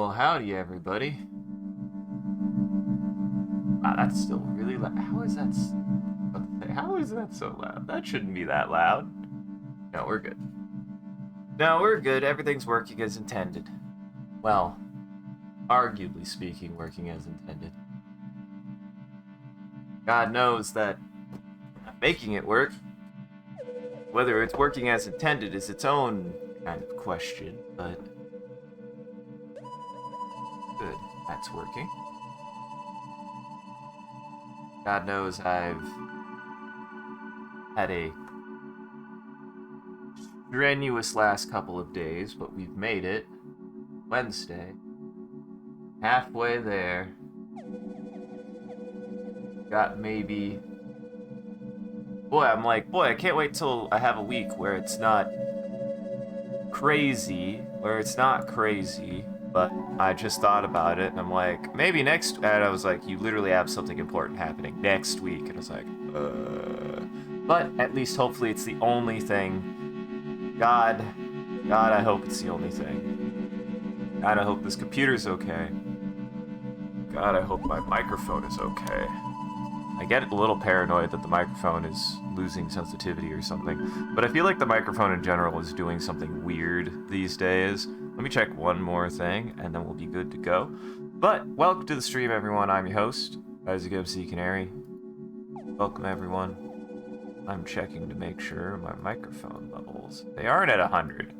Well, howdy, everybody. Wow, that's still really loud. How is that so loud? That shouldn't be that loud. No, we're good. No, we're good. Everything's working as intended. Well, arguably speaking, working as intended. God knows that I'm making it work. Whether it's working as intended is its own kind of question, but good. That's working. God knows I've had a strenuous last couple of days, but we've made it. Wednesday. Halfway there. Got maybe... Boy, I can't wait till I have a week where it's not crazy, but I just thought about it, and I'm like, maybe next... And I was like, you literally have something important happening next week, and I was like, But at least hopefully it's the only thing. God, I hope it's the only thing. God, I hope this computer's okay. God, I hope my microphone is okay. I get a little paranoid that the microphone is losing sensitivity or something, but I feel like the microphone in general is doing something weird these days. Let me check one more thing, and then we'll be good to go. But, welcome to the stream, everyone. I'm your host, MCCanary. Welcome, everyone. I'm checking to make sure my microphone levels... They aren't at 100.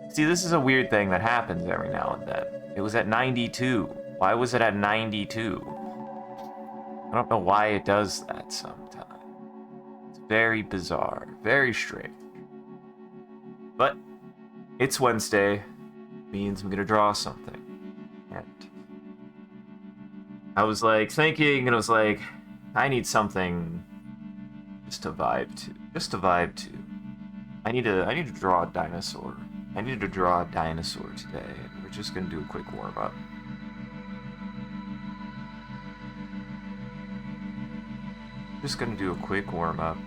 See, this is a weird thing that happens every now and then. It was at 92. Why was it at 92? I don't know why it does that sometimes. It's very bizarre. Very strange. But it's Wednesday. Means I'm gonna draw something. And I was like thinking, and I was like, I need something just to vibe to. I need to draw a dinosaur. I needed to draw a dinosaur today, and we're just gonna do a quick warm-up. Just gonna do a quick warm-up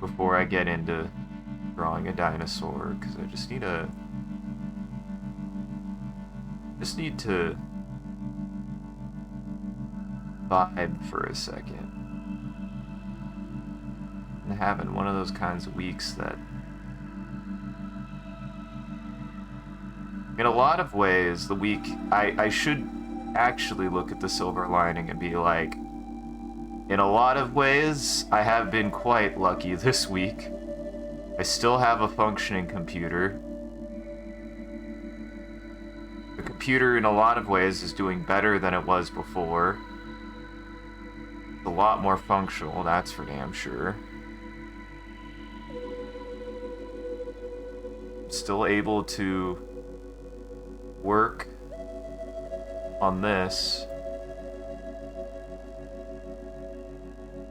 before I get into drawing a dinosaur, because I just need to vibe for a second. And having one of those kinds of weeks that, in a lot of ways, the week I should actually look at the silver lining and be like, in a lot of ways, I have been quite lucky this week. I still have a functioning computer. The computer, in a lot of ways, is doing better than it was before. It's a lot more functional, that's for damn sure. I'm still able to work on this,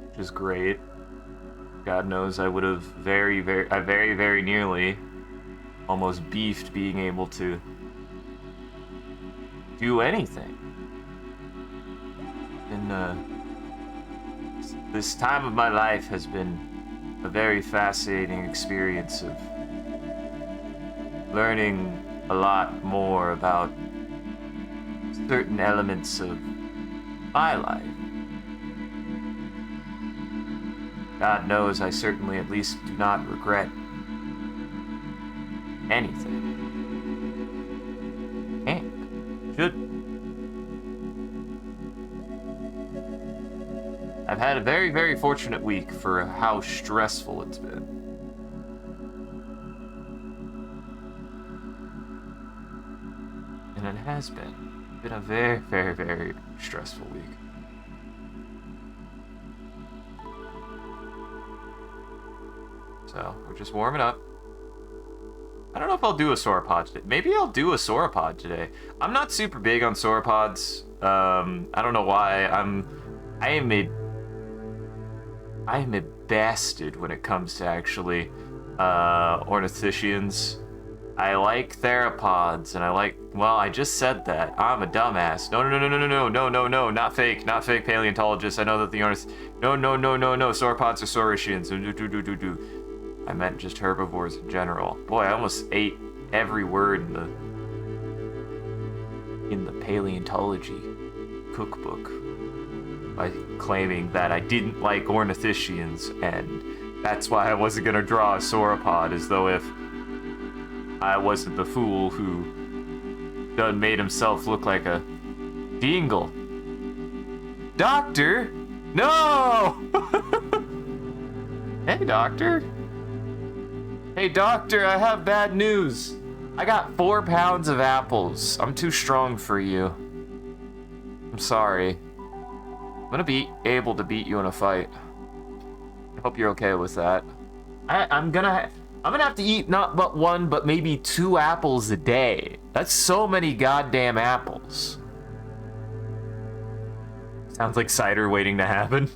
which is great. God knows I would have very nearly almost beefed being able to do anything. And this time of my life has been a very fascinating experience of learning a lot more about certain elements of my life. God knows I certainly at least do not regret anything. And should. I've had a very fortunate week for how stressful it's been. And it has been. It's been a very stressful week. So, we're just warming up. I don't know if I'll do a sauropod today. Maybe I'll do a sauropod today. I'm not super big on sauropods. I don't know why. I am a bastard when it comes to actually ornithischians. I like theropods, and I like... Well, I just said that. I'm a dumbass. No, not fake paleontologist. I know that the No, sauropods are saurischians. I meant just herbivores in general. Boy, I almost ate every word in the paleontology cookbook by claiming that I didn't like ornithischians, and that's why I wasn't gonna draw a sauropod, as though if I wasn't the fool who done made himself look like a dingle. Doctor? No! Hey, Doctor. Hey, Doctor, I have bad news. I got 4 pounds of apples. I'm too strong for you. I'm sorry. I'm gonna be able to beat you in a fight. I hope you're okay with that. I'm gonna have to eat not but 1, but maybe 2 apples a day. That's so many goddamn apples. Sounds like cider waiting to happen.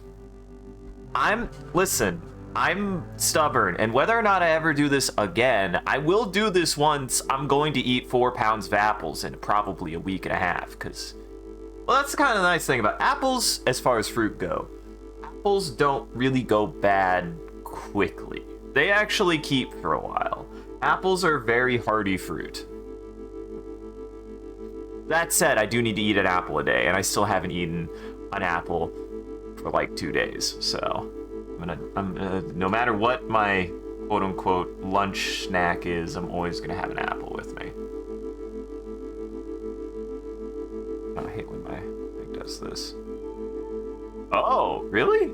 Listen, I'm stubborn, and whether or not I ever do this again, I will do this once. I'm going to eat 4 pounds of apples in probably a week and a half, because, well, that's the kind of nice thing about apples as far as fruit go. Apples don't really go bad quickly. They actually keep for a while. Apples are very hardy fruit. That said, I do need to eat an apple a day, and I still haven't eaten an apple for like 2 days, so I'm gonna, no matter what my quote-unquote lunch snack is, I'm always gonna have an apple with me. Oh, I hate when my thing does this. Oh, really?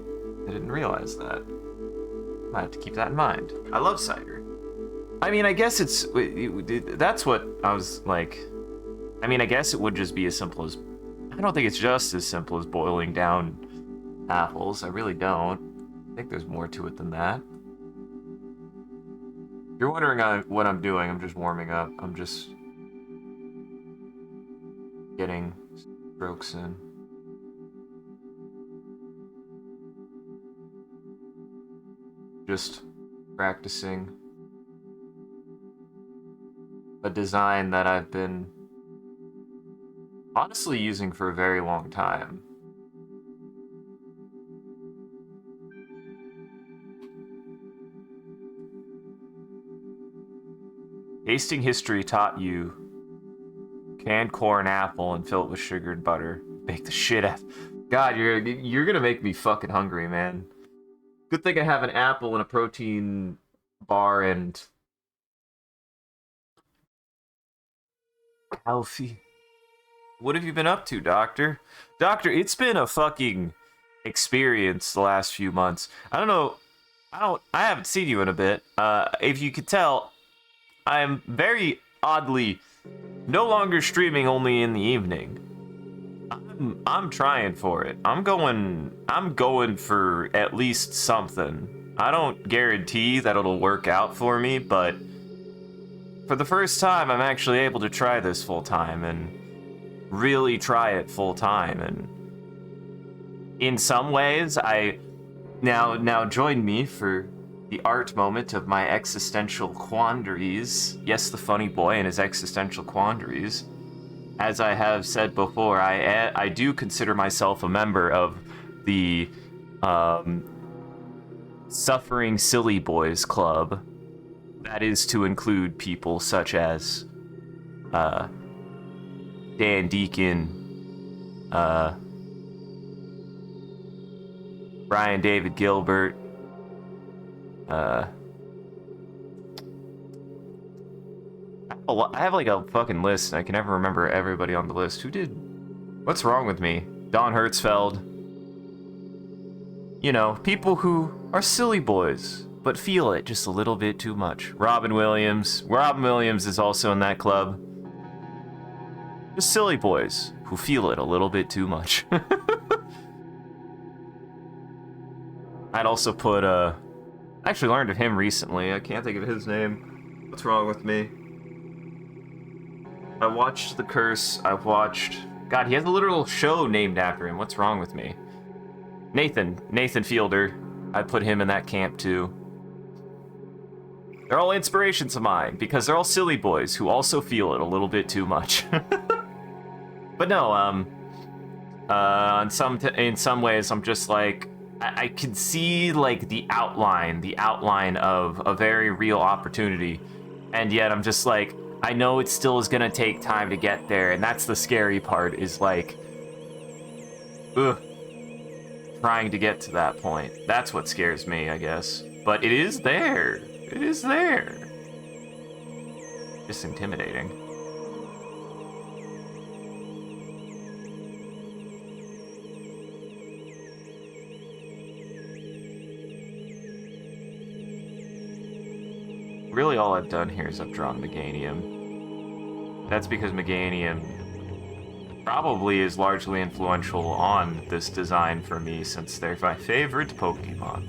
I didn't realize that. I have to keep that in mind. I love cider. I mean, I guess that's what I was like. I mean, I guess it would just be as simple as, I don't think it's just as simple as boiling down apples. I really don't. I think there's more to it than that. If you're wondering what I'm doing, I'm just warming up. I'm just getting strokes in. Just practicing a design that I've been honestly using for a very long time. Tasting history taught you canned corn, apple, and fill it with sugared butter. Bake the shit out. God, you're gonna make me fucking hungry, man. Good thing I have an apple and a protein bar and healthy. What have you been up to, Doctor? Doctor, it's been a fucking experience the last few months. I don't know. I haven't seen you in a bit. If you could tell, I'm very oddly no longer streaming only in the evening. I'm trying for it. I'm going for at least something. I don't guarantee that it'll work out for me, but for the first time, I'm actually able to try this full time and really try it full time. And in some ways, now join me for the art moment of my existential quandaries. Yes, the funny boy and his existential quandaries. As I have said before, I do consider myself a member of the Suffering Silly Boys Club. That is to include people such as Dan Deacon, Brian David Gilbert, I have like a fucking list. I can never remember everybody on the list. Who did? What's wrong with me? Don Hertzfeld. You know, people who are silly boys, but feel it just a little bit too much. Robin Williams. Robin Williams is also in that club. Just silly boys who feel it a little bit too much. I'd also put, I actually learned of him recently. I can't think of his name. What's wrong with me? I watched The Curse. I've watched... God, he has a literal show named after him. What's wrong with me? Nathan Fielder. I'd put him in that camp, too. They're all inspirations of mine, because they're all silly boys who also feel it a little bit too much. But no, in some ways, I'm just like... I can see, like, the outline of a very real opportunity. And yet I'm just like, I know it still is gonna take time to get there, and that's the scary part, is like, ugh, trying to get to that point. That's what scares me, I guess. But it is there. It is there. Just intimidating. Really, all I've done here is I've drawn Meganium. That's because Meganium probably is largely influential on this design for me, since they're my favorite Pokemon.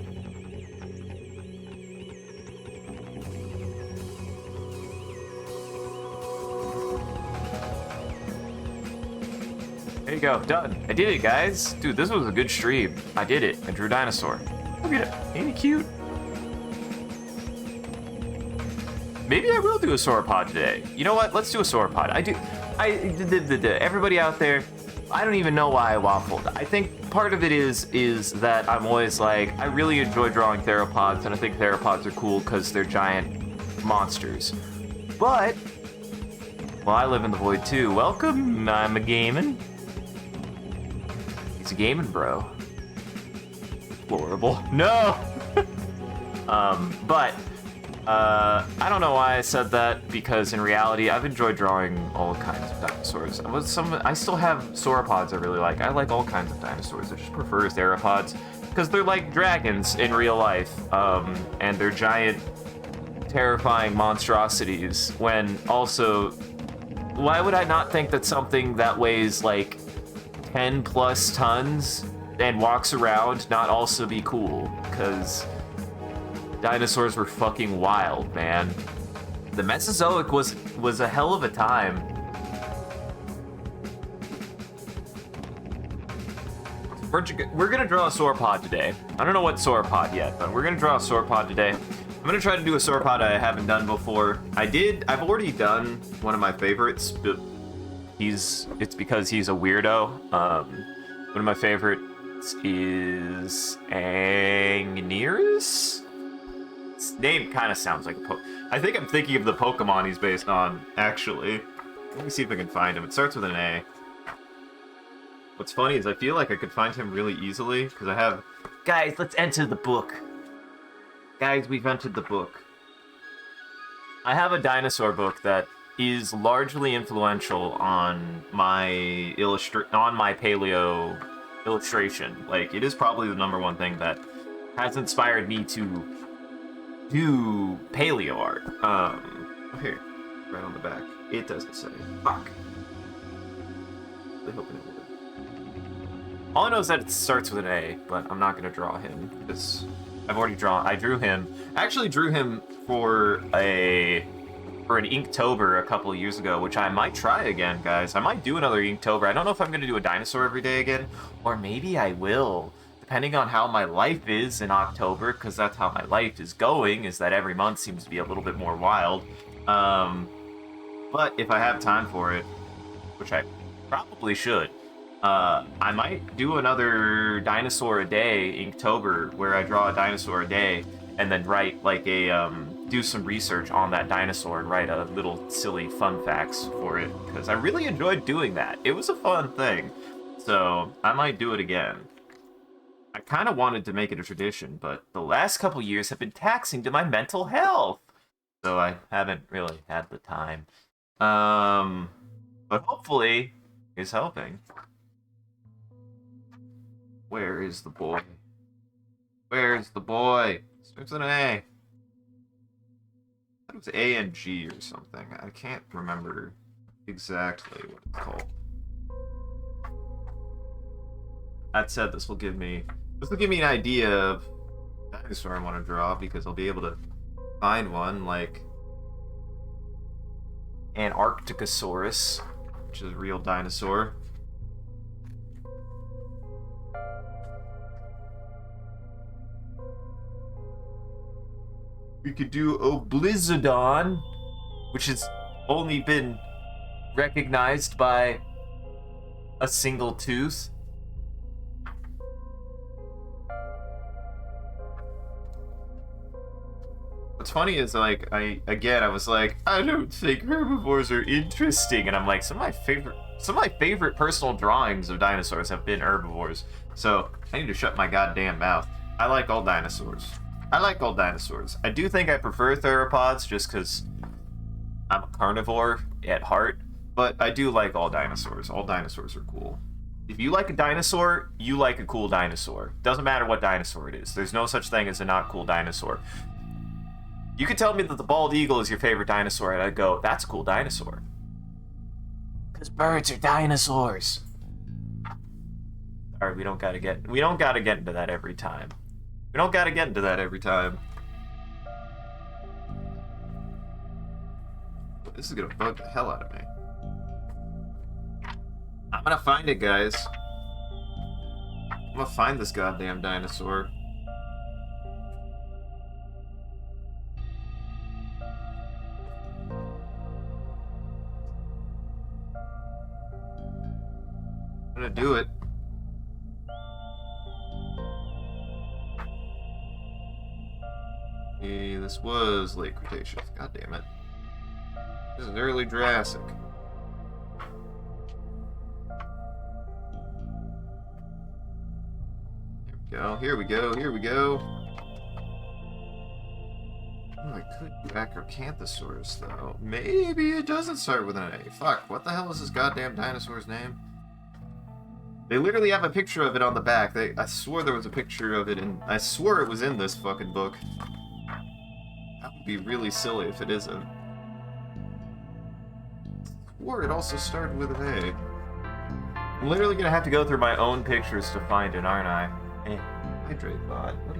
There you go, done. I did it, guys. Dude, this was a good stream. I did it. I drew a dinosaur. Look at it. Ain't he cute? Maybe I will do a sauropod today. You know what? Let's do a sauropod. Everybody out there, I don't even know why I waffled. I think part of it is that I'm always like, I really enjoy drawing theropods, and I think theropods are cool because they're giant monsters. But, well, I live in the void too. Welcome, I'm a gaming. He's a gaming bro. Horrible. No! I don't know why I said that, because in reality, I've enjoyed drawing all kinds of dinosaurs. I still have sauropods I really like. I like all kinds of dinosaurs. I just prefer theropods, because they're like dragons in real life, and they're giant, terrifying monstrosities, when also, why would I not think that something that weighs like 10 plus tons and walks around not also be cool? Because dinosaurs were fucking wild, man. The Mesozoic was a hell of a time. We're gonna draw a sauropod today. I don't know what sauropod yet, but we're gonna draw a sauropod today. I'm gonna try to do a sauropod I haven't done before. I've already done one of my favorites, but it's because he's a weirdo. One of my favorites is Angneris? His name kind of sounds like a I think I'm thinking of the Pokemon he's based on, actually. Let me see if I can find him. It starts with an A. What's funny is I feel like I could find him really easily, because I have... Guys, let's enter the book. Guys, we've entered the book. I have a dinosaur book that is largely influential on my paleo illustration. Like, it is probably the #1 thing that has inspired me to do paleo art. Here, right on the back. It doesn't say. Fuck. Really hoping it would. All I know is that it starts with an A, but I'm not gonna draw him because I drew him. I actually drew him for an Inktober a couple of years ago, which I might try again, guys. I might do another Inktober. I don't know if I'm gonna do a dinosaur every day again, or maybe I will. Depending on how my life is in October, because that's how my life is going, is that every month seems to be a little bit more wild. But if I have time for it, which I probably should, I might do another dinosaur a day Inktober, where I draw a dinosaur a day, and then write like do some research on that dinosaur and write a little silly fun facts for it, because I really enjoyed doing that. It was a fun thing, so I might do it again. I kind of wanted to make it a tradition, but the last couple years have been taxing to my mental health, so I haven't really had the time. But hopefully, it's helping. Where is the boy? Where's the boy? Starts with an A. It was A and G or something. I can't remember exactly what it's called. That said, this will give me an idea of the dinosaur I want to draw, because I'll be able to find one like an Arcticosaurus, which is a real dinosaur. We could do Oblizzodon, which has only been recognized by a single tooth. What's funny is, like, I was like, I don't think herbivores are interesting, and I'm like, some of my favorite personal drawings of dinosaurs have been herbivores. So I need to shut my goddamn mouth. I like all dinosaurs. I do think I prefer theropods just because I'm a carnivore at heart, but I do like all dinosaurs. All dinosaurs are cool. If you like a dinosaur, you like a cool dinosaur. Doesn't matter what dinosaur it is. There's no such thing as a not cool dinosaur. You could tell me that the bald eagle is your favorite dinosaur, and I'd go, that's a cool dinosaur. Because birds are dinosaurs. Sorry, we don't gotta get into that every time. This is gonna bug the hell out of me. I'm gonna find it, guys. I'm gonna find this goddamn dinosaur. I'm gonna do it. Hey, this was late Cretaceous. God damn it. This is early Jurassic. Here we go. Oh, I could do Acrocanthosaurus, though. Maybe it doesn't start with an A. Fuck, what the hell is this goddamn dinosaur's name? They literally have a picture of it on the back. I swore there was a picture of it, and I swore it was in this fucking book. That would be really silly if it isn't. I swore it also started with an A. I'm literally gonna have to go through my own pictures to find it, aren't I? Hey, hydrate bot. What are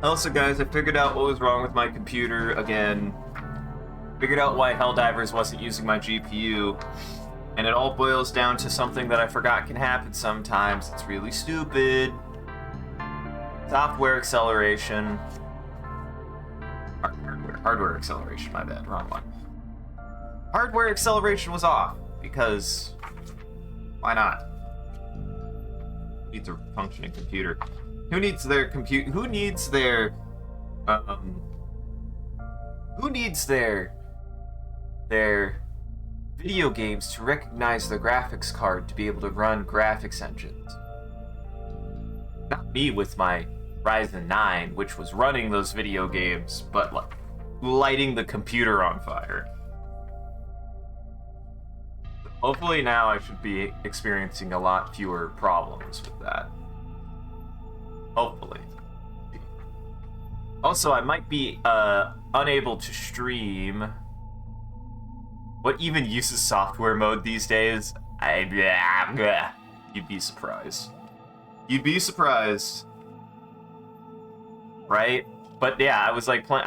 you... Also, guys, I figured out what was wrong with my computer again. Figured out why Helldivers wasn't using my GPU. And it all boils down to something that I forgot can happen sometimes. It's really stupid. Software acceleration. Hardware acceleration, my bad. Wrong one. Hardware acceleration was off, because why not? Needs a functioning computer. Who needs their video games to recognize their graphics card to be able to run graphics engines? Not me with my Ryzen 9, which was running those video games, but like lighting the computer on fire. Hopefully now I should be experiencing a lot fewer problems with that. Hopefully. Also, I might be unable to stream. What even uses software mode these days? You'd be surprised. Right? But yeah, I was like, So,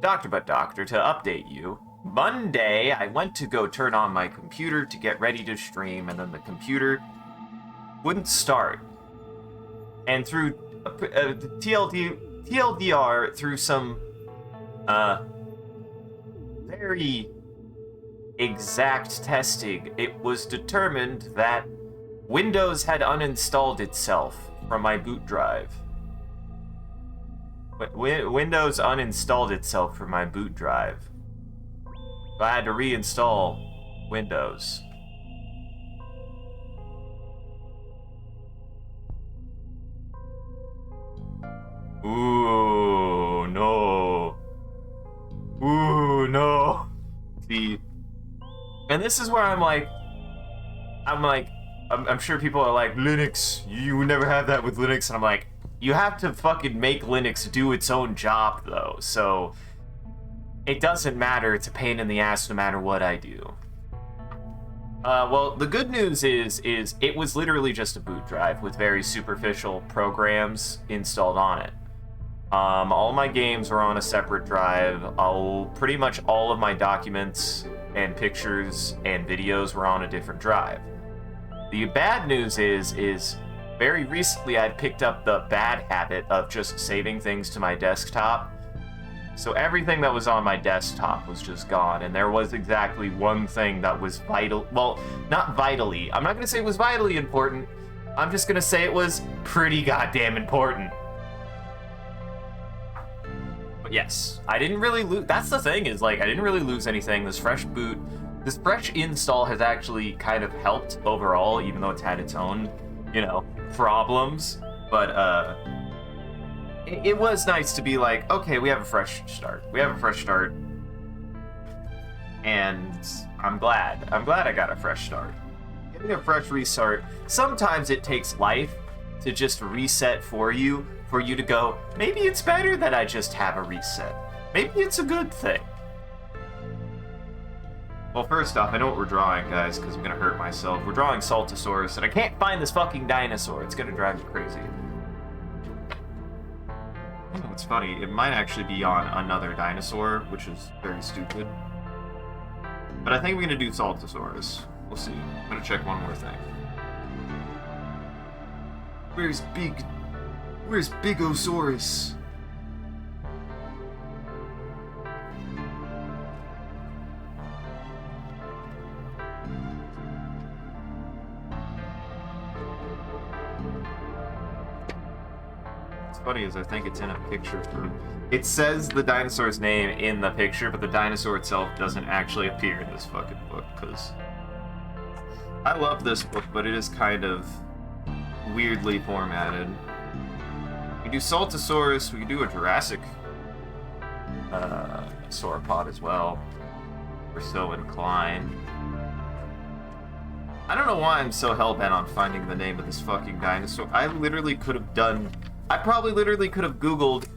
Doctor, to update you, Monday, I went to go turn on my computer to get ready to stream, and then the computer wouldn't start. And through TLDR, through some very exact testing, it was determined that Windows had uninstalled itself from my boot drive. Windows uninstalled itself from my boot drive. So I had to reinstall Windows. Ooh, no. See, and this is where I'm sure people are like, Linux, you would never have that with Linux, and I'm like, you have to fucking make Linux do its own job, though, so it doesn't matter. It's a pain in the ass no matter what I do. Well, the good news is it was literally just a boot drive with very superficial programs installed on it. All my games were on a separate drive. Pretty much all of my documents and pictures and videos were on a different drive. The bad news is very recently I picked up the bad habit of just saving things to my desktop So everything that was on my desktop was just gone, and there was exactly one thing that was vital. Well, not vitally. I'm not going to say it was vitally important. I'm just going to say it was pretty goddamn important. But yes, I didn't really lose. That's the thing, is like, I didn't really lose anything. This fresh install has actually kind of helped overall, even though it's had its own, you know, problems. But, it was nice to be like, okay, we have a fresh start. And I'm glad I got a fresh start. Getting a fresh restart, sometimes it takes life to just reset for you to go, maybe it's better that I just have a reset. Maybe it's a good thing. Well, first off, I know what we're drawing, guys, because I'm gonna hurt myself. We're drawing Saltosaurus, and I can't find this fucking dinosaur. It's gonna drive me crazy. Oh, it's funny. It might actually be on another dinosaur, which is very stupid. But I think we're gonna do Saltosaurus. We'll see. I'm gonna check one more thing. Where's Bigosaurus? What's funny is I think it's in a picture for... It says the dinosaur's name in the picture, but the dinosaur itself doesn't actually appear in this fucking book, because... I love this book, but it is kind of weirdly formatted. We can do Saltosaurus, we can do a Jurassic sauropod as well. We're so inclined. I don't know why I'm so hell-bent on finding the name of this fucking dinosaur. I probably literally could have Googled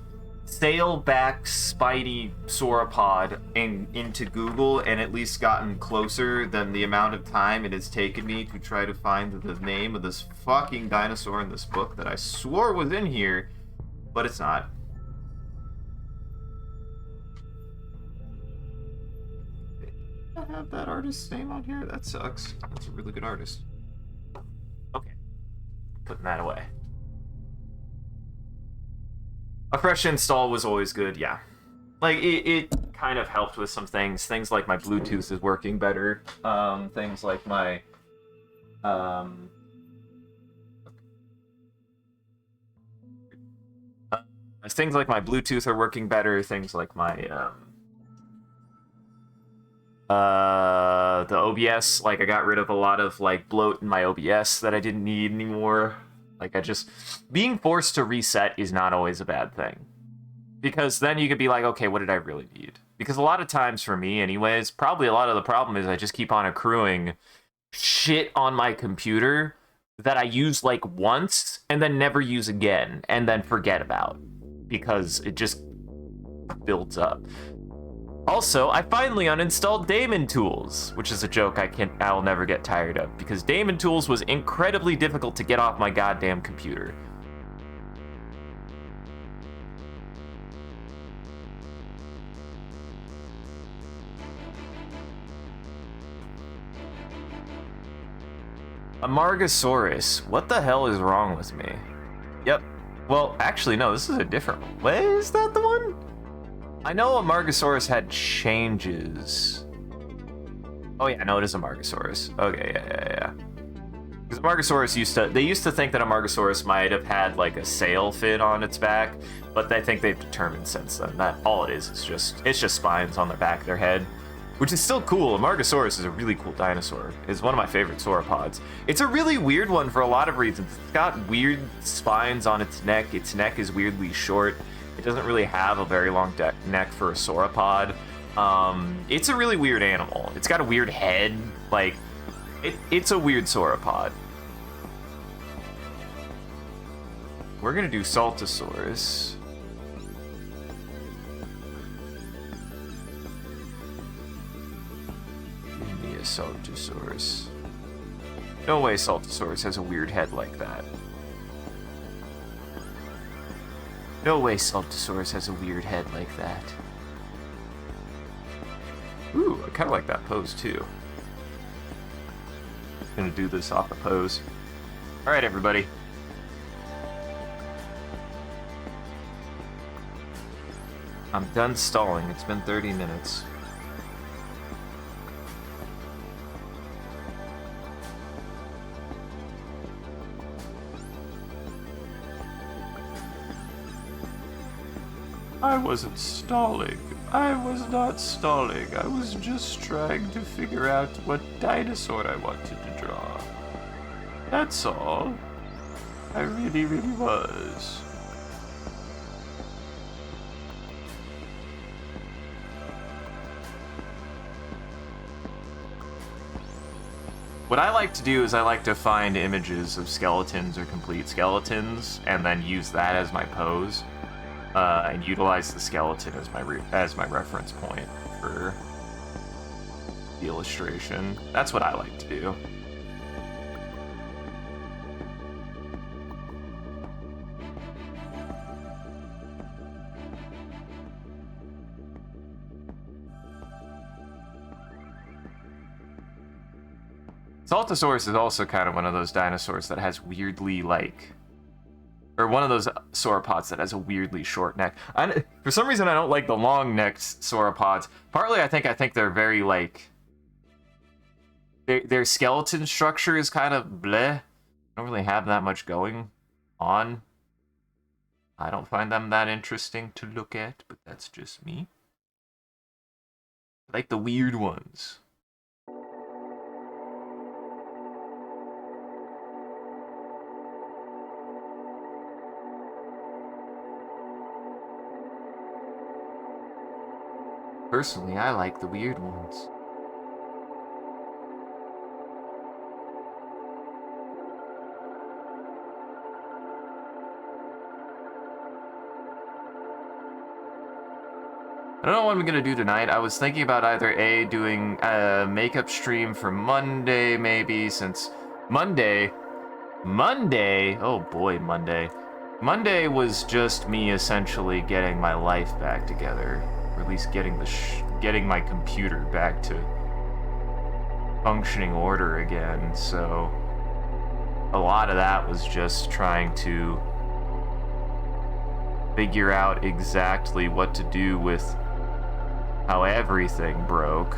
sailback spiny sauropod into Google and at least gotten closer than the amount of time it has taken me to try to find the name of this fucking dinosaur in this book that I swore was in here, but it's not. I have that artist's name on here? That sucks. That's a really good artist. Okay. Putting that away. A fresh install was always good, yeah. Like, it kind of helped with some things. Things like my Bluetooth is working better. Things like my... things like my Bluetooth are working better. Things like my, the OBS, like, I got rid of a lot of, like, bloat in my OBS that I didn't need anymore. Like, being forced to reset is not always a bad thing. Because then you could be like, okay, what did I really need? Because a lot of times for me, anyways, probably a lot of the problem is I just keep on accruing shit on my computer that I use, like, once, and then never use again, and then forget about. Because it just builds up. Also, I finally uninstalled Daemon Tools, which is a joke I'll never get tired of, because Daemon Tools was incredibly difficult to get off my goddamn computer. Amargasaurus. What the hell is wrong with me? Yep. Well, actually, no, this is a different one. Wait, is that the one? I know Amargasaurus had changes. Oh yeah, no, it is Amargasaurus. Okay, yeah. Because Amargasaurus they used to think that Amargasaurus might have had like a sail fin on its back, but I think they've determined since then that all it is just spines on the back of their head, which is still cool. Amargasaurus is a really cool dinosaur. It's one of my favorite sauropods. It's a really weird one for a lot of reasons. It's got weird spines on its neck. Its neck is weirdly short. It doesn't really have a very long neck for a sauropod. It's a really weird animal. It's got a weird head. Like, it's a weird sauropod. We're gonna do Saltosaurus. Give me a Saltosaurus. No way Saltosaurus has a weird head like that. No way Saltosaurus has a weird head like that. Ooh, I kind of like that pose too. Gonna do this off the pose. Alright, everybody. I'm done stalling. It's been 30 minutes. I wasn't stalling. I was not stalling. I was just trying to figure out what dinosaur I wanted to draw. That's all. I really, really was. What I like to do is I like to find images of skeletons or complete skeletons and then use that as my pose. And utilize the skeleton as my reference point for the illustration. That's what I like to do. Saltosaurus is also kind of one of those dinosaurs that has weirdly, or one of those sauropods that has a weirdly short neck. For some reason, I don't like the long-necked sauropods. Partly, I think they're very, their skeleton structure is kind of bleh. Don't really have that much going on. I don't find them that interesting to look at, but that's just me. I like the weird ones. Personally, I like the weird ones. I don't know what I'm gonna do tonight. I was thinking about either doing a makeup stream for Monday, maybe, since Monday, oh boy, Monday was just me essentially getting my life back together. Or at least getting my computer back to functioning order again. So a lot of that was just trying to figure out exactly what to do with how everything broke.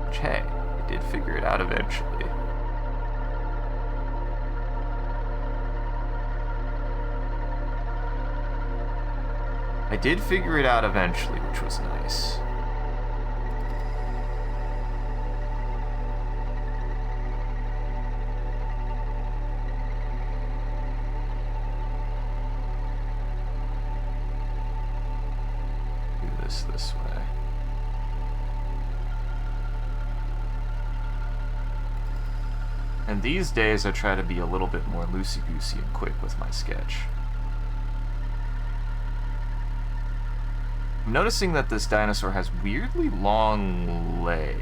Which, hey, I did figure it out eventually. I did figure it out eventually, which was nice. Do this way. And these days I try to be a little bit more loosey-goosey and quick with my sketch. I'm noticing that this dinosaur has weirdly long legs.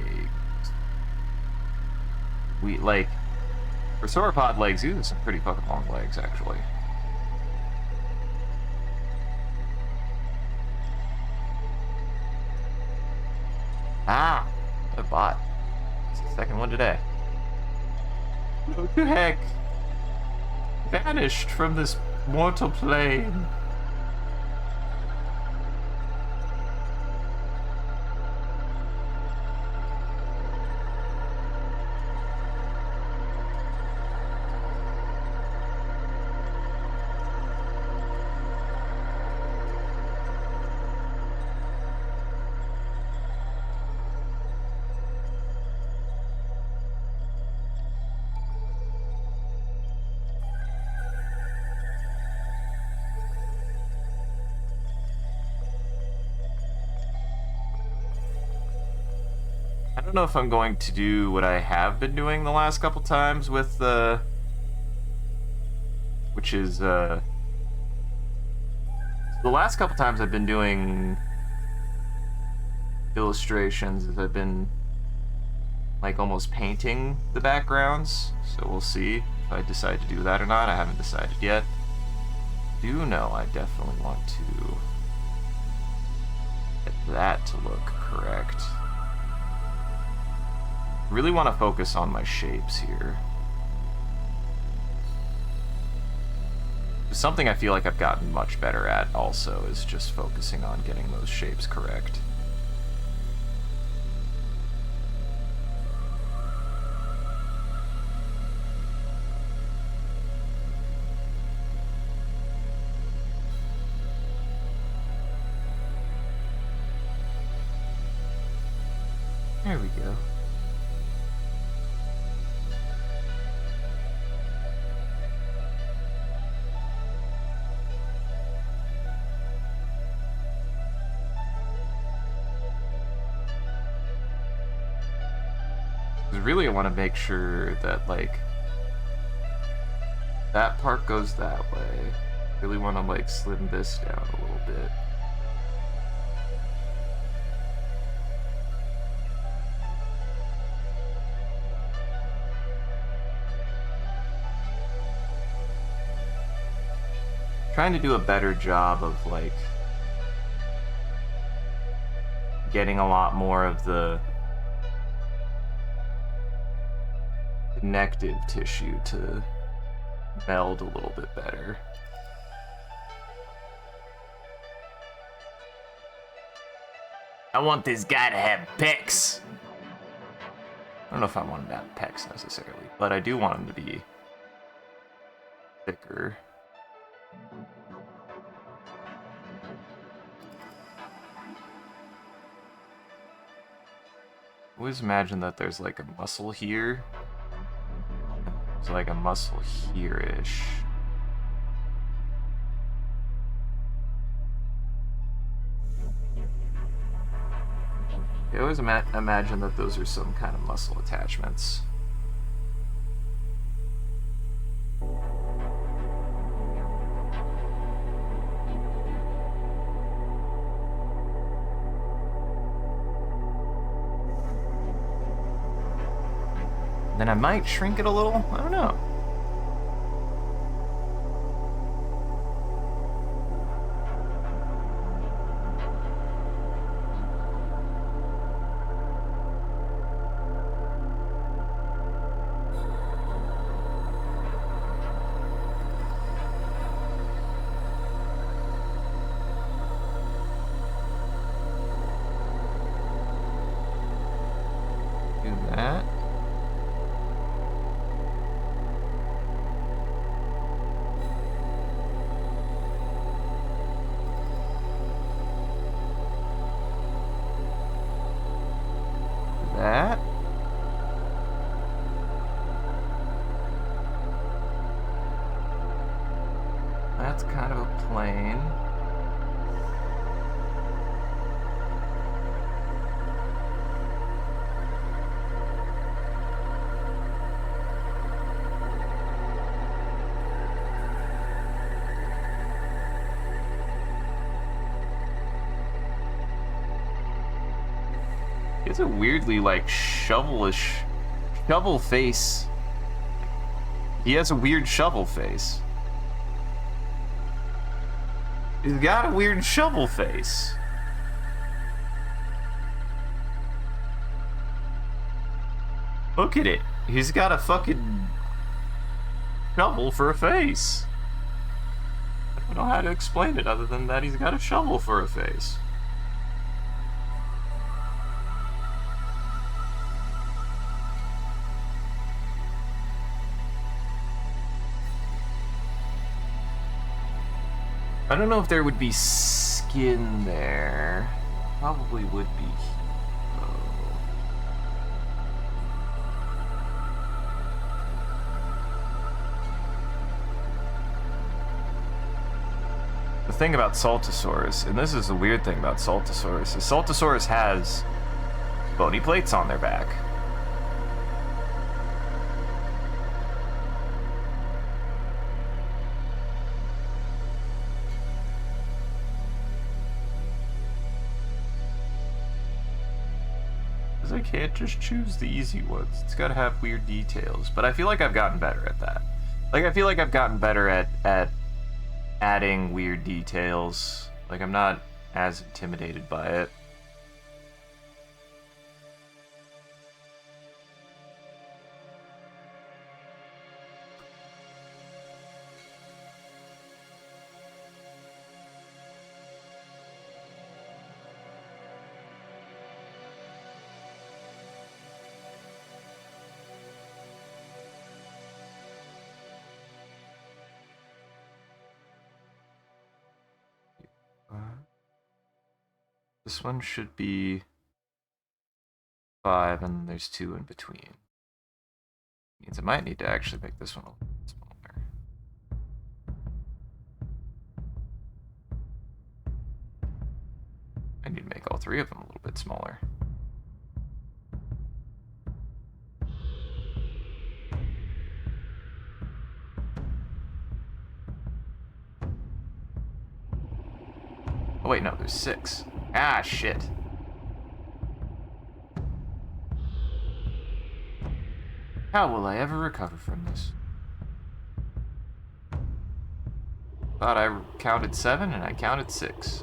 For sauropod legs, these are some pretty fucking long legs, actually. Ah! A bot. It's the second one today. What the heck? Vanished from this mortal plane. I don't know if I'm going to do what I have been doing the last couple times with which is the last couple times I've been doing illustrations is I've been almost painting the backgrounds, so we'll see if I decide to do that or not. I haven't decided yet. Do know I definitely want to get that to look correct. Really want to focus on my shapes here. Something I feel like I've gotten much better at also is just focusing on getting those shapes correct. There we go. Really, I want to make sure that, like, that part goes that way. Really want to, like, slim this down a little bit. Trying to do a better job of, like, getting a lot more of the connective tissue to meld a little bit better. I want this guy to have pecs. I don't know if I want him to have pecs necessarily, but I do want him to be thicker. I always imagine that there's like a muscle here. There's like a muscle here-ish. I always imagine that those are some kind of muscle attachments. Then I might shrink it a little. I don't know. Do that. That. That's kind of a plane. It's a weirdly, like, shovel face. He has a weird shovel face. He's got a weird shovel face. Look at it. He's got a fucking shovel for a face. I don't know how to explain it other than that he's got a shovel for a face. I don't know if there would be skin there. Probably would be. The thing about Saltosaurus, and this is the weird thing about Saltosaurus, is Saltosaurus has bony plates on their back. I can't just choose the easy ones. It's gotta have weird details. But I feel like I've gotten better at that. Like, I feel like I've gotten better at adding weird details. Like, I'm not as intimidated by it. This one should be 5, and there's 2 in between. Means I might need to actually make this one a little smaller. I need to make all 3 of them a little bit smaller. Oh wait, no, there's 6. Ah, shit. How will I ever recover from this? Thought I counted 7 and I counted 6.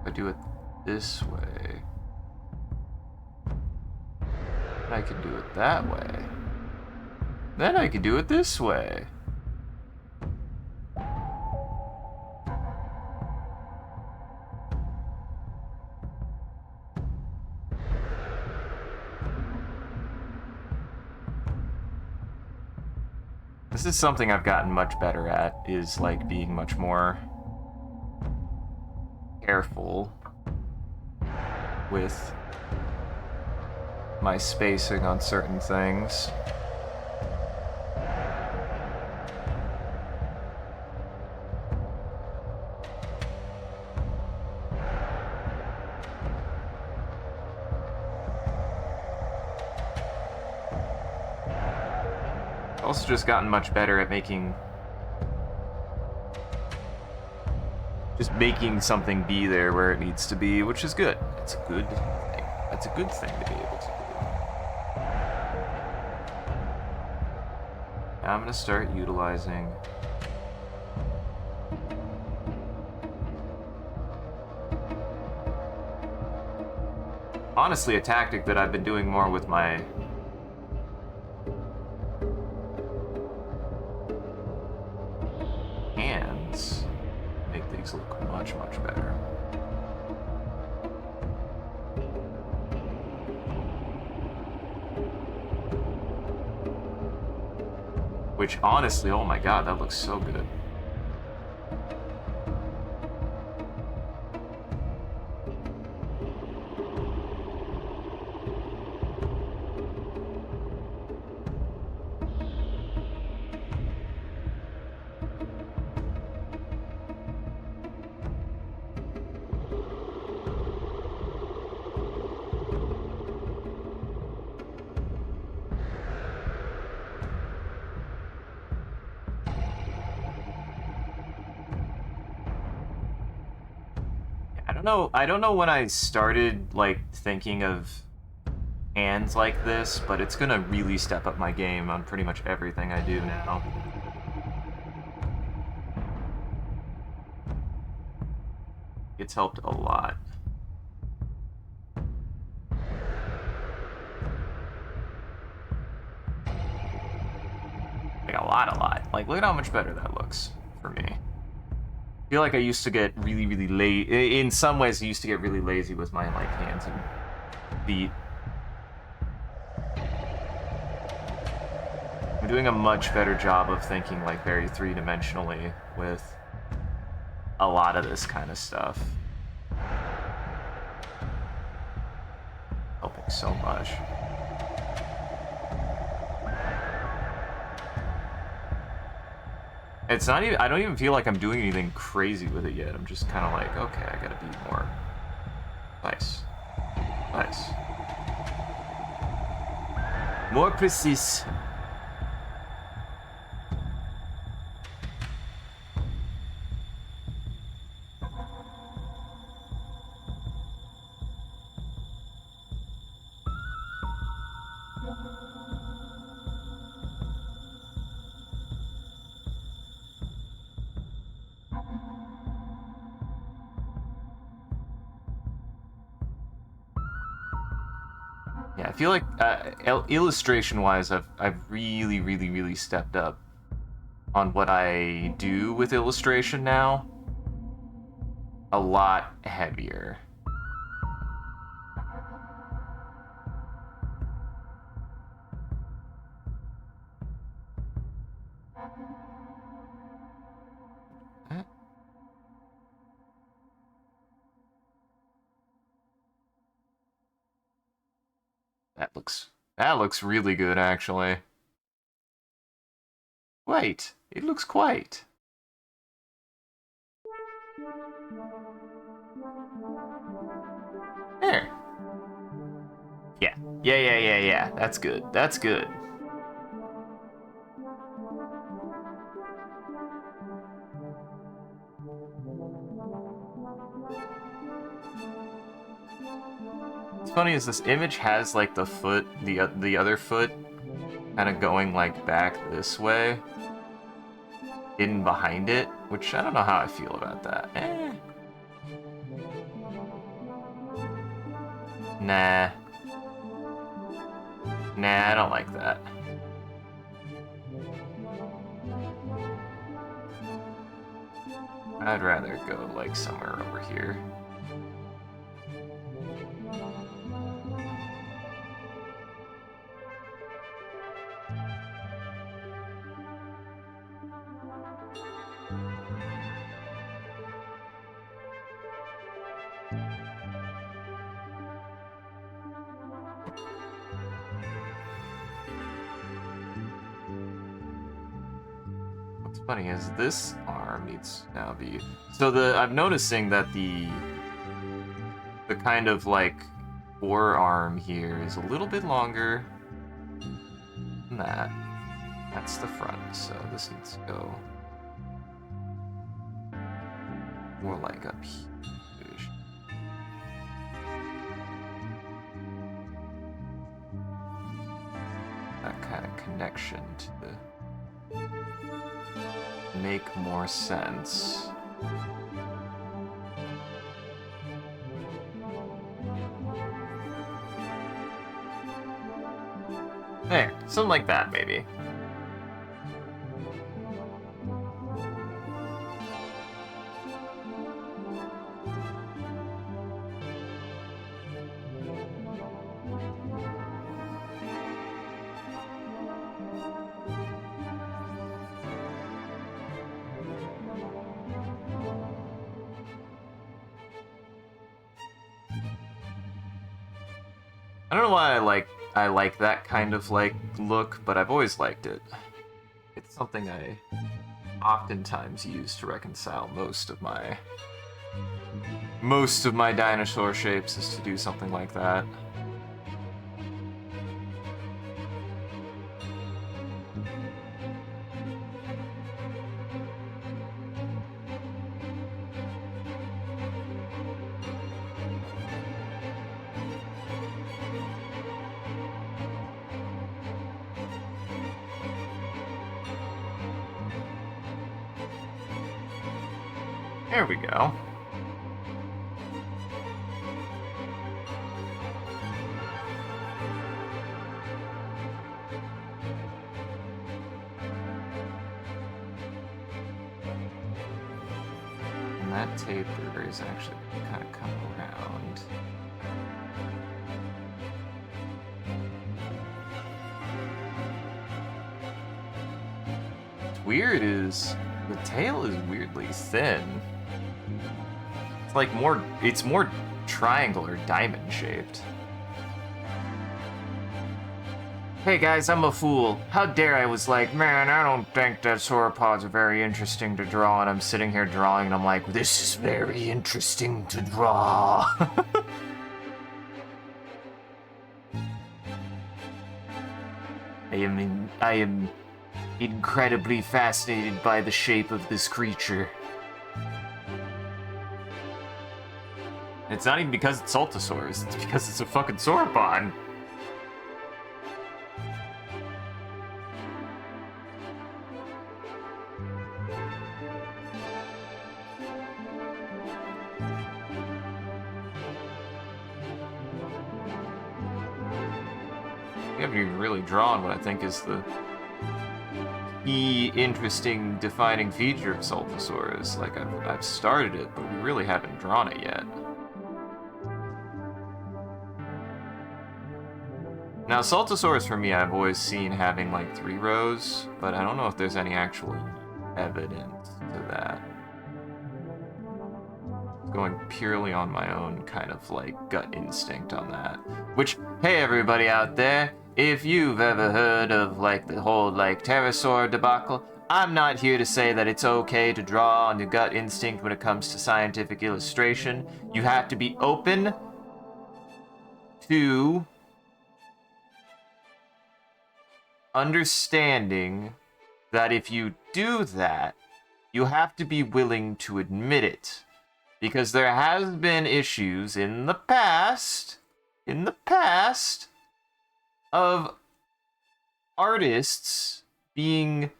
I do it this way, I can do it that way. Then I can do it this way. This is something I've gotten much better at, is like being much more careful with my spacing on certain things. Also just gotten much better at making something be there where it needs to be, which is good. It's a good thing. That's a good thing to be able to do. Now I'm gonna start utilizing honestly a tactic that I've been doing more with my hands. Make things look much, much better. Which, honestly, oh my god, that looks so good. I don't know when I started, like, thinking of hands like this, but it's gonna really step up my game on pretty much everything I do now. It's helped a lot. Like, a lot. Like, look at how much better that looks for me. I feel like I used to get really, really lazy. In some ways, I used to get really lazy with my, like, hands and feet. I'm doing a much better job of thinking, like, very three-dimensionally with a lot of this kind of stuff. Helping so much. It's not even, I don't even feel like I'm doing anything crazy with it yet. I'm just kind of like, okay, I gotta be more nice. More precise. Yeah, I feel like illustration-wise, I've really stepped up on what I do with illustration now. A lot heavier. That looks really good, actually. Wait, it looks quite. There. Yeah. That's good. That's good. What's funny is this image has like the foot, the other foot, kind of going like back this way, in behind it, which I don't know how I feel about that. Nah. Nah, I don't like that. I'd rather go like somewhere over here. What's funny is this arm needs to now be... So I'm noticing that the kind of like forearm here is a little bit longer than that. That's the front, so this needs to go more like up here. That kind of connection to make more sense. There, something like that, maybe. I don't know why I like that kind of like look, but I've always liked it. It's something I oftentimes use to reconcile most of my dinosaur shapes, is to do something like that. There we go. And that taper is actually kind of coming around. What's weird is the tail is weirdly thin. It's like it's more triangle or diamond shaped. Hey guys, I'm a fool. How dare I was like, man, I don't think that sauropods are very interesting to draw, and I'm sitting here drawing and I'm like, this is very interesting to draw. I am incredibly fascinated by the shape of this creature. It's not even because it's Saltosaurus, it's because it's a fucking sauropod. We haven't even really drawn what I think is the key, interesting, defining feature of Saltosaurus. Like, I've started it, but we really haven't drawn it yet. Now, Saltosaurus for me, I've always seen having like 3 rows, but I don't know if there's any actual evidence to that. Going purely on my own kind of like gut instinct on that. Which, hey everybody out there, if you've ever heard of like the whole like pterosaur debacle, I'm not here to say that it's okay to draw on your gut instinct when it comes to scientific illustration. You have to be open to understanding that if you do that, you have to be willing to admit it. Because there has been issues in the past, of artists taking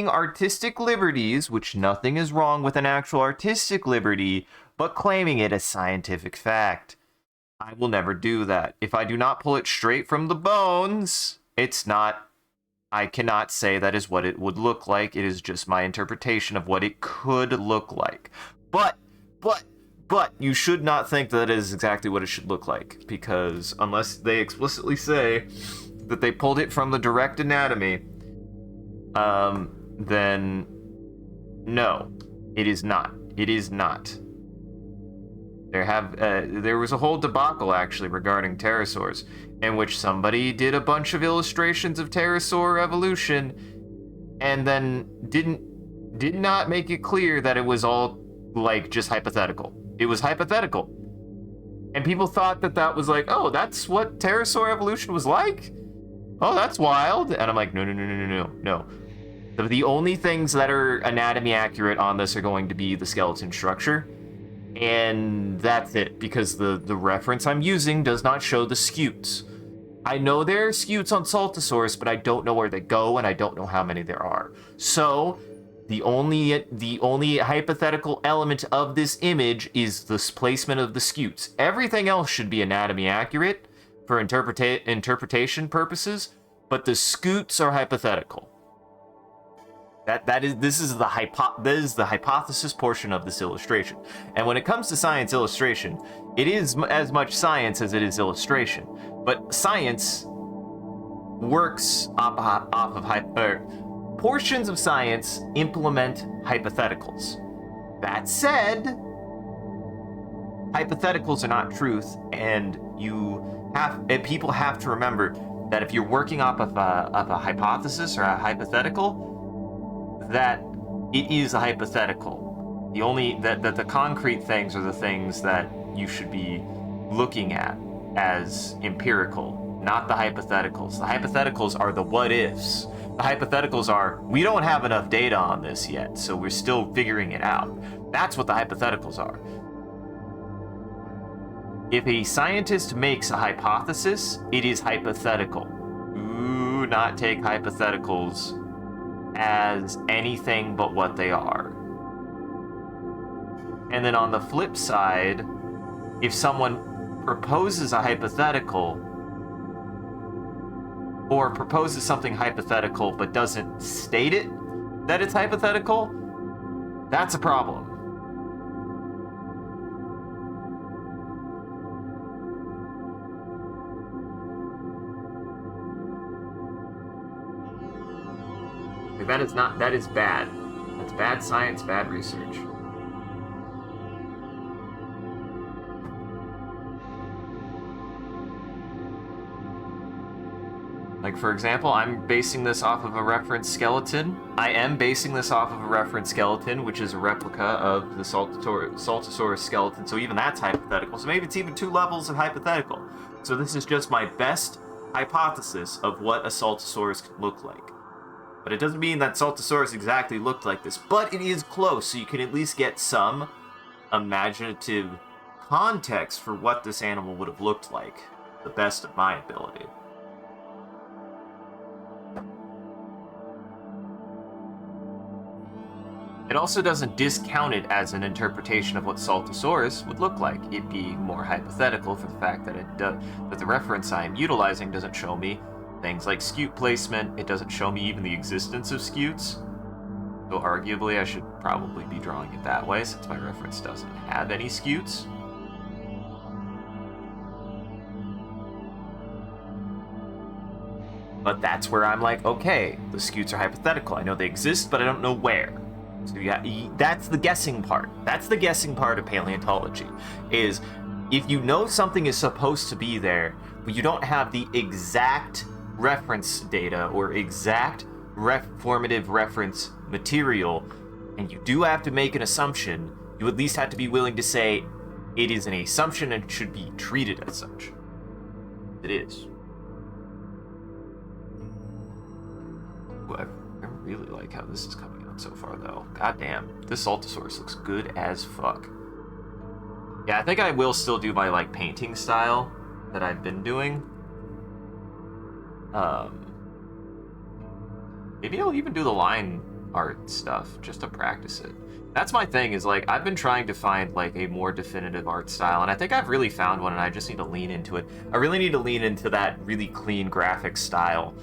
artistic liberties, which nothing is wrong with an actual artistic liberty, but claiming it as scientific fact. I will never do that. If I do not pull it straight from the bones, I cannot say that is what it would look like. It is just my interpretation of what it could look like. But you should not think that is exactly what it should look like, because unless they explicitly say that they pulled it from the direct anatomy, then no, it is not. It is not. There was a whole debacle actually regarding pterosaurs, in which somebody did a bunch of illustrations of pterosaur evolution, and then did not make it clear that it was all like just hypothetical. It was hypothetical, and people thought that was like, oh, that's what pterosaur evolution was like. Oh, that's wild. And I'm like, no. The only things that are anatomy accurate on this are going to be the skeleton structure, and that's it, because the reference I'm using does not show the scutes. I know there are scutes on Saltosaurus, but I don't know where they go, and I don't know how many there are. So the only hypothetical element of this image is the placement of the scutes. Everything else should be anatomy accurate for interpretation purposes, but the scutes are hypothetical. This is the hypothesis portion of this illustration. And when it comes to science illustration, it is as much science as it is illustration. But science works off of portions of science implement hypotheticals. That said, hypotheticals are not truth, and people have to remember that if you're working off of a hypothesis or a hypothetical, that it is a hypothetical. The concrete things are the things that you should be looking at as empirical, not the hypotheticals. The hypotheticals are the what ifs. The hypotheticals are, we don't have enough data on this yet, so we're still figuring it out. That's what the hypotheticals are. If a scientist makes a hypothesis, it is hypothetical. Do not take hypotheticals as anything but what they are. And then on the flip side, if someone proposes a hypothetical, or proposes something hypothetical but doesn't state it that it's hypothetical, that's a problem. That is bad. That's bad science, bad research. Like, for example, I'm basing this off of a reference skeleton. I am basing this off of a reference skeleton, which is a replica of the Saltosaurus skeleton, so even that's hypothetical. So maybe it's even 2 levels of hypothetical. So this is just my best hypothesis of what a Saltosaurus could look like. But it doesn't mean that Saltosaurus exactly looked like this, but it is close, so you can at least get some imaginative context for what this animal would have looked like, to the best of my ability. It also doesn't discount it as an interpretation of what Saltosaurus would look like, it being more hypothetical for the fact that that the reference I am utilizing doesn't show me things like scute placement, it doesn't show me even the existence of scutes. So arguably I should probably be drawing it that way since my reference doesn't have any scutes. But that's where I'm like, okay, the scutes are hypothetical. I know they exist, but I don't know where. So yeah, that's the guessing part. That's the guessing part of paleontology, is if you know something is supposed to be there, but you don't have the exact reference data or exact formative reference material, and you do have to make an assumption, you at least have to be willing to say it is an assumption and should be treated as such. It is. I really like how this is coming out so far, though. God damn, this Saltosaurus looks good as fuck. Yeah, I think I will still do my, like, painting style that I've been doing. Maybe I'll even do the line art stuff, just to practice it. That's my thing, is, like, I've been trying to find, like, a more definitive art style, and I think I've really found one, and I just need to lean into it. I really need to lean into that really clean graphic style.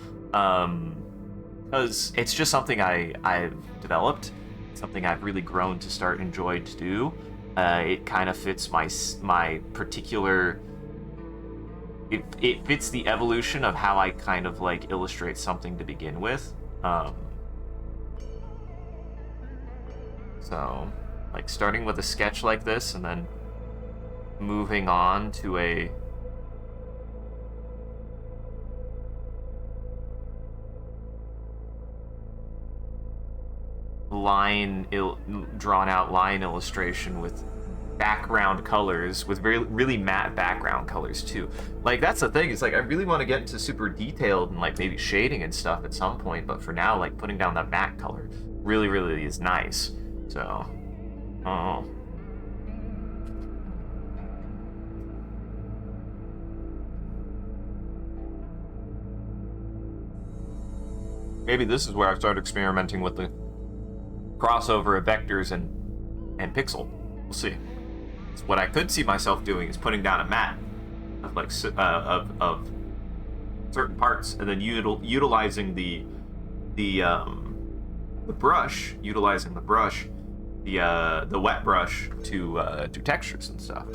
Because it's just something I've developed, something I've really grown to start enjoying to do. It kind of fits my particular. It fits the evolution of how I kind of like illustrate something to begin with. So, like starting with a sketch like this and then moving on to a drawn out line illustration with background colors, with really matte background colors too. Like that's the thing, is like I really want to get into super detailed and like maybe shading and stuff at some point, but for now, like putting down that matte color really is nice. So maybe this is where I start experimenting with the crossover of vectors and pixel. We'll see. So what I could see myself doing is putting down a matte of like of certain parts, and then utilizing the brush, the wet brush to do textures and stuff.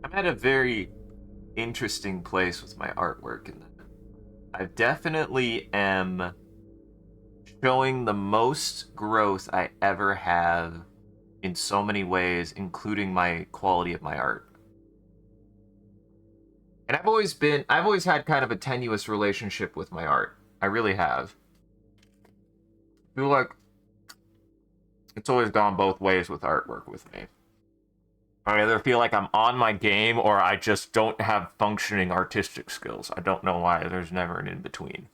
I'm at a very interesting place with my artwork, and I definitely am showing the most growth I ever have in so many ways, including my quality of my art. And I've always had kind of a tenuous relationship with my art. I really have. I feel like it's always gone both ways with artwork with me. I either feel like I'm on my game or I just don't have functioning artistic skills. I don't know why. There's never an in-between.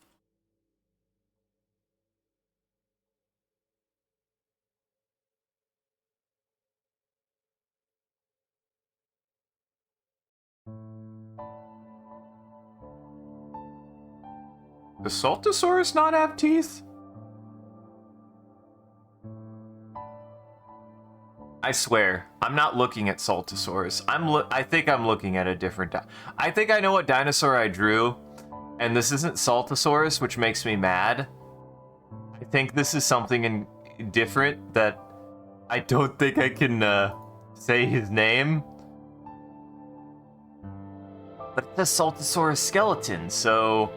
Does Saltosaurus not have teeth? I swear, I'm not looking at Saltosaurus. I think I'm looking at a different I think I know what dinosaur I drew, and this isn't Saltosaurus, which makes me mad. I think this is something different that I don't think I can say his name. But it's a Saltosaurus skeleton, so...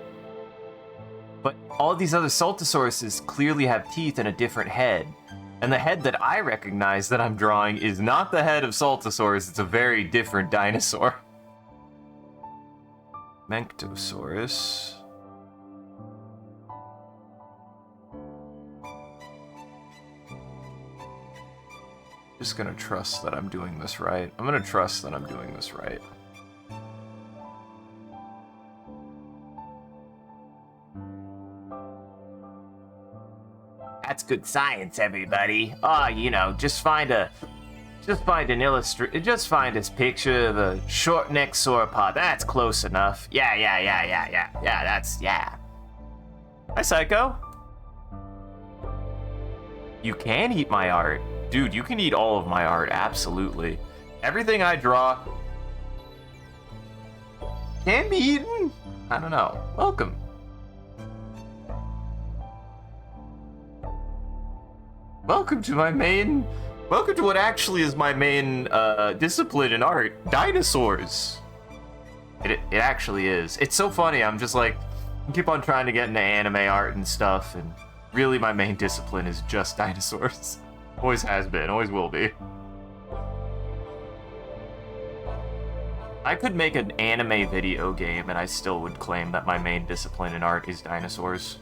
But all these other Saltosauruses clearly have teeth and a different head. And the head that I recognize that I'm drawing is not the head of Saltosaurus, it's a very different dinosaur. Menctosaurus. Just gonna trust that I'm doing this right. I'm gonna trust that I'm doing this right. That's good science, everybody. Oh, you know, just find a Just find an just find this picture of a short-necked sauropod. That's close enough. Yeah, yeah. Hi, Psycho. You can eat my art. Dude, you can eat all of my art, absolutely. Everything I draw can be eaten? I don't know. Welcome. Welcome to what actually is my main discipline in art, dinosaurs. It actually is. It's so funny, I'm just like, keep on trying to get into anime art and stuff, and really my main discipline is just dinosaurs. Always has been, always will be. I could make an anime video game and I still would claim that my main discipline in art is dinosaurs.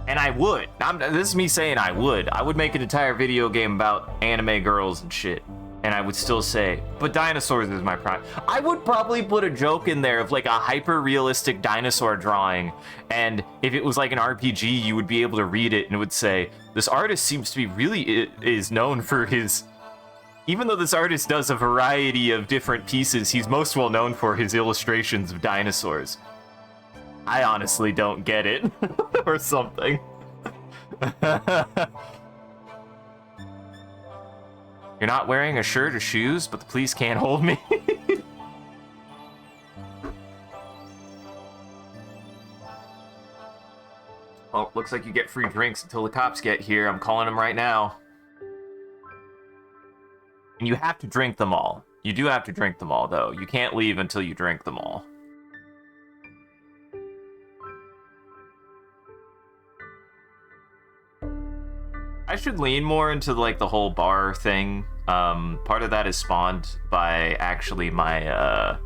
And I would. This is me saying I would. I would make an entire video game about anime girls and shit. And I would still say, but dinosaurs is my prime. I would probably put a joke in there of like a hyper-realistic dinosaur drawing. And if it was like an RPG, you would be able to read it and it would say, this artist seems to be really is known for his... Even though this artist does a variety of different pieces, he's most well known for his illustrations of dinosaurs. I honestly don't get it. Or something. You're not wearing a shirt or shoes, but the police can't hold me. Well, looks like you get free drinks until the cops get here. I'm calling them right now. And you have to drink them all. You do have to drink them all, though. You can't leave until you drink them all. I should lean more into like the whole bar thing. Part of that is spawned by actually my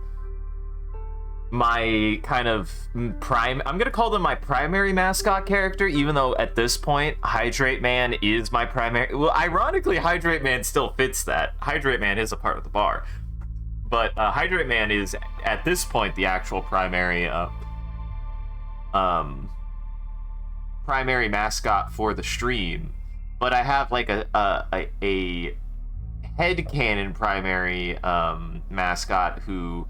my kind of I'm gonna call them my primary mascot character, even though at this point Hydrate Man is my primary. Well, ironically, Hydrate Man still fits that. Hydrate Man is a part of the bar, but Hydrate Man is at this point the actual primary primary mascot for the stream. But I have like a headcanon primary mascot who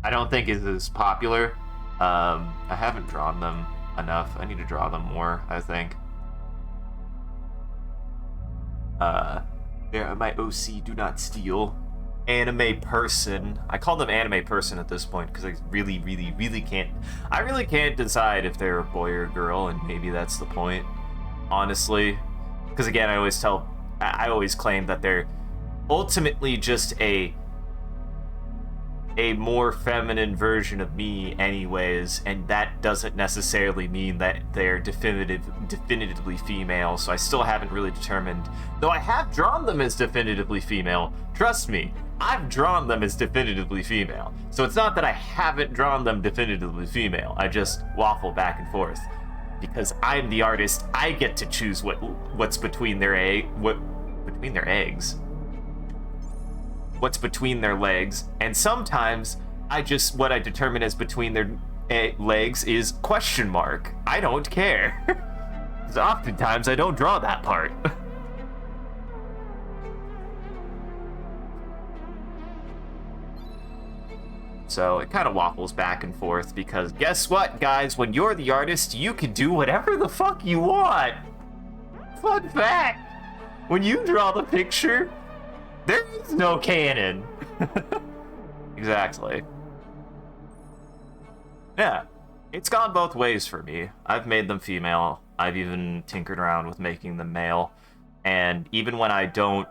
I don't think is as popular. I haven't drawn them enough. I need to draw them more, I think. They're my OC do not steal. Anime person. I call them anime person at this point because I really can't. I really can't decide if they're a boy or a girl, and maybe that's the point, honestly. Because again, I always claim that they're ultimately just a more feminine version of me anyways, and that doesn't necessarily mean that they're definitively female, so I still haven't really determined. Though I have drawn them as definitively female, trust me, I've drawn them as definitively female. So it's not that I haven't drawn them definitively female, I just waffle back and forth. Because I'm the artist, I get to choose what's between their eggs. What's between their legs, and sometimes what I determine as between their legs is question mark. I don't care. Because oftentimes I don't draw that part. So it kind of waffles back and forth because guess what, guys? When you're the artist, you can do whatever the fuck you want. Fun fact, when you draw the picture, there is no canon. Exactly. Yeah, it's gone both ways for me. I've made them female. I've even tinkered around with making them male. And even when I don't,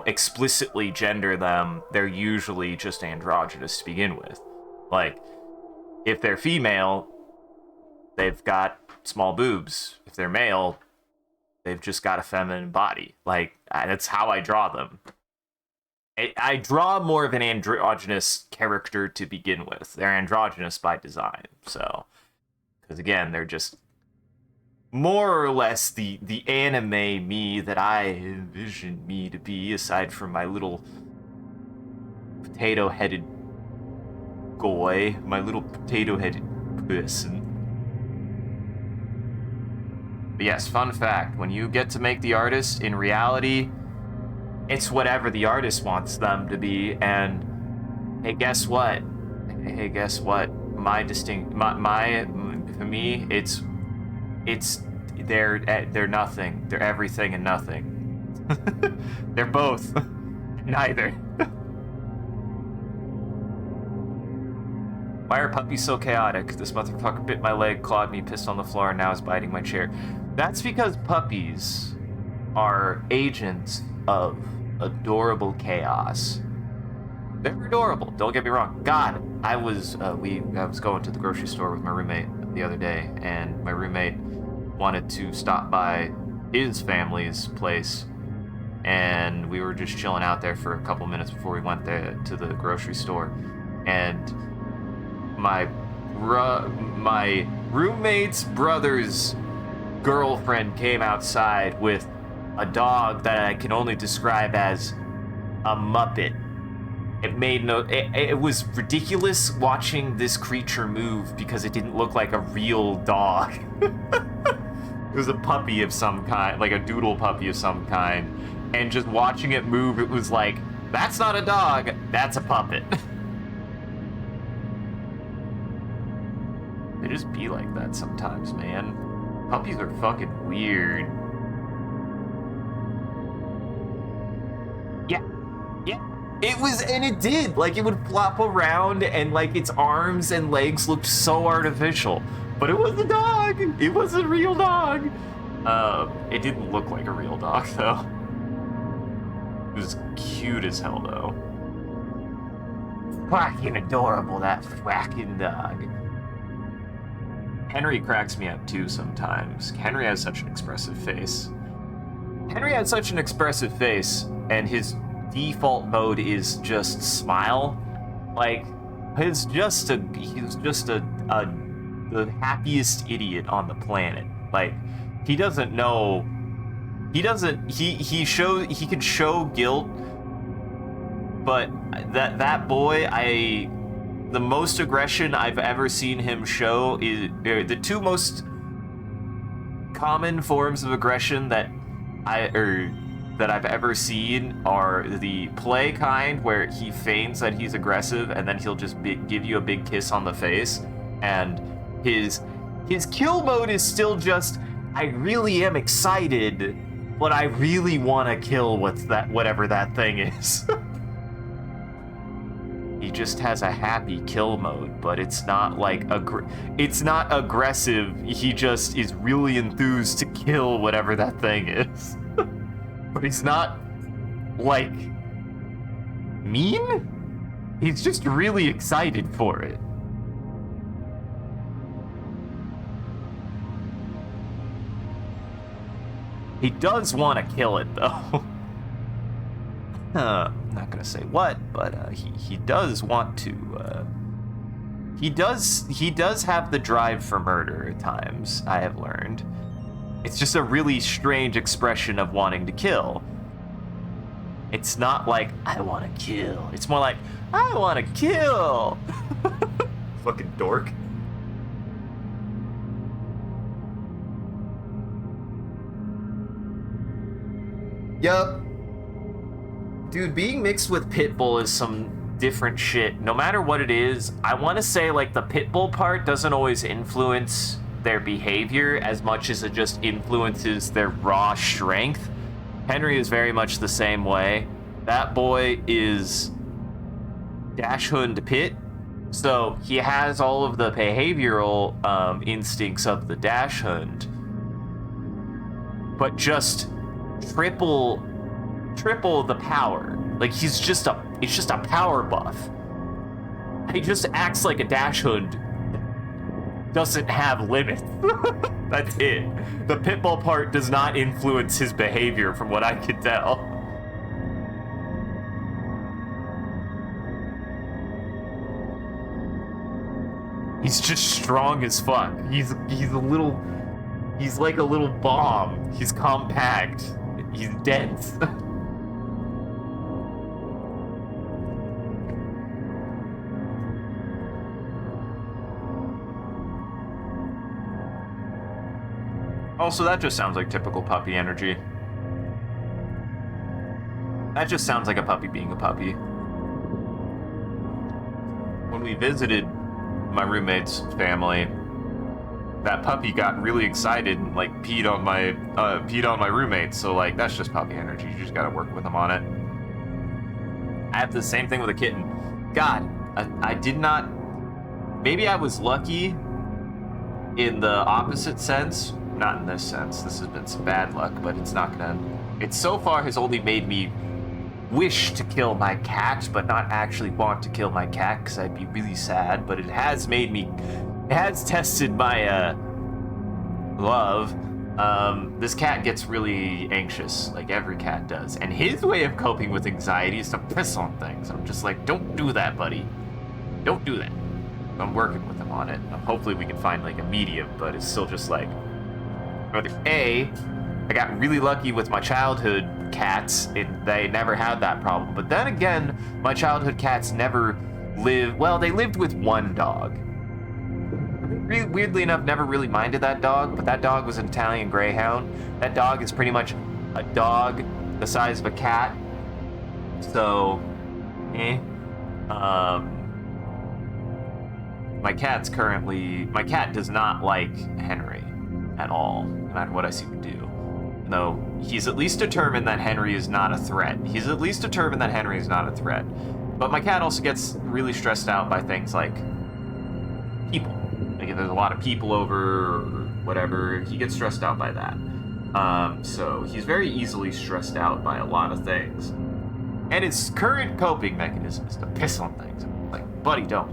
explicitly gender them, they're usually just androgynous to begin with. Like, if they're female, they've got small boobs. If they're male, they've just got a feminine body. Like, that's how I draw them. I draw more of an androgynous character to begin with. They're androgynous by design, so... Because, again, they're just more or less the anime me that I envision me to be, aside from my little potato-headed goy, my little potato-headed person. But yes, fun fact, when you get to make the artist, in reality, It's whatever the artist wants them to be, and hey, guess what? Hey, guess what? For me, they're nothing. They're everything and nothing. They're both. Neither. Why are puppies so chaotic? This motherfucker bit my leg, clawed me, pissed on the floor, and now is biting my chair. That's because puppies are agents of adorable chaos. They're adorable, don't get me wrong. God, I was going to the grocery store with my roommate the other day, and my roommate wanted to stop by his family's place, and we were just chilling out there for a couple minutes before we went there to the grocery store, and my roommate's brother's girlfriend came outside with a dog that I can only describe as a Muppet. It was ridiculous watching this creature move because it didn't look like a real dog. It was a puppy of some kind, like a doodle puppy of some kind, and just watching it move, it was like, that's not a dog, that's a puppet. They just be like that sometimes, man. Puppies are fucking weird. Yeah. It did. Like, it would flop around, and, like, its arms and legs looked so artificial. But it was a dog. It was a real dog. It didn't look like a real dog, though. It was cute as hell, though. Fucking adorable, that fucking dog. Henry cracks me up too sometimes. Henry has such an expressive face. And his default mode is just smile. Like, he's just the happiest idiot on the planet. Like, he doesn't know. He can show guilt, but that boy, the most aggression I've ever seen him show is the two most common forms of aggression that I've ever seen are the play kind, where he feigns that he's aggressive and then he'll just give you a big kiss on the face, and his kill mode is still just, I really am excited, but I really want to kill whatever that thing is. He just has a happy kill mode, but it's not like it's not aggressive. He just is really enthused to kill whatever that thing is. But he's not, like, mean? He's just really excited for it. He does want to kill it, though. I'm not gonna say what, but he does want to. He does have the drive for murder at times, I have learned. It's just a really strange expression of wanting to kill. It's not like, I want to kill. It's more like, I want to kill. Fucking dork. Yup. Dude, being mixed with Pitbull is some different shit. No matter what it is, I want to say, like, the Pitbull part doesn't always influence their behavior as much as it just influences their raw strength. Henry is very much the same way. That boy is Dachshund Pit, so he has all of the behavioral instincts of the Dachshund, but just triple the power. Like, it's just a power buff. He just acts like a Dachshund doesn't have limits. That's it. The Pitbull part does not influence his behavior, from what I can tell. He's just strong as fuck. He's like a little bomb. He's compact. He's dense. Also, that just sounds like typical puppy energy. That just sounds like a puppy being a puppy. When we visited my roommate's family, that puppy got really excited and like peed on my roommate. So like that's just puppy energy. You just gotta work with him on it. I have the same thing with a kitten. God, I did not. Maybe I was lucky in the opposite sense. Not in this sense. This has been some bad luck, but it's not gonna. It so far has only made me wish to kill my cat, but not actually want to kill my cat because I'd be really sad. But it has made me. It has tested my love. This cat gets really anxious, like every cat does, and his way of coping with anxiety is to piss on things. I'm just like, don't do that, buddy. Don't do that. I'm working with him on it. Hopefully we can find like a medium, but it's still just like, I got really lucky with my childhood cats. They never had that problem. But then again, my childhood cats never lived, well, they lived with one dog. Weirdly enough, never really minded that dog, but that dog was an Italian Greyhound. That dog is pretty much a dog the size of a cat. So, my cat does not like Henry at all, no matter what I seem to do. No, he's at least determined that Henry is not a threat. But my cat also gets really stressed out by things like people. Like if there's a lot of people over or whatever, he gets stressed out by that. So he's very easily stressed out by a lot of things. And his current coping mechanism is to piss on things. I'm like, buddy, don't.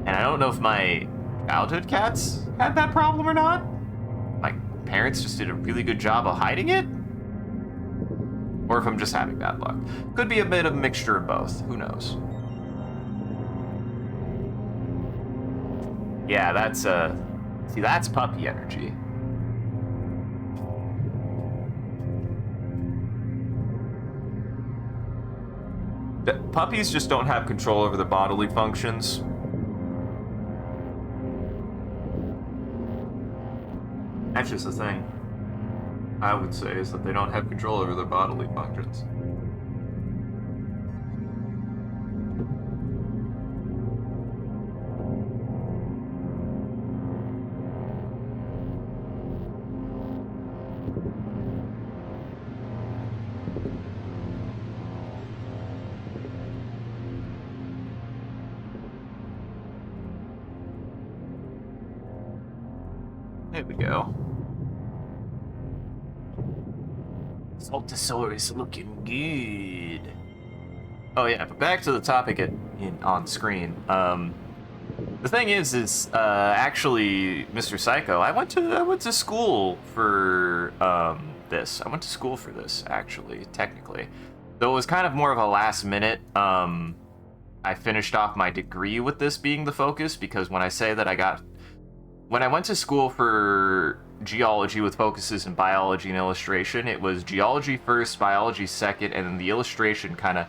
And I don't know if my childhood cats had that problem or not. My parents just did a really good job of hiding it. Or if I'm just having bad luck. Could be a bit of a mixture of both. Who knows? Yeah, that's that's puppy energy. Puppies just don't have control over their bodily functions. That's just the thing. I would say is that they don't have control over their bodily functions. There we go. Saltosaurus looking good. Oh yeah, but back to the topic on screen. The thing is actually, Mr. Psycho, I went to school for this. I went to school for this actually, technically. Though it was kind of more of a last minute. I finished off my degree with this being the focus because when I went to school for geology with focuses in biology and illustration, it was geology first, biology second, and then the illustration kind of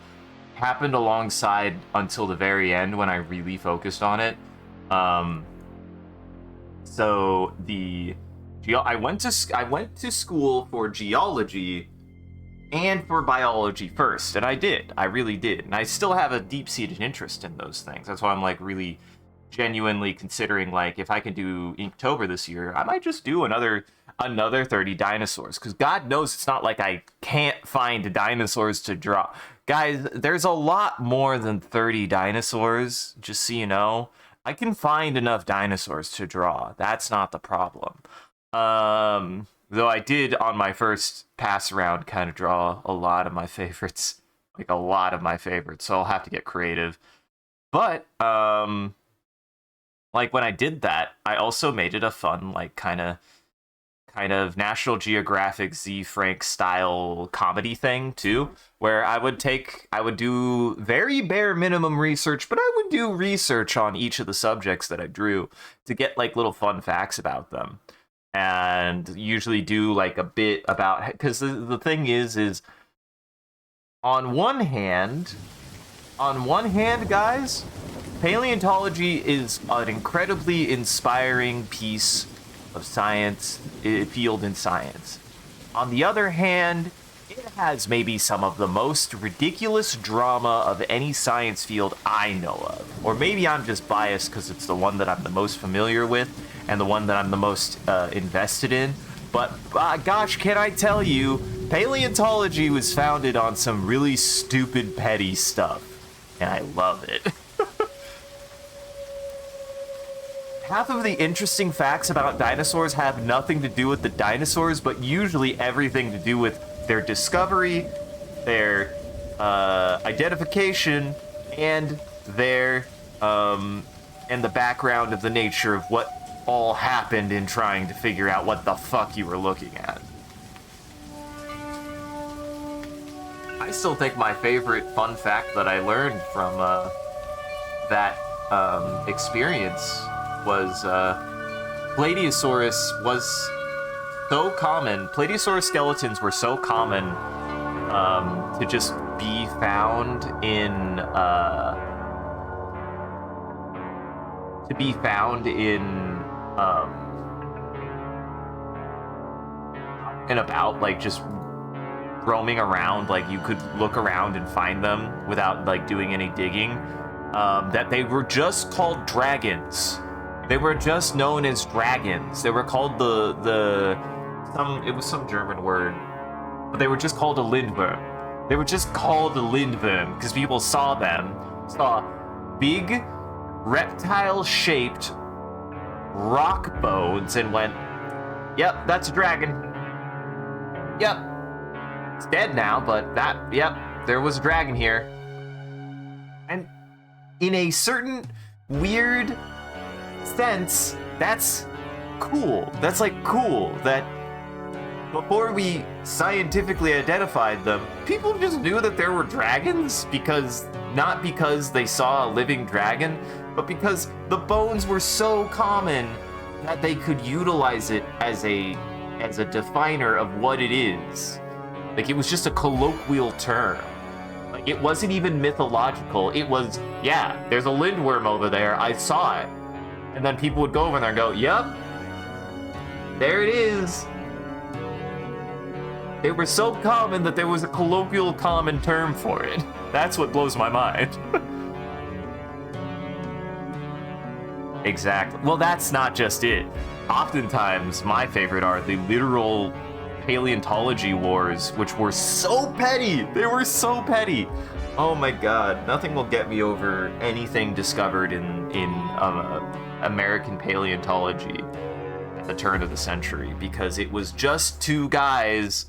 happened alongside until the very end when I really focused on it. So I went to school for geology and for biology first, and I really did, and I still have a deep-seated interest in those things. That's why I'm like really genuinely considering, like, if I can do Inktober this year, I might just do another 30 dinosaurs, because God knows it's not like I can't find dinosaurs to draw. Guys, there's a lot more than 30 dinosaurs, just so you know. I can find enough dinosaurs to draw. That's not the problem. Though I did, on my first pass around, kind of draw a lot of my favorites. Like, a lot of my favorites, so I'll have to get creative. But, like, when I did that, I also made it a fun, like, kind of National Geographic Z Frank style comedy thing, too, where I would do very bare minimum research, but I would do research on each of the subjects that I drew to get, like, little fun facts about them. And usually do, like, a bit about, because the thing is on one hand, guys, paleontology is an incredibly inspiring piece of science, field in science. On the other hand, it has maybe some of the most ridiculous drama of any science field I know of. Or maybe I'm just biased because it's the one that I'm the most familiar with and the one that I'm the most invested in. But gosh, can I tell you, paleontology was founded on some really stupid, petty stuff. And I love it. Half of the interesting facts about dinosaurs have nothing to do with the dinosaurs, but usually everything to do with their discovery, their identification, and their and the background of the nature of what all happened in trying to figure out what the fuck you were looking at. I still think my favorite fun fact that I learned from that experience was Plateosaurus was so common. Plateosaurus skeletons were so common to just be found in and about, like, just roaming around. Like, you could look around and find them without, like, doing any digging. That they were just called dragons. They were just known as dragons. They were called it was some German word, but they were just called a lindworm. They were just called a lindworm because people saw big reptile-shaped rock bones and went, yep, that's a dragon. Yep. It's dead now, but there was a dragon here. And in a certain weird sense, that's cool. That's like cool that before we scientifically identified them, people just knew that there were dragons not because they saw a living dragon, but because the bones were so common that they could utilize it as a definer of what it is. Like, it was just a colloquial term. Like, it wasn't even mythological. It was, yeah, there's a lindworm over there. I saw it. And then people would go over there and go, yep, there it is. They were so common that there was a colloquial common term for it. That's what blows my mind. Exactly. Well, that's not just it. Oftentimes, my favorite are the literal paleontology wars, which were so petty. They were so petty. Oh my god, nothing will get me over anything discovered in American paleontology at the turn of the century, because it was just two guys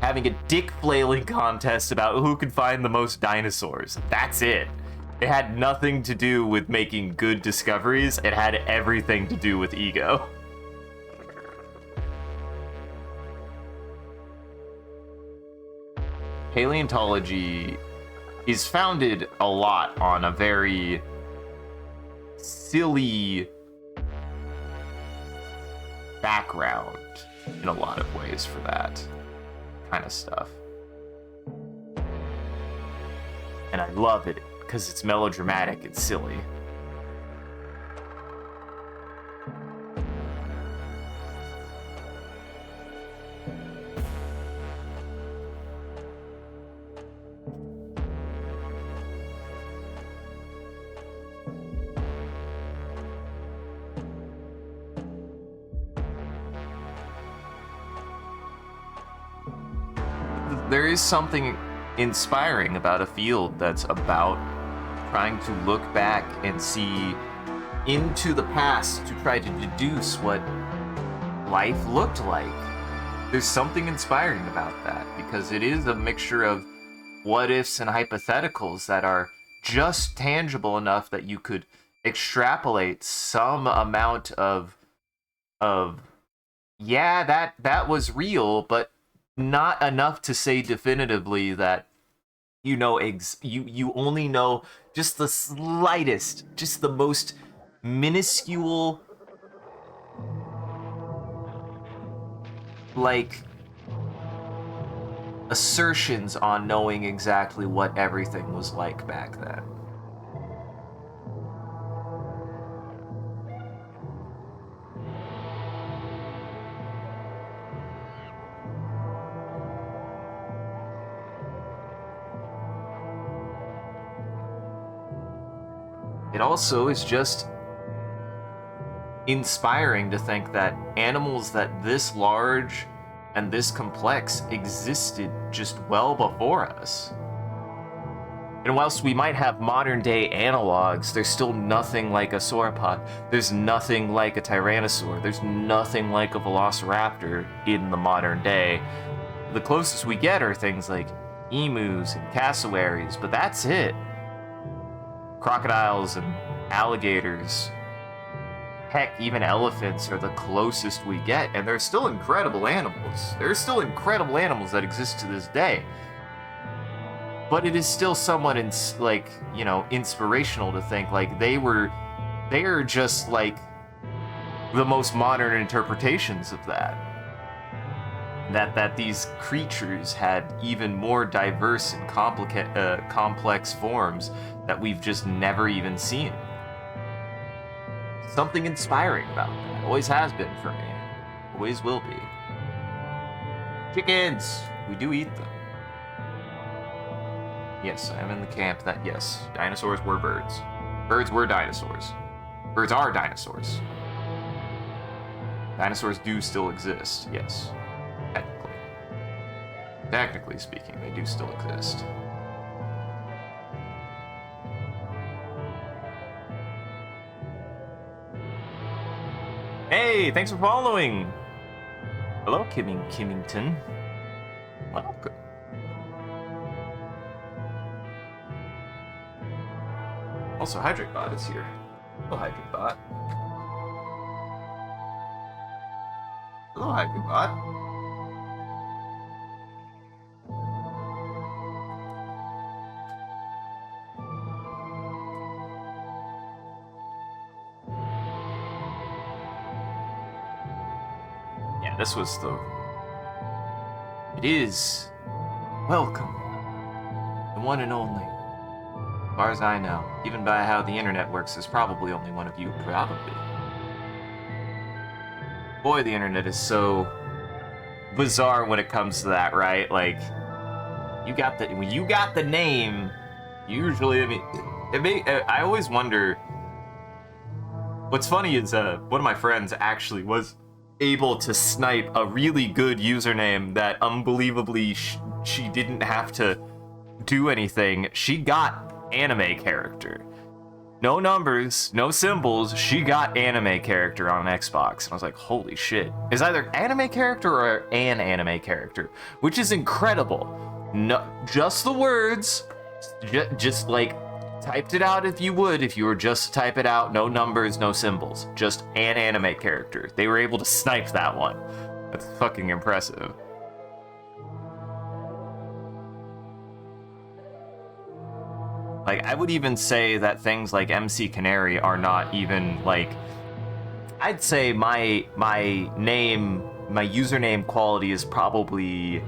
having a dick flailing contest about who could find the most dinosaurs. That's it. It had nothing to do with making good discoveries. It had everything to do with ego. Paleontology is founded a lot on a very silly background in a lot of ways for that kind of stuff. And I love it because it's melodramatic and silly. There is something inspiring about a field that's about trying to look back and see into the past to try to deduce what life looked like. There's something inspiring about that, because it is a mixture of what ifs and hypotheticals that are just tangible enough that you could extrapolate some amount of yeah, that was real, but not enough to say definitively that you know you only know just the slightest, just the most minuscule, like, assertions on knowing exactly what everything was like back then. it also is just inspiring to think that animals that this large and this complex existed just well before us. And whilst we might have modern day analogs, there's still nothing like a sauropod. There's nothing like a tyrannosaur. There's nothing like a velociraptor in the modern day. The closest we get are things like emus and cassowaries, but that's it. Crocodiles and alligators. Heck, even elephants are the closest we get, and they're still incredible animals. There's still incredible animals that exist to this day. But it is still somewhat, inspirational to think, like, they are just, like, the most modern interpretations of that. That these creatures had even more diverse and complex forms that we've just never even seen. Something inspiring about that. Always has been for me. Always will be. Chickens! We do eat them. Yes, I'm in the camp that, yes, dinosaurs were birds. Birds were dinosaurs. Birds are dinosaurs. Dinosaurs do still exist, yes. Technically. Technically speaking, they do still exist. Hey, thanks for following! Hello, Kimmington. Welcome. Also, HydrateBot is here. Hello, HydrateBot. Hello, HydrateBot. Yeah, this was the... It is... Welcome. The one and only. As far as I know, even by how the internet works, there's probably only one of you, probably. Boy, the internet is so bizarre when it comes to that, right? Like, when you got the name, usually, I mean, I always wonder. What's funny is one of my friends actually was able to snipe a really good username that unbelievably she didn't have to do anything. She got anime character. No numbers, no symbols, she got anime character on Xbox. And I was like, holy shit. It's either anime character or an anime character, which is incredible. No, just the words, just like typed it out if you were just to type it out, no numbers, no symbols, just an anime character. They were able to snipe that one. That's fucking impressive. Like, I would even say that things like MCCanary are not even, like... I'd say my username quality is probably...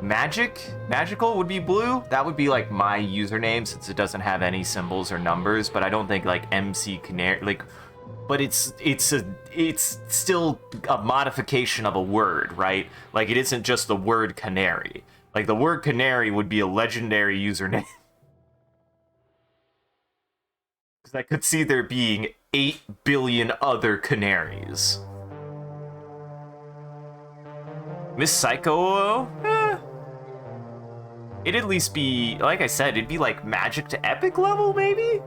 Magical would be blue. That would be, like, my username, since it doesn't have any symbols or numbers, but I don't think, like, MCCanary... Like, but it's still a modification of a word, right? Like, it isn't just the word canary. Like, the word canary would be a legendary username. Because I could see there being 8 billion other canaries. Miss Psycho? It'd at least be, like I said, it'd be like magic to epic level, maybe?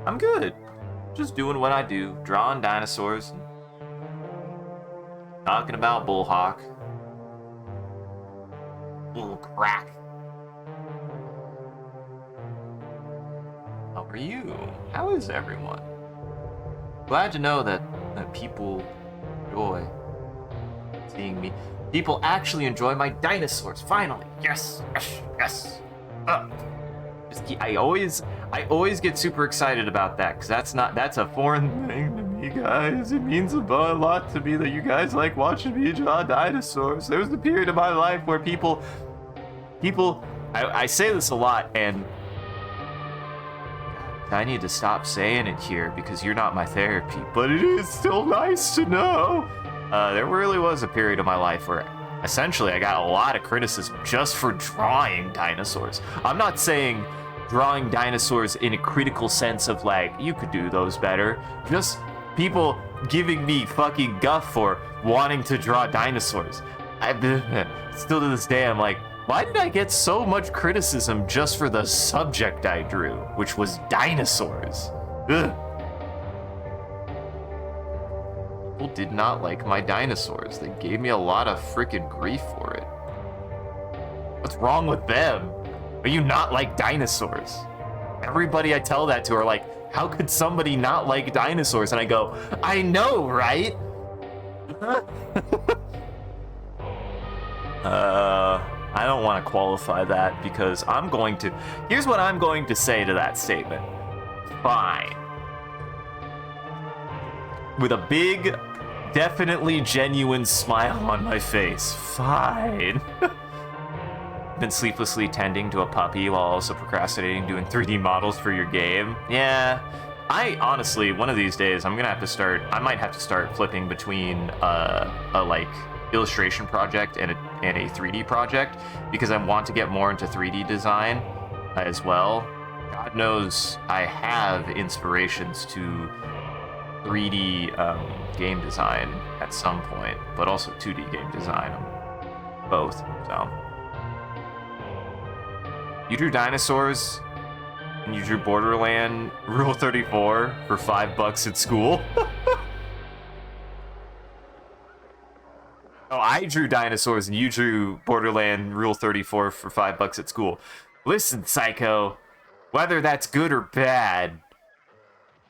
I'm good. Just doing what I do. Drawing dinosaurs. And talking about Bullhawk. Little crack. How are you? How is everyone? Glad to know that people enjoy seeing me. People actually enjoy my dinosaurs. Finally, yes, yes, yes. I always get super excited about that because that's a foreign thing to me, guys. It means a lot to me that you guys like watching me draw dinosaurs. There was a period of my life where people, I say this a lot, and I need to stop saying it here because you're not my therapy, but it is still nice to know. There really was a period of my life where essentially I got a lot of criticism just for drawing dinosaurs. I'm not saying drawing dinosaurs in a critical sense of like, you could do those better. Just people giving me fucking guff for wanting to draw dinosaurs. Still to this day, I'm like, why did I get so much criticism just for the subject I drew, which was dinosaurs? Ugh. People did not like my dinosaurs. They gave me a lot of freaking grief for it. What's wrong with them? Are you not like dinosaurs? Everybody I tell that to are like, how could somebody not like dinosaurs? And I go, I know, right? I don't want to qualify that because I'm going to... Here's what I'm going to say to that statement. Fine. With a big, definitely genuine smile on my face. Fine. Been sleeplessly tending to a puppy while also procrastinating doing 3D models for your game. Yeah. I honestly, one of these days, I might have to start flipping between a like illustration project and a 3D project because I want to get more into 3D design as well. God knows I have inspirations to 3D game design at some point, but also 2D game design, both. So you drew dinosaurs and you drew Borderland Rule 34 for $5 at school. Oh, I drew dinosaurs and you drew Borderland Rule 34 for $5 at school. Listen, Psycho, whether that's good or bad,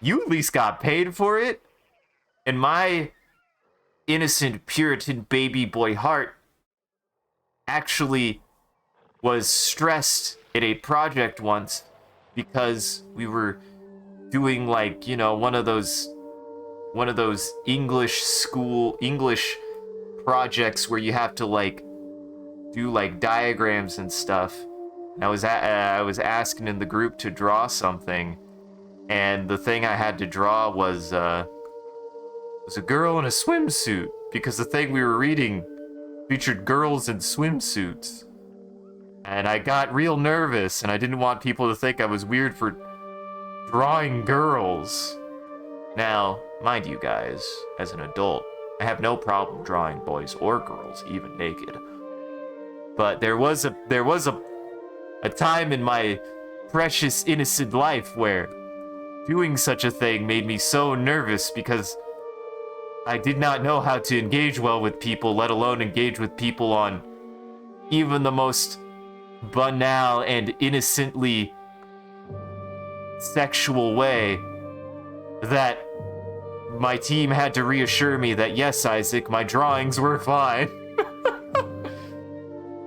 you at least got paid for it, and my innocent Puritan baby boy heart actually was stressed at a project once because we were doing like, you know, one of those English projects where you have to like do like diagrams and stuff. And I was asking in the group to draw something, and the thing I had to draw was a girl in a swimsuit because the thing we were reading featured girls in swimsuits. And I got real nervous, and I didn't want people to think I was weird for drawing girls. Now, mind you guys, as an adult, I have no problem drawing boys or girls, even naked. But there was a time in my precious innocent life where doing such a thing made me so nervous because I did not know how to engage well with people, let alone engage with people on even the most banal and innocently sexual way, that my team had to reassure me that yes, Isaac, my drawings were fine.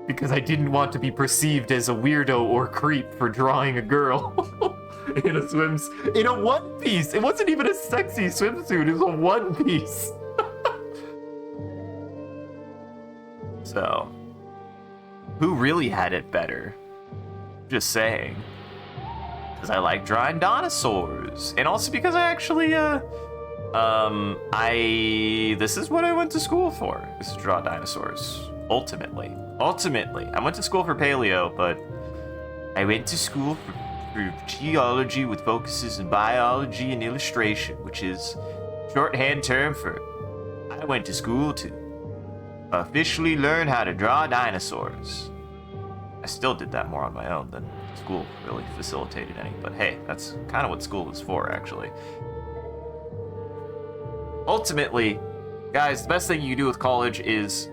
Because I didn't want to be perceived as a weirdo or creep for drawing a girl in a one piece. It wasn't even a sexy swimsuit, it was a one piece. So, who really had it better? Just saying. Because I like drawing dinosaurs. And also because I actually, this is what I went to school for, is to draw dinosaurs. Ultimately, I went to school for paleo, but I went to school for geology with focuses in biology and illustration, which is shorthand term for I went to school to officially learn how to draw dinosaurs. I still did that more on my own than school really facilitated any, but hey, that's kind of what school is for, actually. Ultimately, guys, the best thing you can do with college is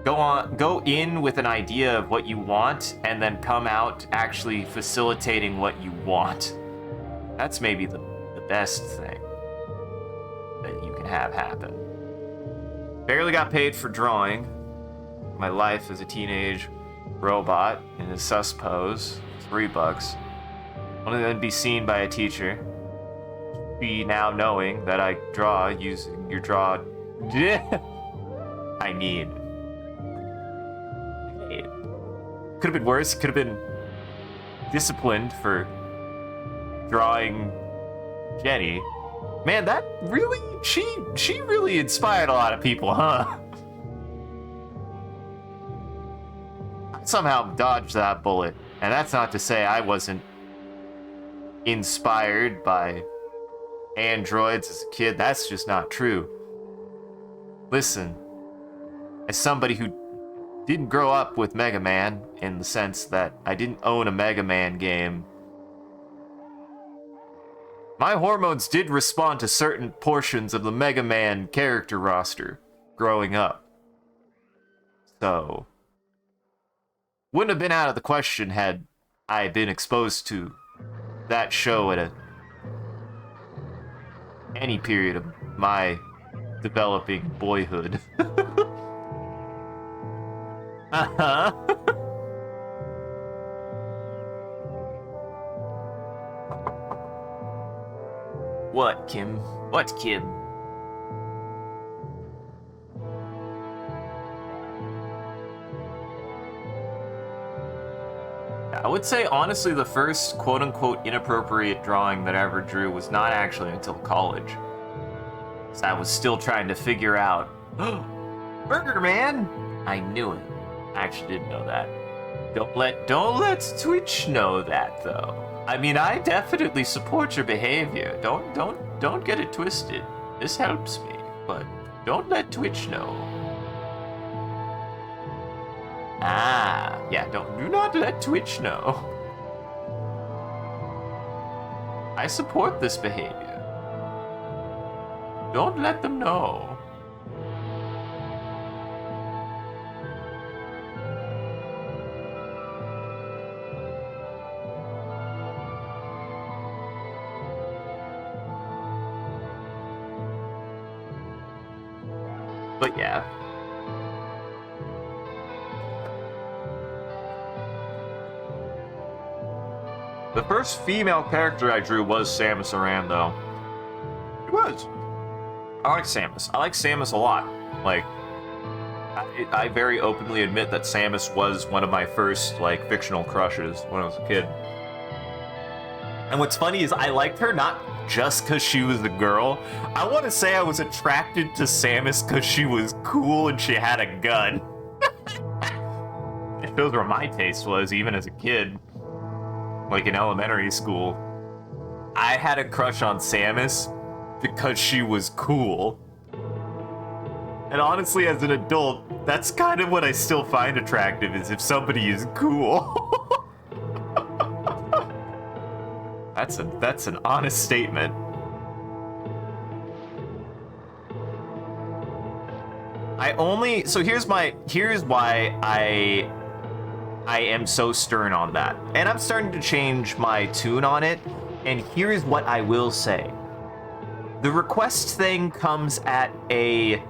go in with an idea of what you want and then come out actually facilitating what you want. That's maybe the best thing that you can have happen. Barely got paid for drawing my life as a teenage robot in a sus pose. $3. Only then be seen by a teacher. Be now knowing that I draw using your draw. I mean, it could have been worse. Could have been disciplined for drawing Jenny. Man, that really, she really inspired a lot of people, huh? somehow dodged that bullet. And that's not to say I wasn't inspired by androids as a kid. That's just not true. Listen, as somebody who didn't grow up with Mega Man, in the sense that I didn't own a Mega Man game, my hormones did respond to certain portions of the Mega Man character roster growing up. So, wouldn't have been out of the question had I been exposed to that show at any period of my developing boyhood. Uh-huh. What, Kim? What, Kim? I would say, honestly, the first quote-unquote inappropriate drawing that I ever drew was not actually until college. So I was still trying to figure out, Burger Man! I knew it. I actually didn't know that. Don't let Twitch know that, though. I mean, I definitely support your behavior. Don't get it twisted. This helps me, but don't let Twitch know. Ah, yeah, do not let Twitch know. I support this behavior. Don't let them know. But yeah. The first female character I drew was Samus Aran, though. It was. I like Samus. I like Samus a lot. Like, I very openly admit that Samus was one of my first, like, fictional crushes when I was a kid. And what's funny is I liked her not just because she was a girl. I want to say I was attracted to Samus because she was cool and she had a gun. It shows where my taste was, even as a kid. Like in elementary school. I had a crush on Samus because she was cool. And honestly, as an adult, that's kind of what I still find attractive, is if somebody is cool. That's an honest statement. So here's why I am so stern on that. And I'm starting to change my tune on it, and here's what I will say. The request thing comes at a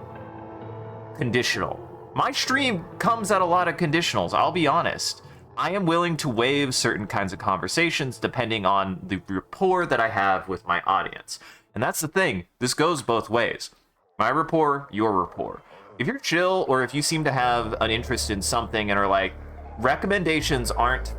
conditional. My stream comes at a lot of conditionals, I'll be honest. I am willing to waive certain kinds of conversations depending on the rapport that I have with my audience. And that's the thing. This goes both ways. My rapport, your rapport. If you're chill, or if you seem to have an interest in something and are like, recommendations aren't...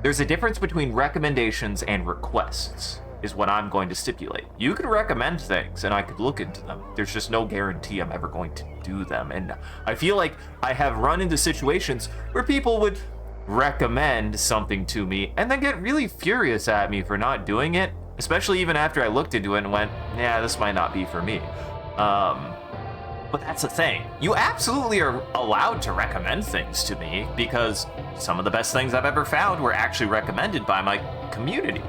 There's a difference between recommendations and requests, is what I'm going to stipulate. You can recommend things, and I could look into them. There's just no guarantee I'm ever going to do them. And I feel like I have run into situations where people would recommend something to me and then get really furious at me for not doing it, especially even after I looked into it and went, yeah, this might not be for me. But that's the thing. You absolutely are allowed to recommend things to me, because some of the best things I've ever found were actually recommended by my community.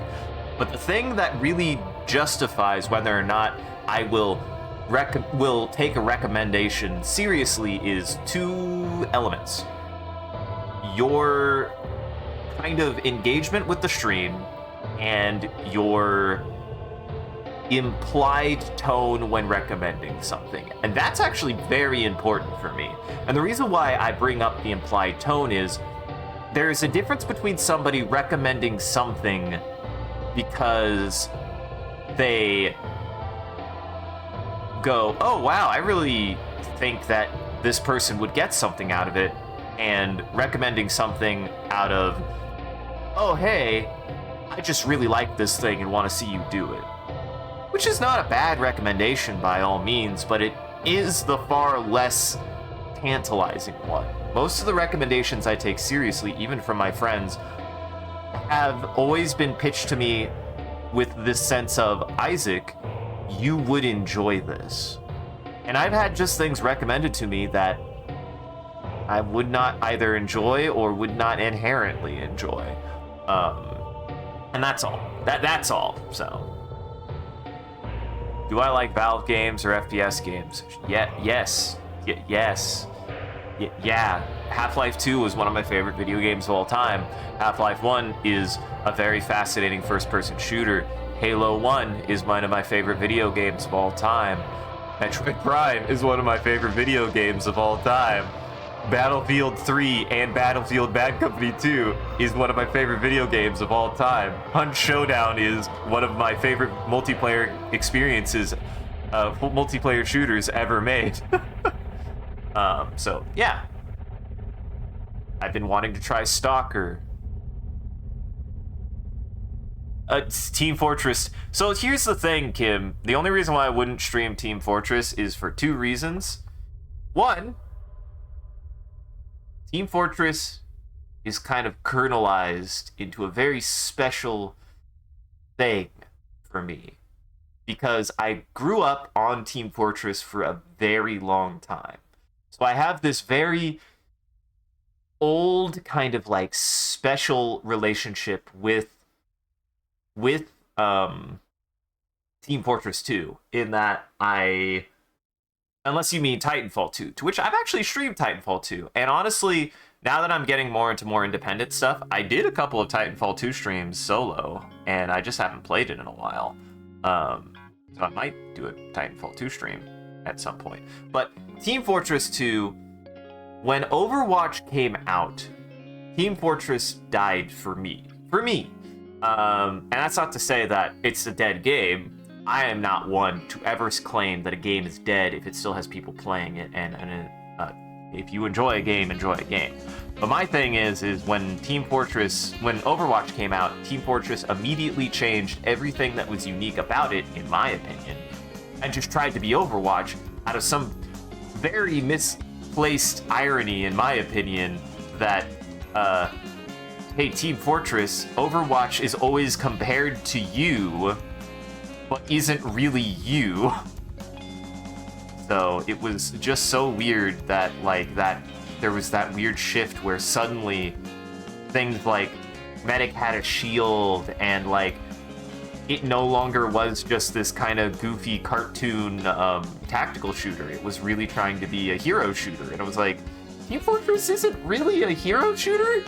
But the thing that really justifies whether or not I will take a recommendation seriously is two elements. Your kind of engagement with the stream and your implied tone when recommending something. And that's actually very important for me. And the reason why I bring up the implied tone is there's a difference between somebody recommending something because they go, oh wow, I really think that this person would get something out of it, and recommending something out of, oh hey, I just really like this thing and want to see you do it. Which is not a bad recommendation by all means, but it is the far less tantalizing one. Most of the recommendations I take seriously, even from my friends, have always been pitched to me with this sense of, Isaac, you would enjoy this. And I've had just things recommended to me that I would not either enjoy or would not inherently enjoy. And that's all. That's all, so. Do I like Valve games or FPS games? Yes. Yeah. Half-Life 2 is one of my favorite video games of all time. Half-Life 1 is a very fascinating first-person shooter. Halo 1 is one of my favorite video games of all time. Metroid Prime is one of my favorite video games of all time. Battlefield 3 and Battlefield Bad Company 2 is one of my favorite video games of all time. Hunt Showdown is one of my favorite multiplayer experiences, multiplayer shooters ever made. So, yeah. I've been wanting to try Stalker. Team Fortress. So here's the thing, Kim. The only reason why I wouldn't stream Team Fortress is for two reasons. One, Team Fortress is kind of kernelized into a very special thing for me. Because I grew up on Team Fortress for a very long time. So I have this very old kind of like special relationship with Team Fortress 2, in that unless you mean Titanfall 2, to which I've actually streamed Titanfall 2, and honestly, now that I'm getting more into more independent stuff, I did a couple of Titanfall 2 streams solo, and I just haven't played it in a while, so I might do a Titanfall 2 stream at some point. But Team Fortress 2, when Overwatch came out, Team Fortress died for me. And that's not to say that it's a dead game. I am not one to ever claim that a game is dead if it still has people playing it, and if you enjoy a game, enjoy a game. But my thing is when when Overwatch came out, Team Fortress immediately changed everything that was unique about it, in my opinion, and just tried to be Overwatch out of some very misplaced irony, in my opinion, that, hey, Team Fortress, Overwatch is always compared to you, but isn't really you. So it was just so weird that, there was that weird shift where suddenly things like Medic had a shield, and, it no longer was just this kind of goofy cartoon tactical shooter. It was really trying to be a hero shooter. And I was like, Team Fortress isn't really a hero shooter?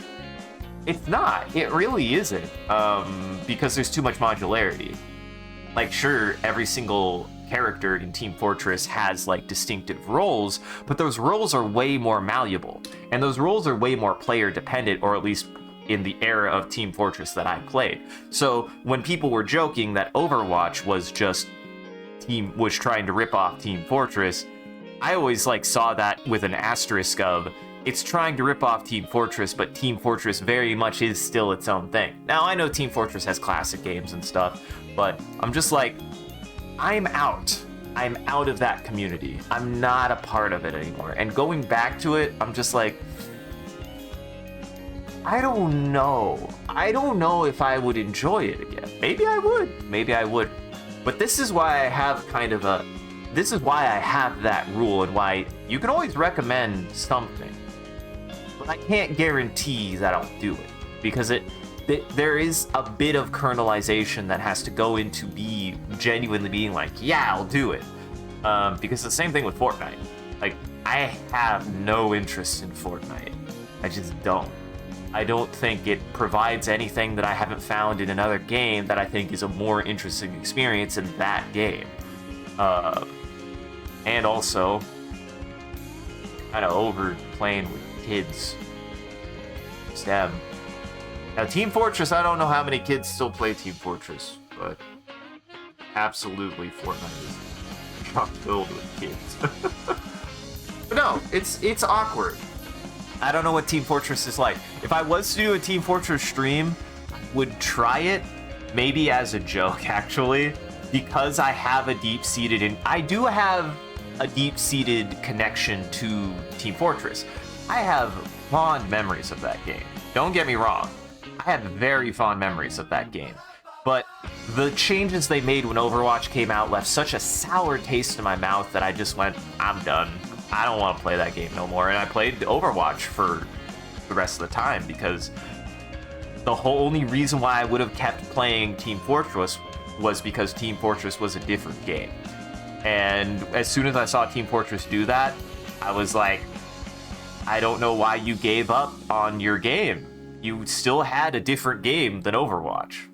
It's not. It really isn't. Because there's too much modularity. Sure, every single character in Team Fortress has, distinctive roles, but those roles are way more malleable. And those roles are way more player dependent, or at least in the era of Team Fortress that I played. So when people were joking that Overwatch was trying to rip off Team Fortress, I always saw that with an asterisk of, it's trying to rip off Team Fortress, but Team Fortress very much is still its own thing. Now, I know Team Fortress has classic games and stuff, but I'm just I'm out. I'm out of that community. I'm not a part of it anymore. And going back to it, I'm just I don't know. I don't know if I would enjoy it again. Maybe I would. Maybe I would. But this is why I have this is why I have that rule, and why you can always recommend something. But I can't guarantee that I'll do it, because there is a bit of kernelization that has to go into genuinely being yeah, I'll do it. Because the same thing with Fortnite. I have no interest in Fortnite. I just don't. I don't think it provides anything that I haven't found in another game that I think is a more interesting experience in that game. And also, kind of over playing with kids. STEM. Now, Team Fortress, I don't know how many kids still play Team Fortress, but absolutely Fortnite is chock filled with kids. But no, it's awkward. I don't know what Team Fortress is like. If I was to do a Team Fortress stream, I would try it, maybe as a joke, actually, because I have a deep-seated I do have a deep-seated connection to Team Fortress. I have fond memories of that game. Don't get me wrong. I have very fond memories of that game. But the changes they made when Overwatch came out left such a sour taste in my mouth that I just went, I'm done. I don't want to play that game no more. And I played Overwatch for the rest of the time because the only reason why I would have kept playing Team Fortress was because Team Fortress was a different game. And as soon as I saw Team Fortress do that, I was like, I don't know why you gave up on your game. You still had a different game than Overwatch.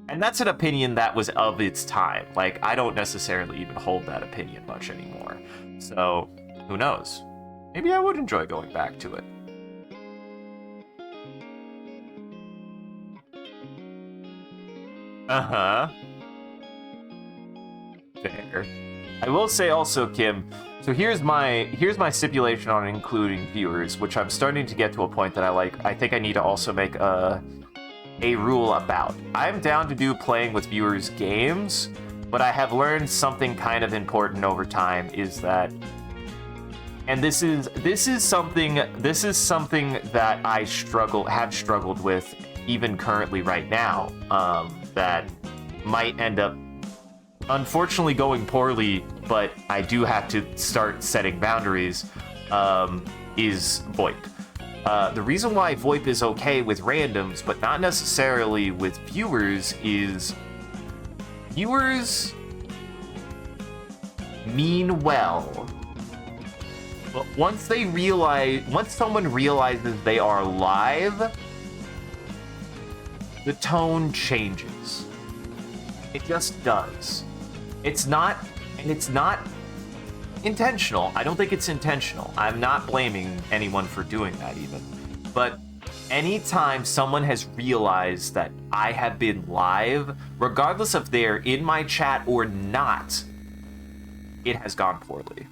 And that's an opinion that was of its time. Like, I don't necessarily even hold that opinion much anymore. So, who knows? Maybe I would enjoy going back to it. Uh-huh. Fair. I will say also, Kim, so here's my stipulation on including viewers, which I'm starting to get to a point that I think I need to also make a rule about. I'm down to do playing with viewers games, but I have learned something kind of important over time is that, and this is something that I have struggled with even currently right now, that might end up unfortunately going poorly, but I do have to start setting boundaries, is VoIP. The reason why VoIP is okay with randoms, but not necessarily with viewers, is viewers mean well. But once someone realizes they are live, the tone changes. It just does. It's not intentional. I don't think it's intentional. I'm not blaming anyone for doing that even. But anytime someone has realized that I have been live, regardless if they're in my chat or not, it has gone poorly.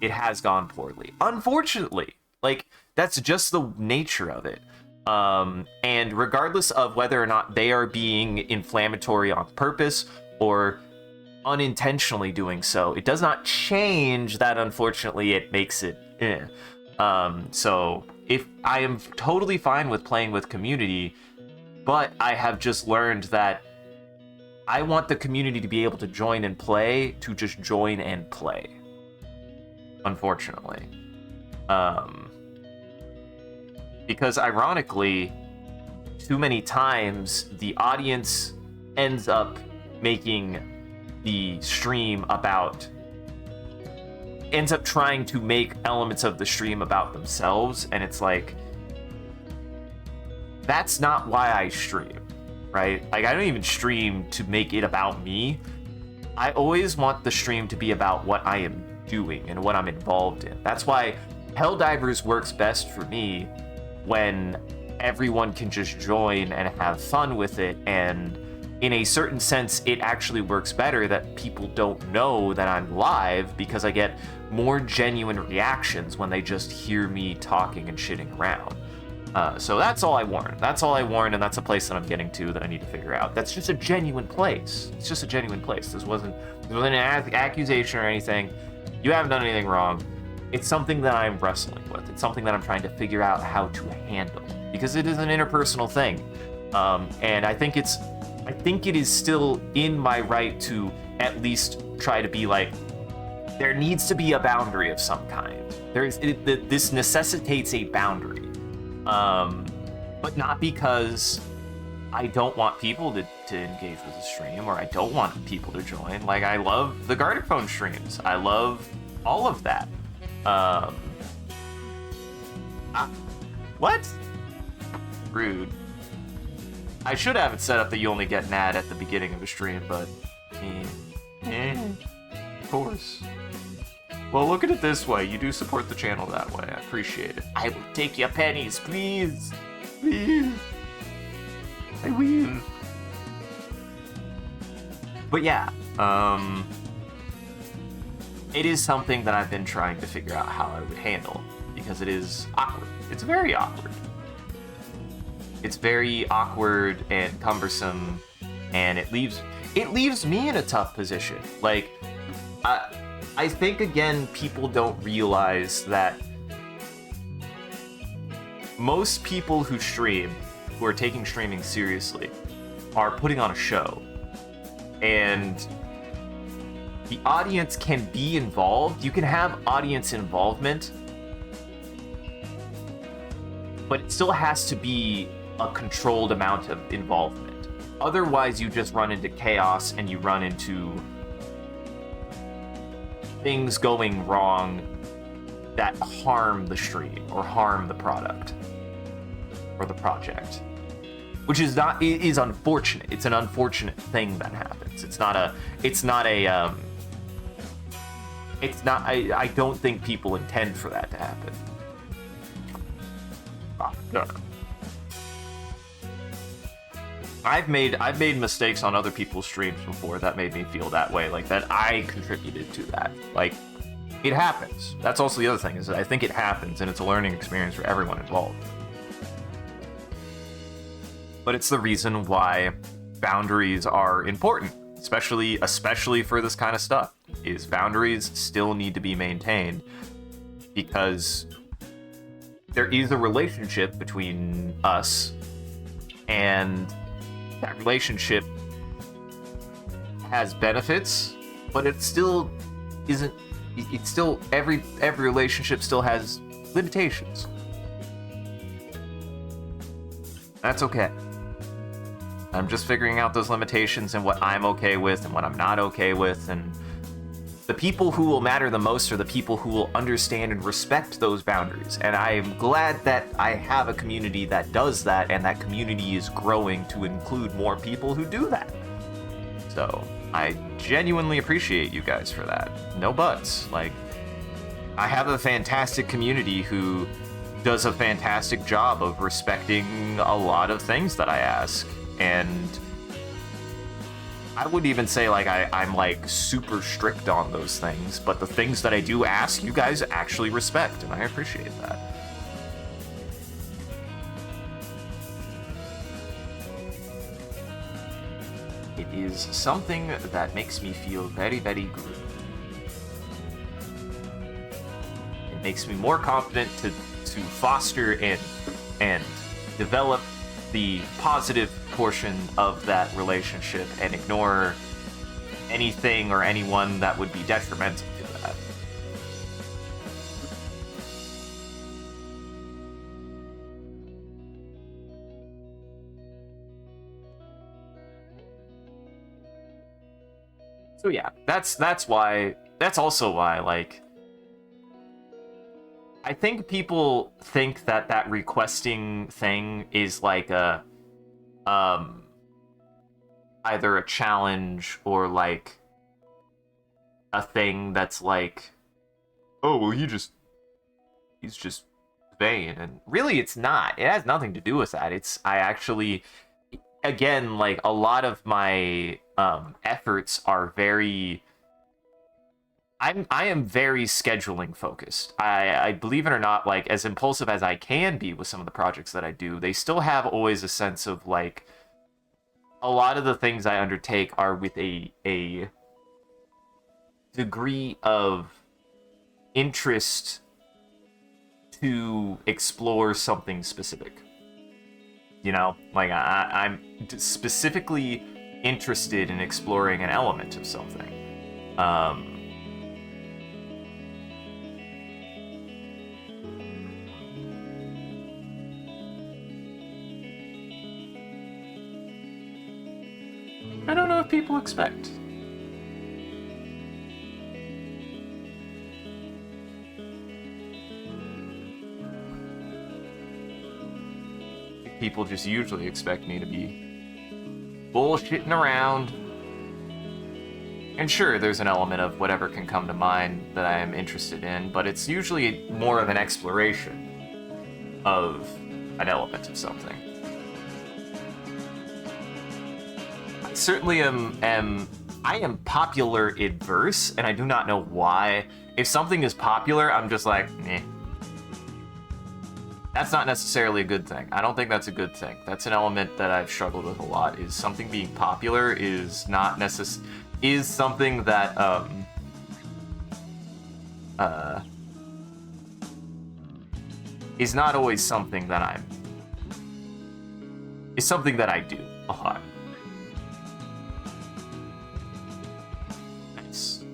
It has gone poorly. Unfortunately. Like, that's just the nature of it. And regardless of whether or not they are being inflammatory on purpose or unintentionally doing so, it does not change that unfortunately it makes it so if I am totally fine with playing with community, but I have just learned that I want the community to be able to join and play, to just join and play, unfortunately. Because ironically, too many times the audience ends up making the stream ends up trying to make elements of the stream about themselves, and it's like, that's not why I stream, right? Like, I don't even stream to make it about me. I always want the stream to be about what I am doing and what I'm involved in. That's why Helldivers works best for me, when everyone can just join and have fun with it, and in a certain sense it actually works better that people don't know that I'm live, because I get more genuine reactions when they just hear me talking and shitting around. So that's all I warn. And that's a place that I'm getting to that I need to figure out. That's just a genuine place. It's just a genuine place. This wasn't an accusation or anything. You haven't done anything wrong. It's something that I'm wrestling with. It's something that I'm trying to figure out how to handle, because it is an interpersonal thing. And I think it is still in my right to at least try to be like, there needs to be a boundary of some kind. This necessitates a boundary. But not because I don't want people to engage with the stream, or I don't want people to join. Like, I love the Garden Phone streams. I love all of that. What? Rude. I should have it set up that you only get an ad at the beginning of a stream, but of course. Well, look at it this way. You do support the channel that way. I appreciate it. I will take your pennies, please. Please. I will. But yeah, it is something that I've been trying to figure out how I would handle, because it is awkward. It's very awkward. It's very awkward and cumbersome, and it leaves me in a tough position. Like, I think, again, people don't realize that most people who stream, who are taking streaming seriously, are putting on a show. And the audience can be involved. You can have audience involvement, but it still has to be a controlled amount of involvement. Otherwise, you just run into chaos and you run into things going wrong that harm the stream or harm the product or the project, which is unfortunate. It's an unfortunate thing that happens. I don't think people intend for that to happen. No. I've made mistakes on other people's streams before that made me feel that way, like that I contributed to that. Like, it happens. That's also the other thing, is that I think it happens, and it's a learning experience for everyone involved. But it's the reason why boundaries are important, especially for this kind of stuff, is boundaries still need to be maintained, because there is a relationship between us, and that relationship has benefits, but it still isn't. It's still every relationship still has limitations. That's okay. I'm just figuring out those limitations and what I'm okay with and what I'm not okay with, and the people who will matter the most are the people who will understand and respect those boundaries. And I am glad that I have a community that does that, and that community is growing to include more people who do that. So I genuinely appreciate you guys for that. No buts. Like, I have a fantastic community who does a fantastic job of respecting a lot of things that I ask. And I would even say, like, I'm like super strict on those things, but the things that I do ask, you guys actually respect, and I appreciate that. It is something that makes me feel very, very good. It makes me more confident to foster and develop the positive portion of that relationship and ignore anything or anyone that would be detrimental to that. So yeah, that's also why, like, I think people think that requesting thing is like a either a challenge or like a thing that's like, oh well, he's just vain, and really it's not. It has nothing to do with that. I actually, again, like, a lot of my efforts are very, I am very scheduling focused. I believe it or not, like, as impulsive as I can be with some of the projects that I do, they still have always a sense of, like, a lot of the things I undertake are with a degree of interest to explore something specific. You know, like, I'm specifically interested in exploring an element of something. I don't know if people expect. People just usually expect me to be bullshitting around. And sure, there's an element of whatever can come to mind that I am interested in, but it's usually more of an exploration of an element of something. I certainly am popular adverse, and I do not know why. If something is popular, I'm just like, eh. That's not necessarily a good thing. I don't think that's a good thing. That's an element that I've struggled with a lot, is something being popular is not is something that is not always something that is something that I do a lot. Nice.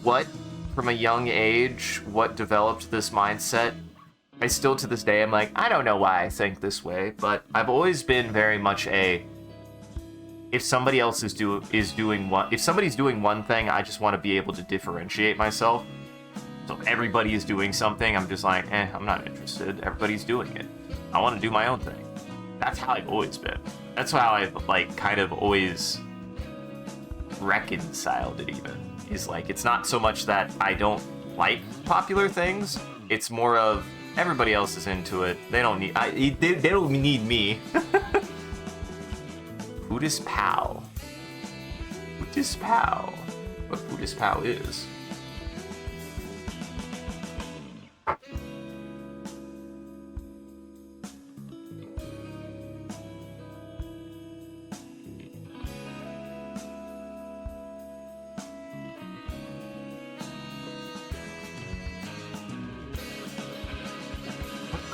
What, from a young age, what developed this mindset? I still, to this day, I'm like, I don't know why I think this way, but I've always been very much if somebody else is doing one, if somebody's doing one thing, I just want to be able to differentiate myself. So if everybody is doing something, I'm just like, I'm not interested. Everybody's doing it. I want to do my own thing. That's how I've always been. That's how I've, like, kind of always reconciled it even. Is like, it's not so much that I don't like popular things, it's more of everybody else is into it. They don't need they don't need me. Buddhist Pal. Buddhist Pal. What Buddhist Pal is.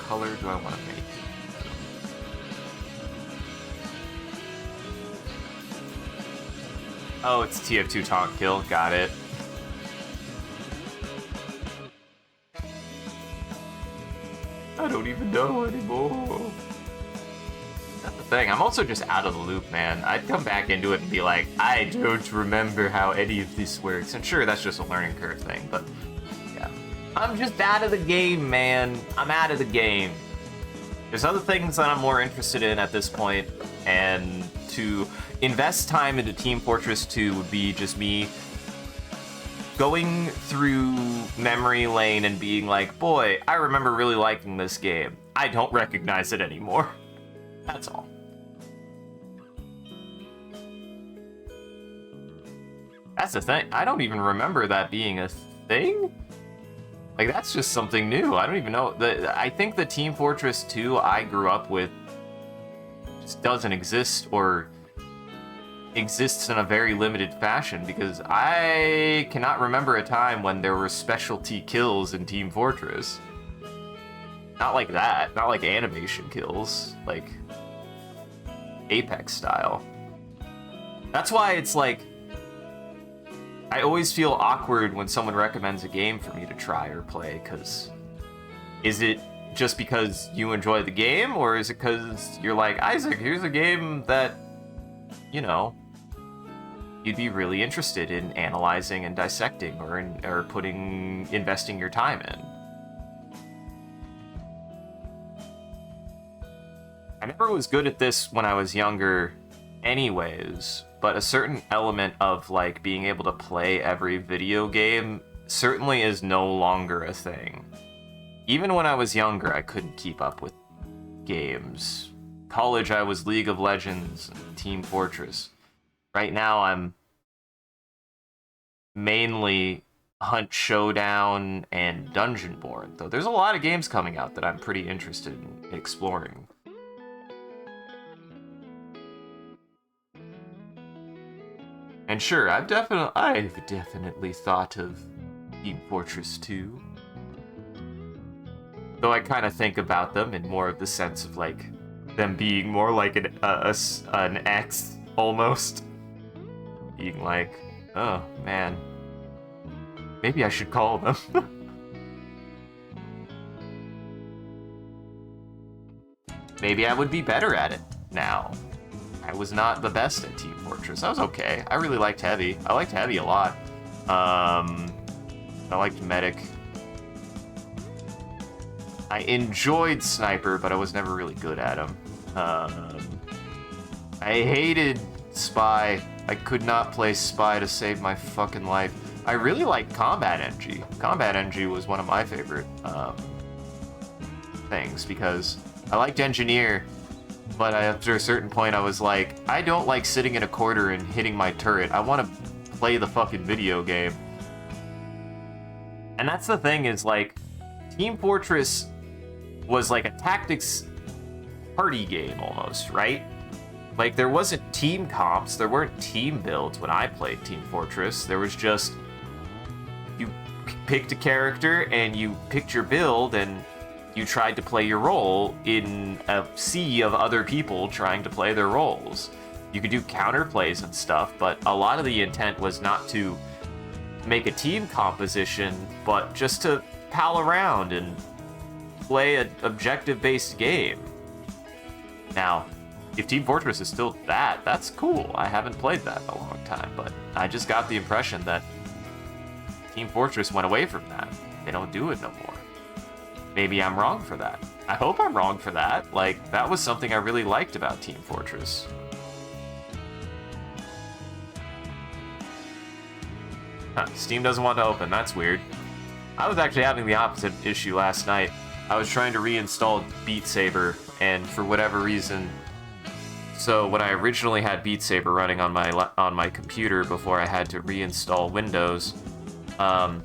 Color do I want to make? Oh, it's TF2 taunt kill. Got it. I don't even know anymore. That's the thing. I'm also just out of the loop, man. I'd come back into it and be like, I don't remember how any of this works. And sure, that's just a learning curve thing, but yeah. I'm just out of the game, man. I'm out of the game. There's other things that I'm more interested in at this point, and to invest time into Team Fortress 2 would be just me going through memory lane and being like, boy, I remember really liking this game. I don't recognize it anymore. That's all. That's the thing. I don't even remember that being a thing. Like, that's just something new. I don't even know. I think the Team Fortress 2 I grew up with just doesn't exist, or exists in a very limited fashion, because I cannot remember a time when there were specialty kills in Team Fortress. Not like that. Not like animation kills. Like Apex style. That's why it's like, I always feel awkward when someone recommends a game for me to try or play, because is it just because you enjoy the game, or is it because you're like, Isaac, here's a game that, you know, you'd be really interested in analyzing and dissecting, or investing your time in. I never was good at this when I was younger anyways, but a certain element of, like, being able to play every video game certainly is no longer a thing. Even when I was younger, I couldn't keep up with games. College, I was League of Legends and Team Fortress. Right now, I'm mainly Hunt Showdown and Dungeonborn, though there's a lot of games coming out that I'm pretty interested in exploring. And sure, I've definitely thought of Team Fortress 2. Though I kind of think about them in more of the sense of, like, them being more like an X, almost. Being like, oh, man. Maybe I should call them. Maybe I would be better at it now. I was not the best at Team Fortress. I was okay. I really liked Heavy. I liked Heavy a lot. I liked Medic. I enjoyed Sniper, but I was never really good at him. I hated Spy. I could not play Spy to save my fucking life. I really liked Combat NG. Combat NG was one of my favorite things, because I liked Engineer, but after a certain point I was like, I don't like sitting in a corner and hitting my turret. I want to play the fucking video game. And that's the thing, is like, Team Fortress was like a tactics party game almost, right? Like, there wasn't team comps, there weren't team builds when I played Team Fortress. There was just, you picked a character and you picked your build and you tried to play your role in a sea of other people trying to play their roles. You could do counterplays and stuff, but a lot of the intent was not to make a team composition, but just to pal around and play an objective-based game. Now, if Team Fortress is still that, that's cool. I haven't played that in a long time, but I just got the impression that Team Fortress went away from that. They don't do it no more. Maybe I'm wrong for that. I hope I'm wrong for that. Like, that was something I really liked about Team Fortress. Huh, Steam doesn't want to open. That's weird. I was actually having the opposite issue last night. I was trying to reinstall Beat Saber, and for whatever reason... So when I originally had Beat Saber running on my computer before I had to reinstall Windows,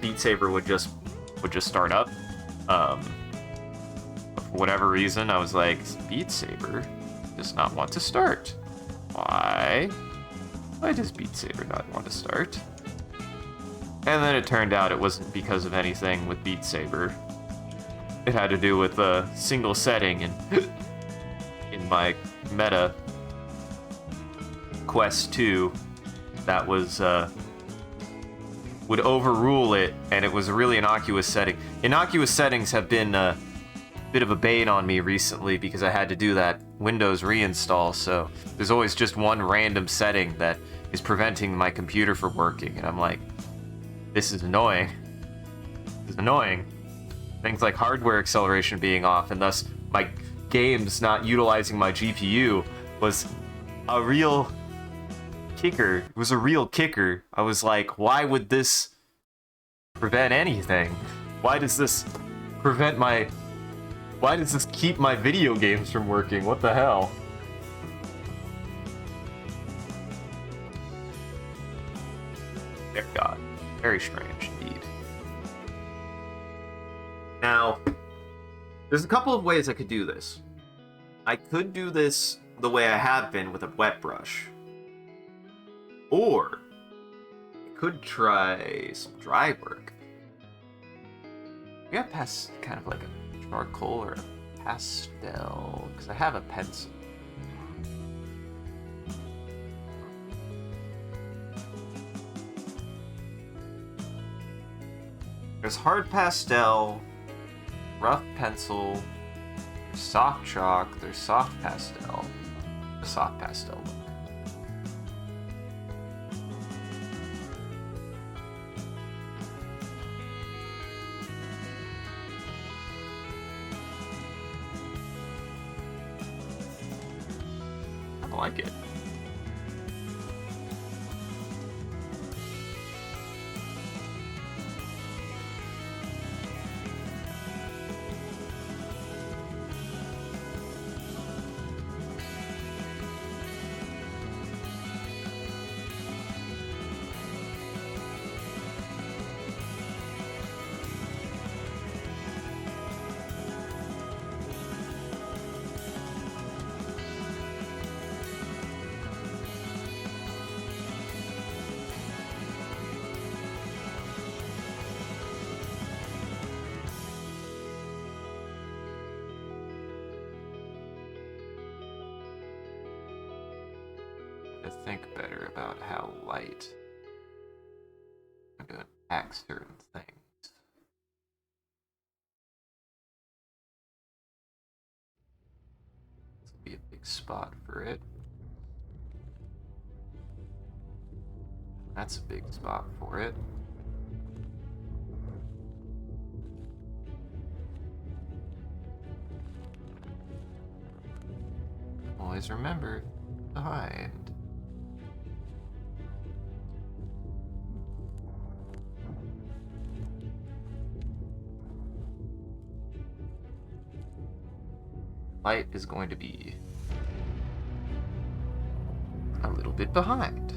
Beat Saber would just start up. For whatever reason, I was like, Beat Saber does not want to start. Why? Why does Beat Saber not want to start? And then it turned out it wasn't because of anything with Beat Saber. It had to do with a single setting in my meta Quest 2 that was would overrule it, and it was a really innocuous setting. Innocuous settings have been a bit of a bane on me recently because I had to do that Windows reinstall, so there's always just one random setting that is preventing my computer from working, and I'm like, this is annoying. This is annoying. Things like hardware acceleration being off, and thus my games not utilizing my GPU was a real kicker. It was a real kicker. I was like, why would this prevent anything? Why does this prevent my... Why does this keep my video games from working? What the hell? Dear God. Very strange indeed. Now, there's a couple of ways I could do this. I could do this the way I have been with a wet brush. Or, I could try some dry work. We got past kind of like a charcoal or a pastel, because I have a pencil. There's hard pastel, rough pencil, there's soft chalk, there's soft pastel. The soft pastel look. I like it. Think better about how light I'm going to attack certain things. This will be a big spot for it. That's a big spot for it. Always remember behind. Light is going to be a little bit behind.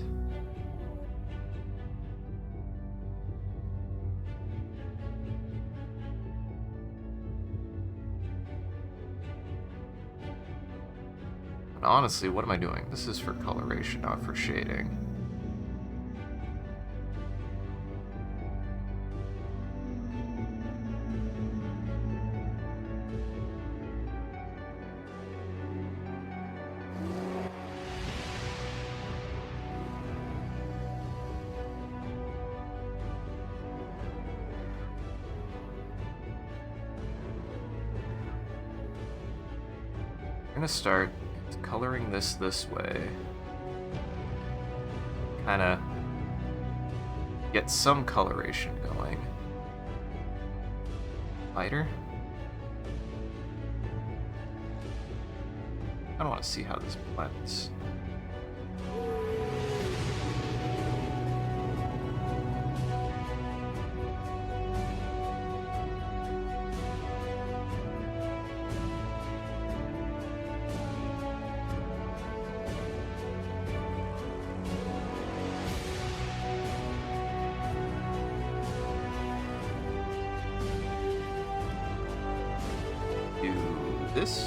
Honestly, what am I doing? This is for coloration, not for shading. I'm gonna start coloring this way. Kind of get some coloration going. Lighter? I don't want to see how this blends. This.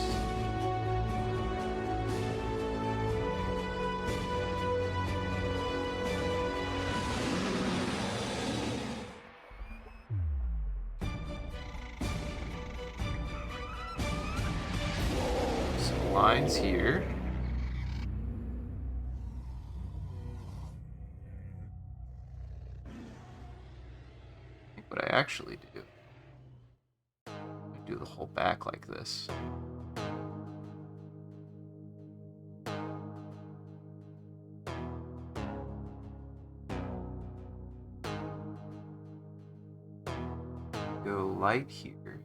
Some lines here. I think what I actually do, I do the whole back like this. Go light here.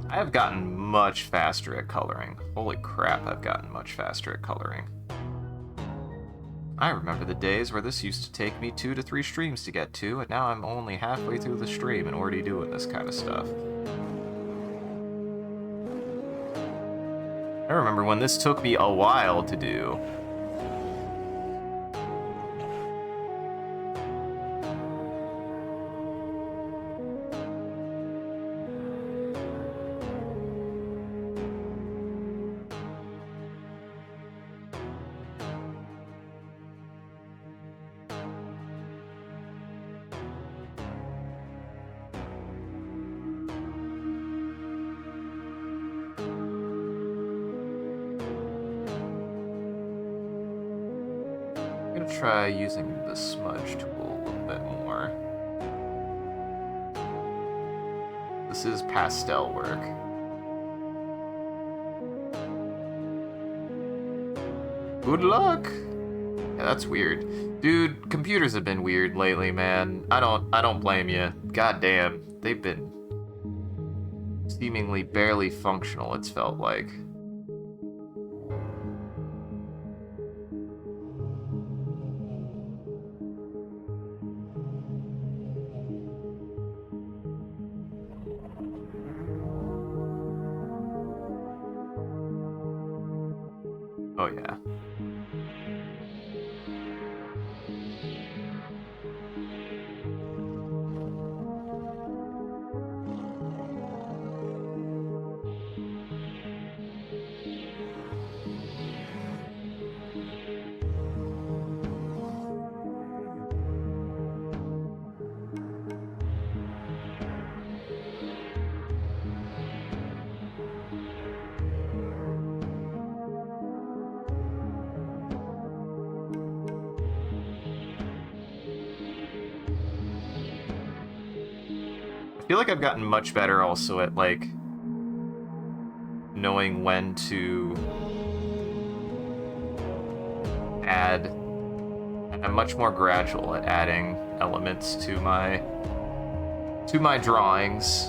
I have gotten much faster at coloring. Holy crap, I've gotten much faster at coloring. I remember the days where this used to take me 2 to 3 streams to get to, and now I'm only halfway through the stream and already doing this kind of stuff. I remember when this took me a while to do. Try using the smudge tool a little bit more. This is pastel work. Good luck! Yeah, that's weird. Dude, computers have been weird lately, man. I don't blame you. God damn, they've been seemingly barely functional, it's felt like. Oh yeah. I feel like I've gotten much better also at, like, knowing when to add. I'm much more gradual at adding elements to my drawings.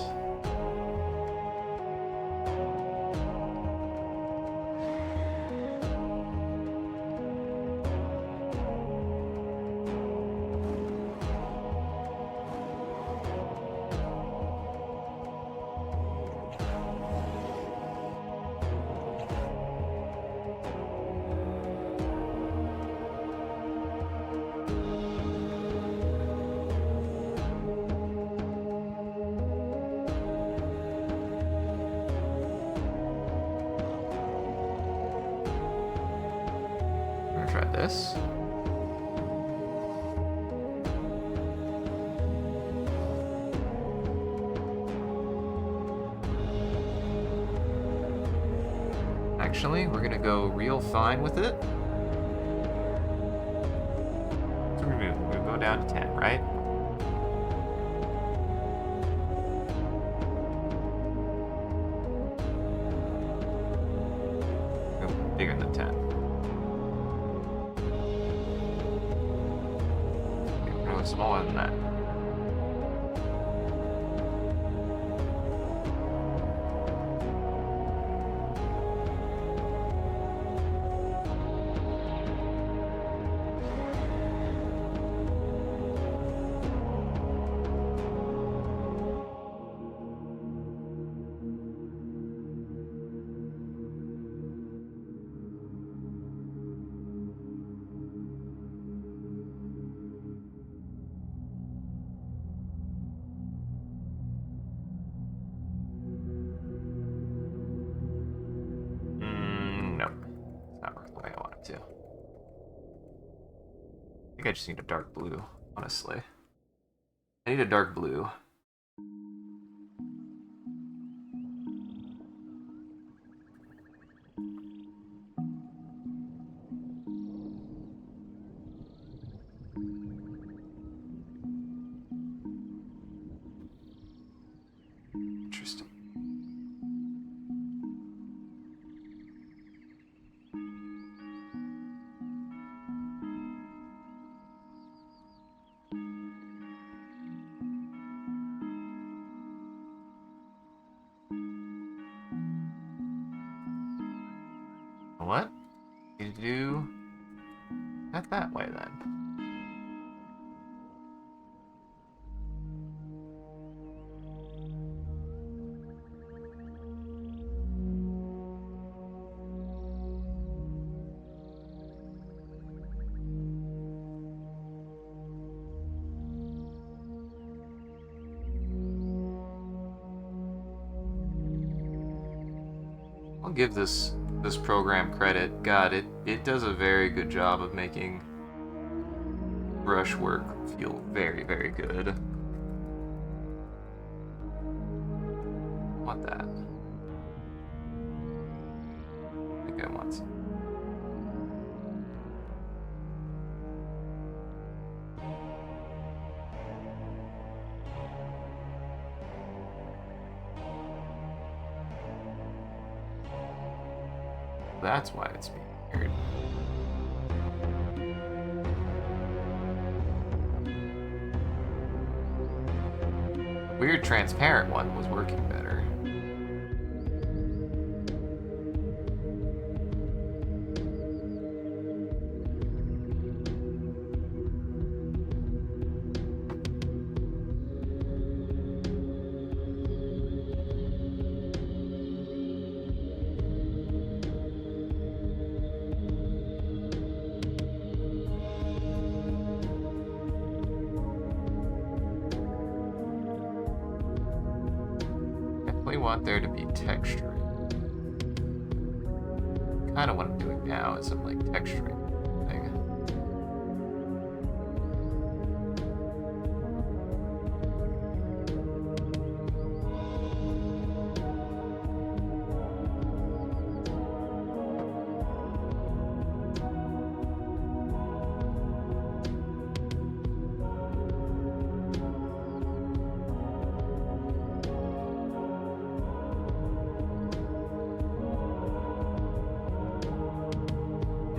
grab this. Actually, we're gonna go real fine with it. So we're gonna go down to 10, right? Go bigger than 10. Okay, we're gonna go smaller than that. Nope. It's not working the way I want it to. I think I just need a dark blue, honestly. I need a dark blue. Interesting. What? You do that way then. I'll give this program credit. God, it does a very good job of making brushwork feel very, very good. Want that? I think I want some. That's why it's being weird. Weird transparent one was working better. We want there to be texture. Kind of what I'm doing now is I'm like texturing thing.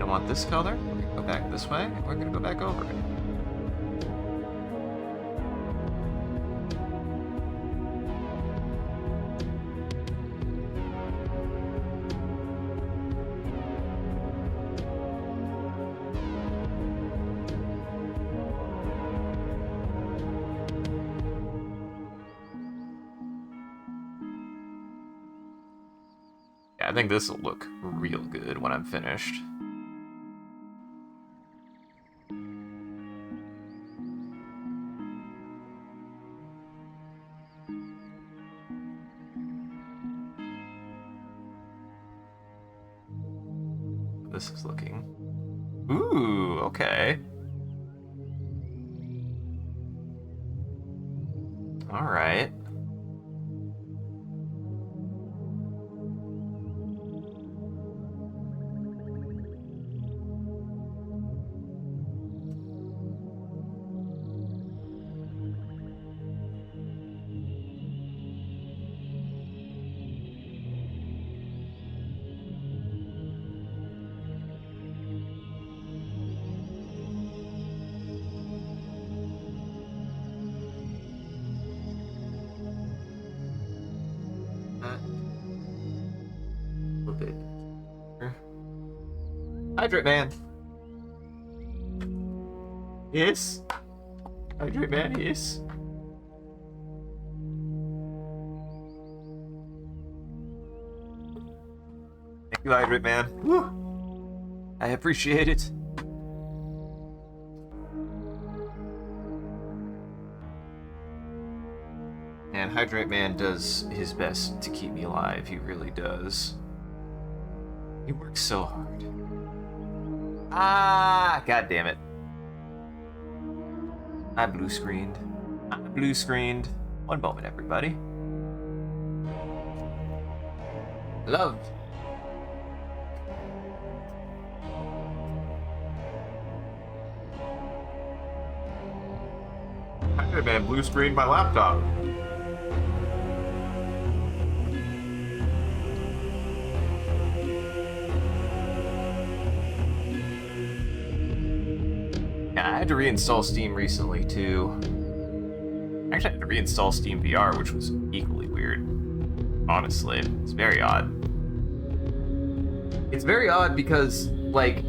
I want this color. We're gonna go back this way, and we're gonna go back over it. Yeah, I think this will look real good when I'm finished. This is looking Ooh, okay. All right. A bit. Hydrate man. Yes. Hydrate man, yes. Thank you, Hydrate man. Woo. I appreciate it. And Hydrate Man does his best to keep me alive. He really does. He works so hard. Ah, god damn it. I blue screened. I blue screened. One moment, everybody. Love. Hydrate Man blue screened my laptop. Yeah, I had to reinstall Steam recently, too. Actually, I had to reinstall Steam VR, which was equally weird. Honestly, it's very odd. It's very odd because, like,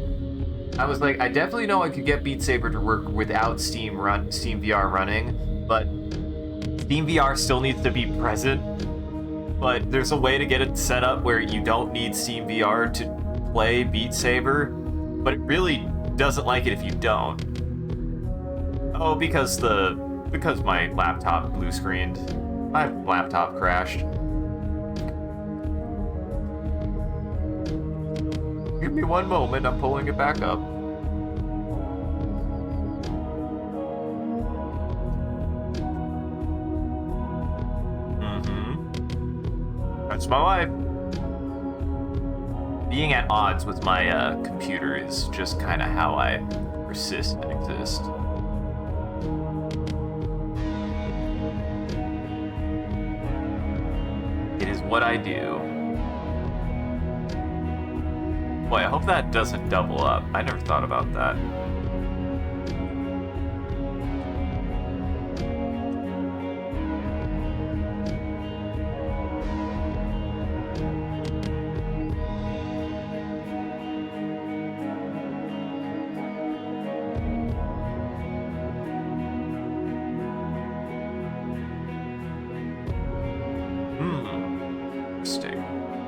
I was like, I definitely know I could get Beat Saber to work without Steam VR running, but Steam VR still needs to be present. But there's a way to get it set up where you don't need Steam VR to play Beat Saber, but it really doesn't like it if you don't. Oh, because my laptop blue screened. My laptop crashed. Give me one moment, I'm pulling it back up. That's my life. Being at odds with my computer is just kind of how I persist and exist. It is what I do. Boy, I hope that doesn't double up. I never thought about that.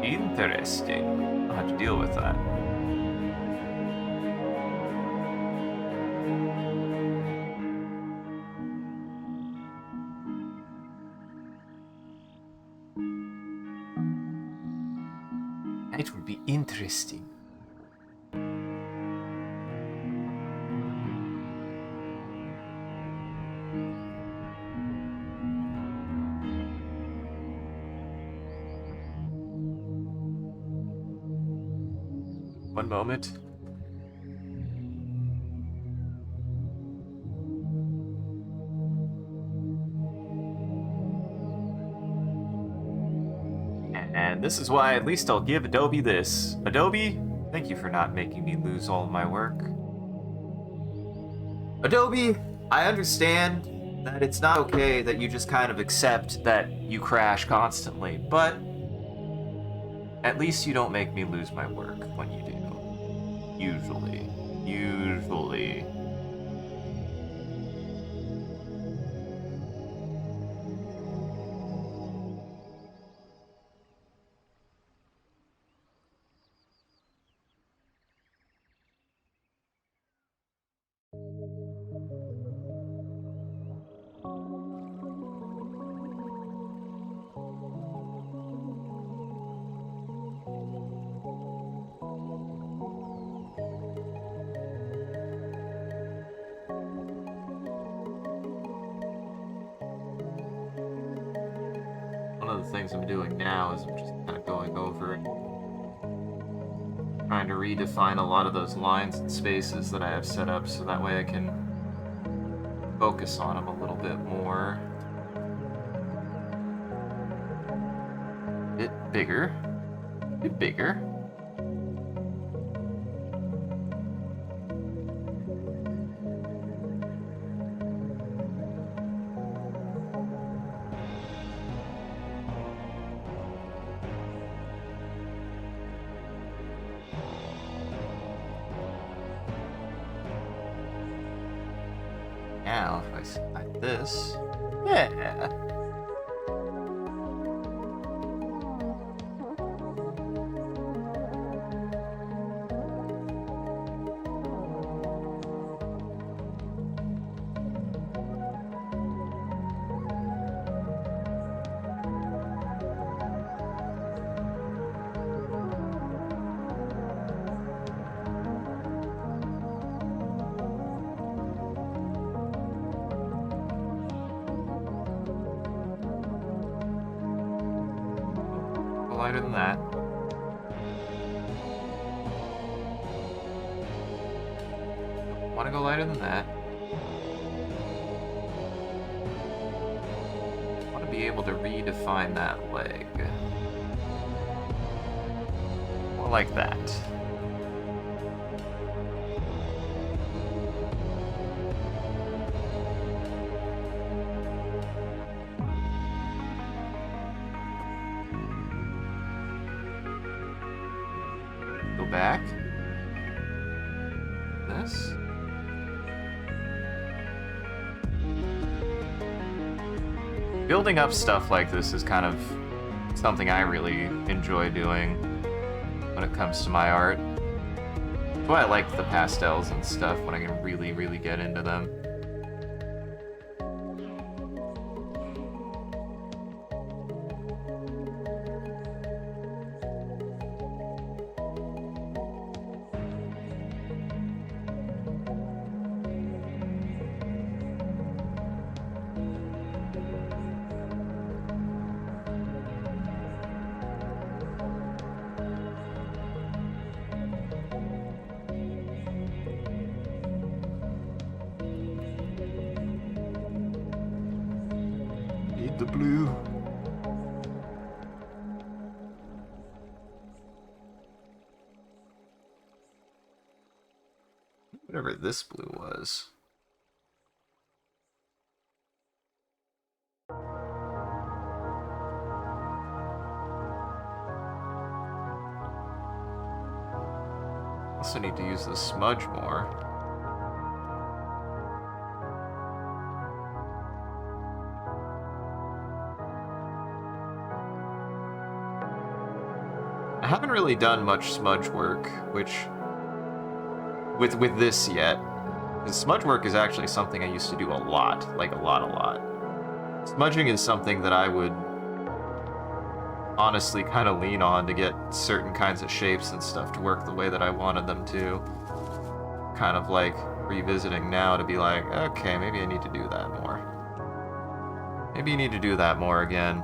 Interesting. I'll have to deal with that. It would be interesting. One moment. And this is why at least I'll give Adobe this. Adobe, thank you for not making me lose all of my work. Adobe, I understand that it's not okay that you just kind of accept that you crash constantly, but at least you don't make me lose my work when you do. Usually. Usually. one of the things I'm doing now is I'm just kind of going over and trying to redefine a lot of those lines and spaces that I have set up so that way I can focus on them a little bit more. Bit bigger. Bit bigger. Now, if I select this, yeah. Lighter than that. Want to go lighter than that. Want to be able to redefine that leg. More like that. Back. This. Building up stuff like this is kind of something I really enjoy doing when it comes to my art. That's why I like the pastels and stuff, when I can really, really get into them. The blue. Whatever this blue was. Also need to use the smudge more. I haven't really done much smudge work, which with this yet. Because smudge work is actually something I used to do a lot, like a lot. Smudging is something that I would honestly kind of lean on to get certain kinds of shapes and stuff to work the way that I wanted them to. Kind of like revisiting now to be like, okay, maybe I need to do that more. Maybe you need to do that more again.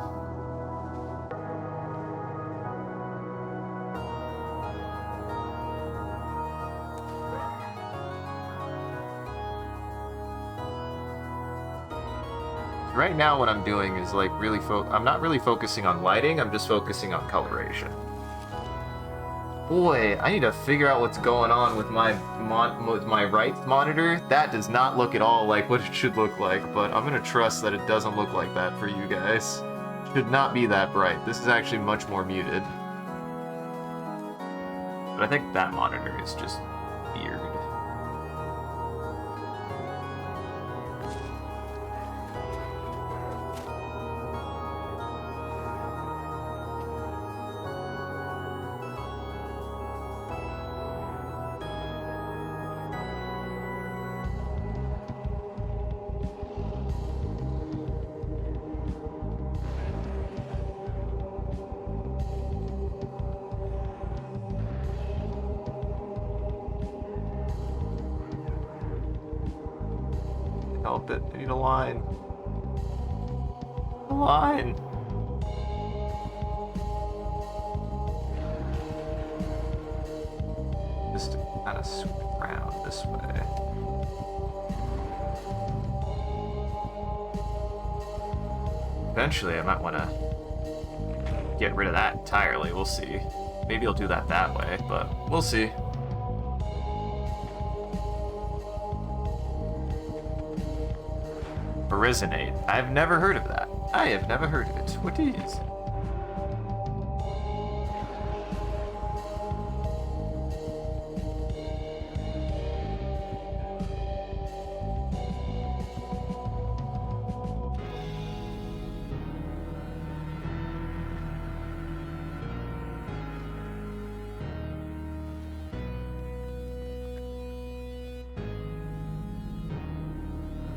Right now what I'm doing is like really I'm not really focusing on lighting, I'm just focusing on coloration. Boy, I need to figure out what's going on with my right monitor. That does not look at all like what it should look like, but I'm gonna trust that it doesn't look like that for you guys. It should not be that bright. This is actually much more muted. But I think that monitor is just weird. Help it. I need a line. A line. gotta switch around this way. Eventually, I might want to get rid of that entirely. We'll see. Maybe I'll do that way, but we'll see. Resonate. I've never heard of that. I have never heard of it. What is?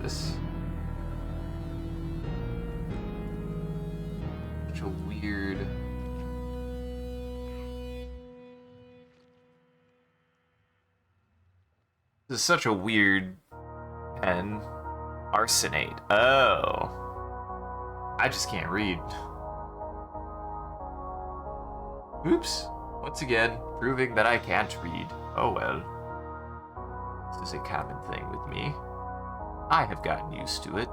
This. Such a weird. This is such a weird pen. Arsenate. Oh. I just can't read. Oops. Once again, proving that I can't read. Oh well. This is a common thing with me. I have gotten used to it.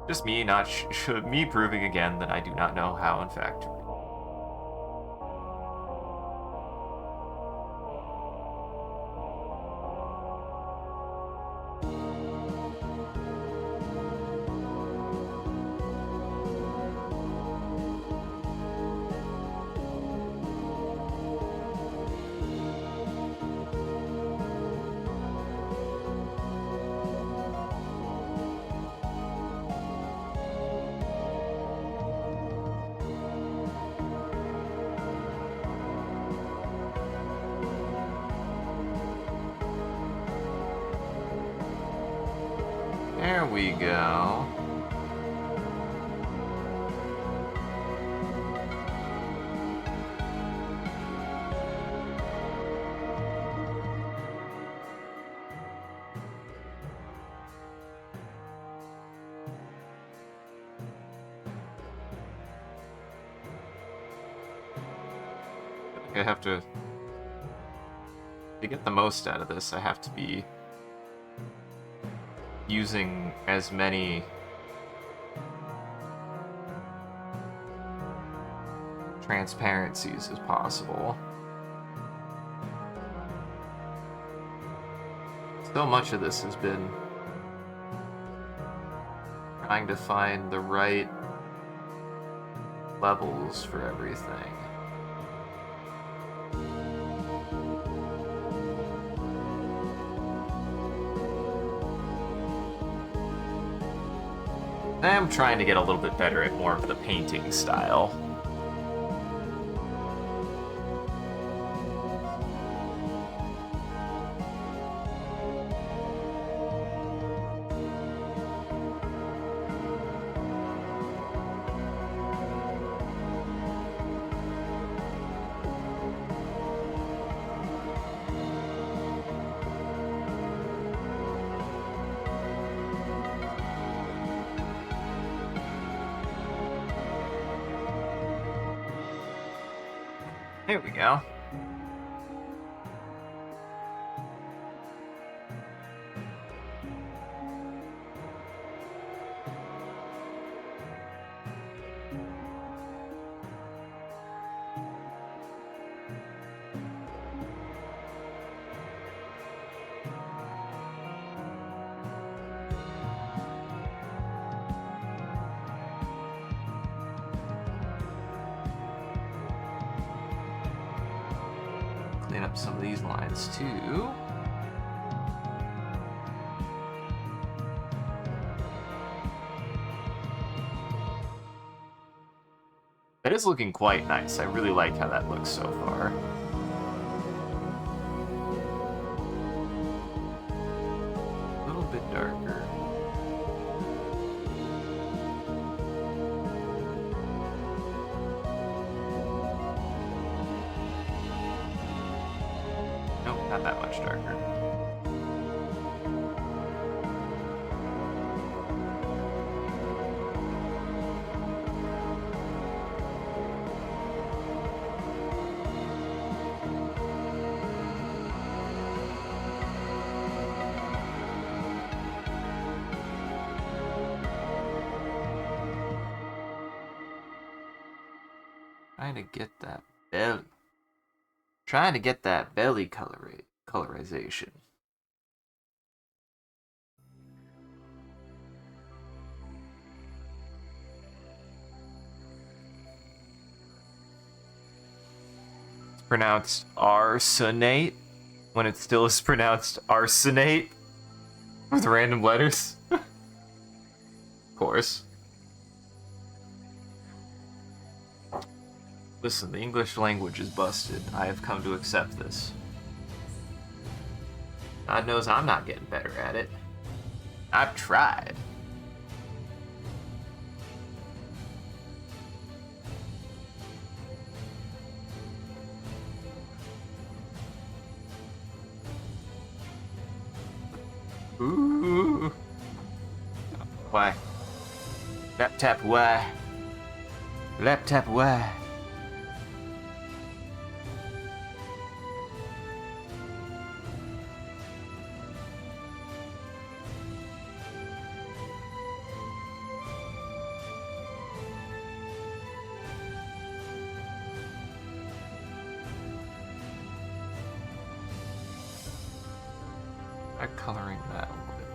Just me not me proving again that I do not know how, in fact, to read. There we go. I have to get the most out of this, I have to be using as many transparencies as possible. So much of this has been trying to find the right levels for everything. I am trying to get a little bit better at more of the painting style. There we go. Clean up some of these lines too. That is looking quite nice. I really like how that looks so far. A little bit darker. Nope, not that much darker. Trying to get that belly. Trying to get that belly colorization. It's pronounced arsenate when it still is pronounced arsenate with random letters. Of course. Listen, the English language is busted. I have come to accept this. God knows I'm not getting better at it. I've tried. Ooh. Why? Laptop, why? Laptop, why? Coloring that a little bit.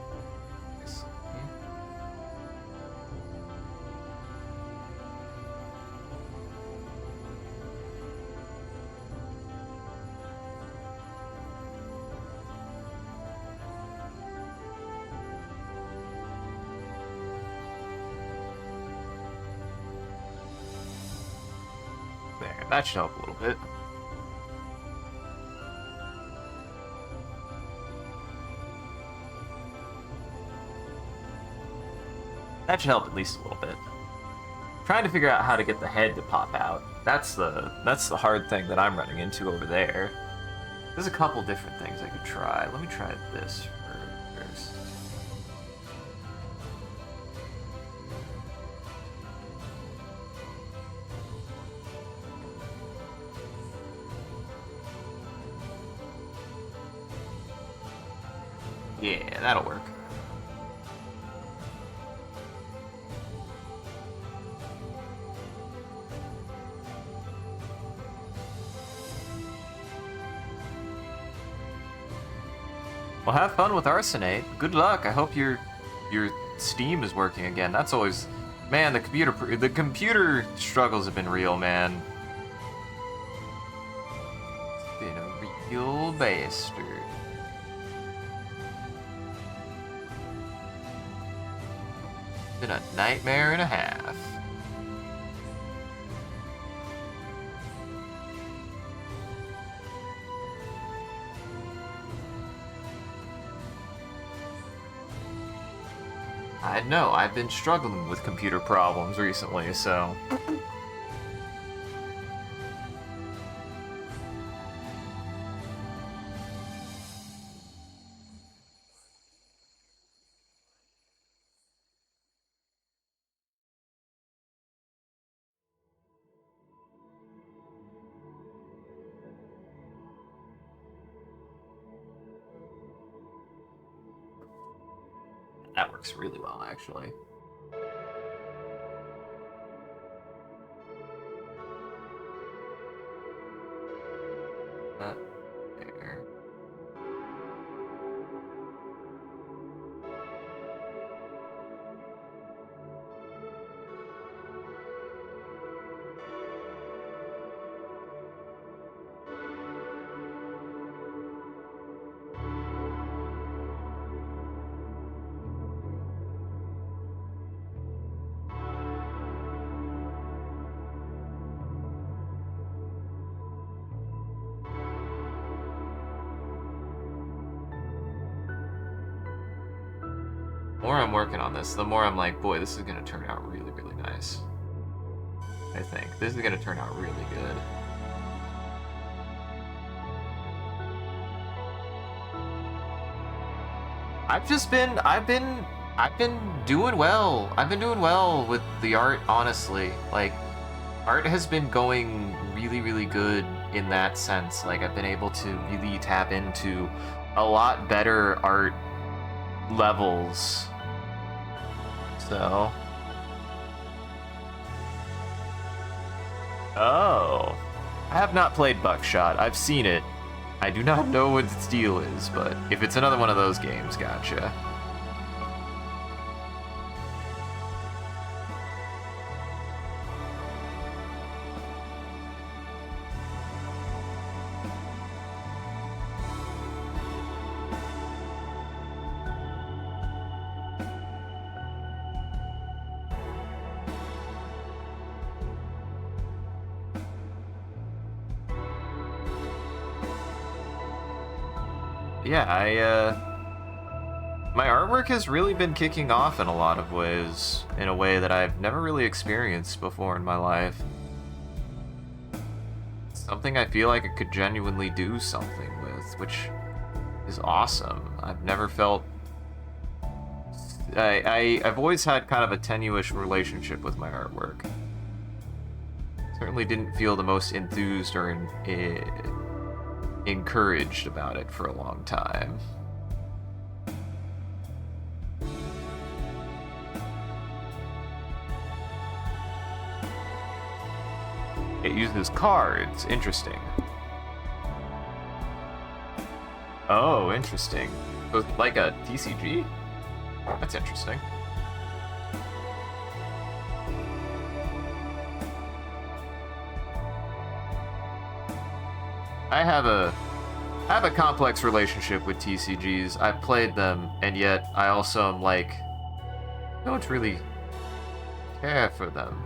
There, that should help a little bit. That should help at least a little bit. Trying to figure out how to get the head to pop out. That's the hard thing that I'm running into over there. There's a couple different things I could try. Let me try this first. Yeah, that'll work. Well, have fun with Arsenate. Good luck. I hope your Steam is working again. That's always, man. The computer struggles have been real, man. It's been a real bastard. Been a nightmare and a half. I know, I've been struggling with computer problems recently, so... That works really well, actually. That there. The more I'm working on this, the more I'm like, boy, this is gonna turn out really, really nice. I think. This is gonna turn out really good. I've been doing well. I've been doing well with the art, honestly. Like, art has been going really, really good in that sense. Like, I've been able to really tap into a lot better art levels. So Oh. I have not played Buckshot. I've seen it. I do not know what its deal is, but if it's another one of those games, gotcha. Yeah, my artwork has really been kicking off in a lot of ways, in a way that I've never really experienced before in my life. Something I feel like I could genuinely do something with, which is awesome. I've never felt... I've always had kind of a tenuous relationship with my artwork. Certainly didn't feel the most enthused or encouraged about it for a long time. It uses cards. Interesting. Oh, interesting. So it's like a TCG? That's interesting. I have a complex relationship with TCGs. I've played them, and yet I also am like, don't really care for them.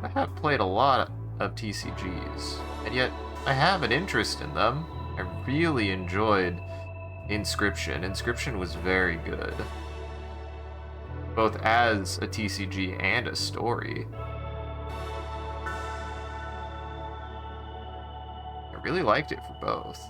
I have played a lot of TCGs, and yet I have an interest in them. I really enjoyed Inscription. Inscription was very good, both as a TCG and a story. I really liked it for both.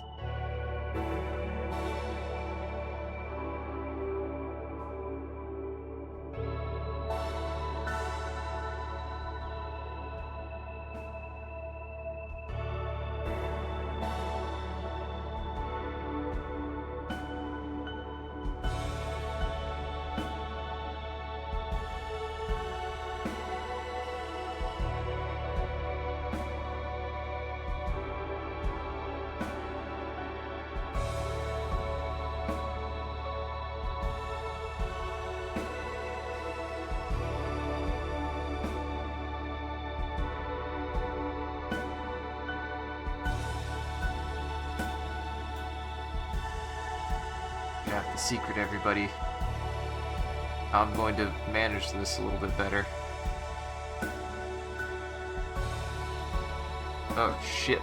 Got the secret, everybody. I'm going to manage this a little bit better. Oh, shit.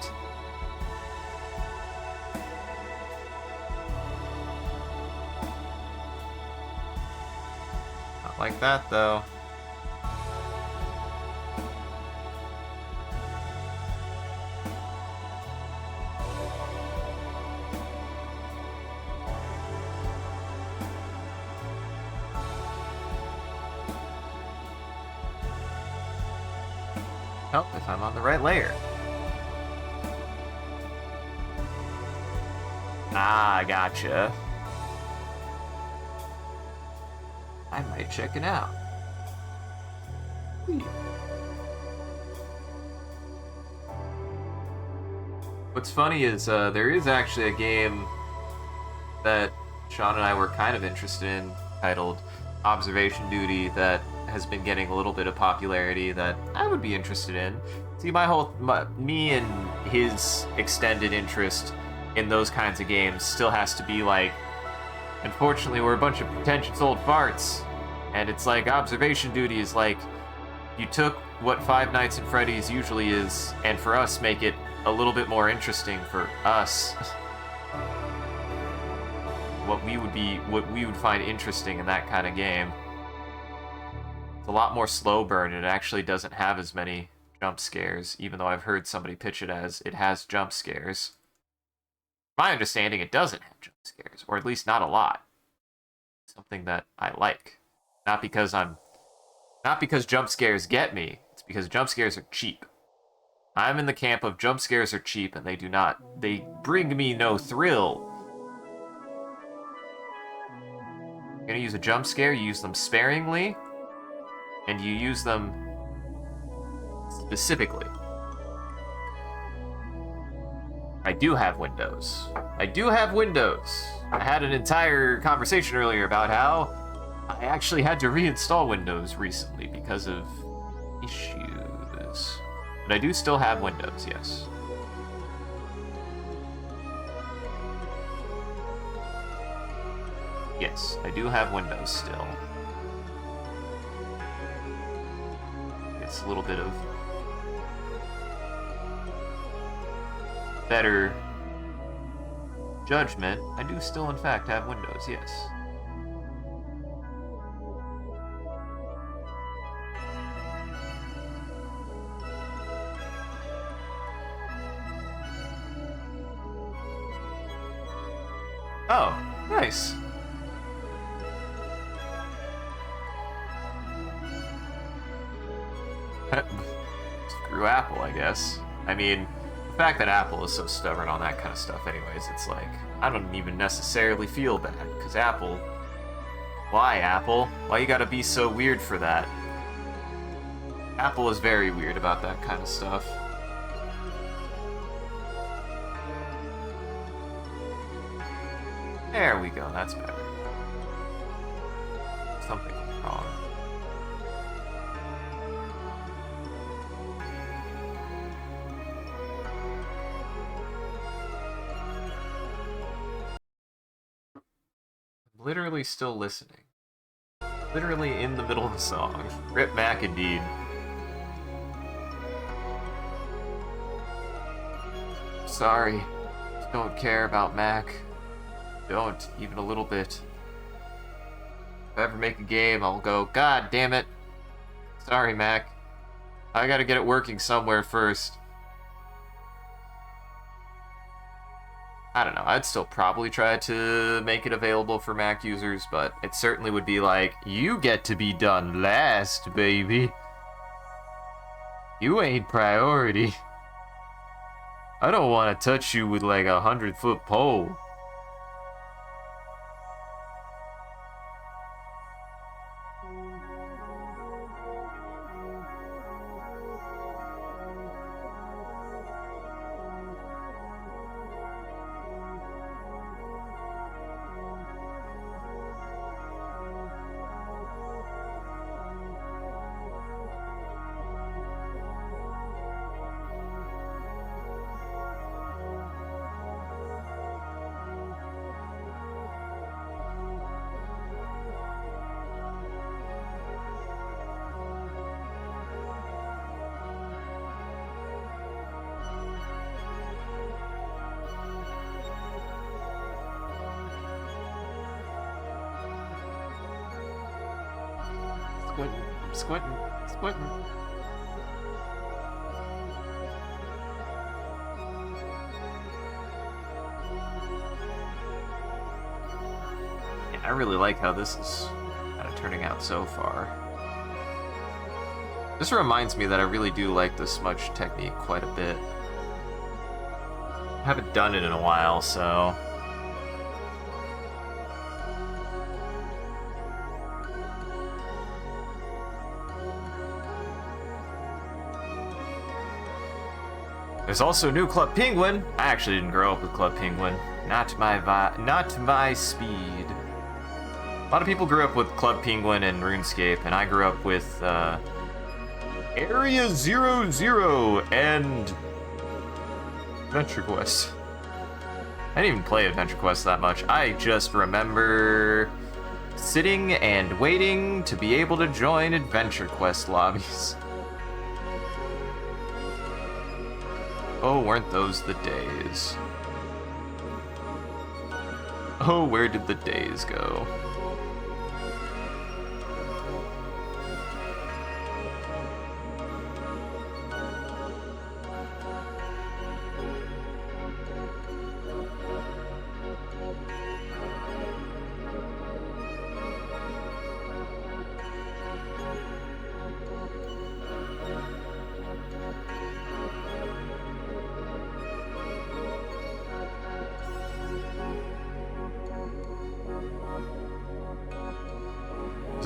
Not like that, though. Oh, if I'm on the right layer. Ah, gotcha. I might check it out. What's funny is there is actually a game that Sean and I were kind of interested in titled Observation Duty that has been getting a little bit of popularity that I would be interested in. See, me and his extended interest in those kinds of games still has to be like, unfortunately, we're a bunch of pretentious old farts, and it's like Observation Duty is like, you took what Five Nights at Freddy's usually is, and for us, make it a little bit more interesting for us. What we would find interesting in that kind of game. It's a lot more slow burn, and it actually doesn't have as many jump scares, even though I've heard somebody pitch it as it has jump scares. My understanding, it doesn't have jump scares, or at least not a lot. Something that I like. Not because jump scares get me, it's because jump scares are cheap. I'm in the camp of jump scares are cheap, and they bring me no thrill. You're gonna use a jump scare, you use them sparingly, and you use them specifically. I do have Windows. I do have Windows. I had an entire conversation earlier about how I actually had to reinstall Windows recently because of issues. But I do still have Windows, yes. Yes, I do have Windows still. It's a little bit of better judgment. I do still, in fact, have Windows, yes. Oh, nice. Screw Apple, I guess. I mean, the fact that Apple is so stubborn on that kind of stuff anyways, it's like, I don't even necessarily feel bad, because Apple... Why, Apple? Why you gotta be so weird for that? Apple is very weird about that kind of stuff. There we go, that's better. Something wrong. Literally still listening. Literally in the middle of the song. Rip Mac indeed. Sorry. Don't care about Mac. Don't, even a little bit. If I ever make a game, I'll go, God damn it. Sorry, Mac. I gotta get it working somewhere first. I don't know, I'd still probably try to make it available for Mac users, but it certainly would be like, you get to be done last, baby. You ain't priority. I don't want to touch you with like a 100-foot pole. Squinting. Yeah, I really like how this is kind of turning out so far. This reminds me that I really do like the smudge technique quite a bit. I haven't done it in a while, so... There's also new Club Penguin. I actually didn't grow up with Club Penguin. Not my speed. A lot of people grew up with Club Penguin and RuneScape, and I grew up with Area 00 and Adventure Quest. I didn't even play Adventure Quest that much. I just remember sitting and waiting to be able to join Adventure Quest lobbies. Oh, weren't those the days? Oh, where did the days go?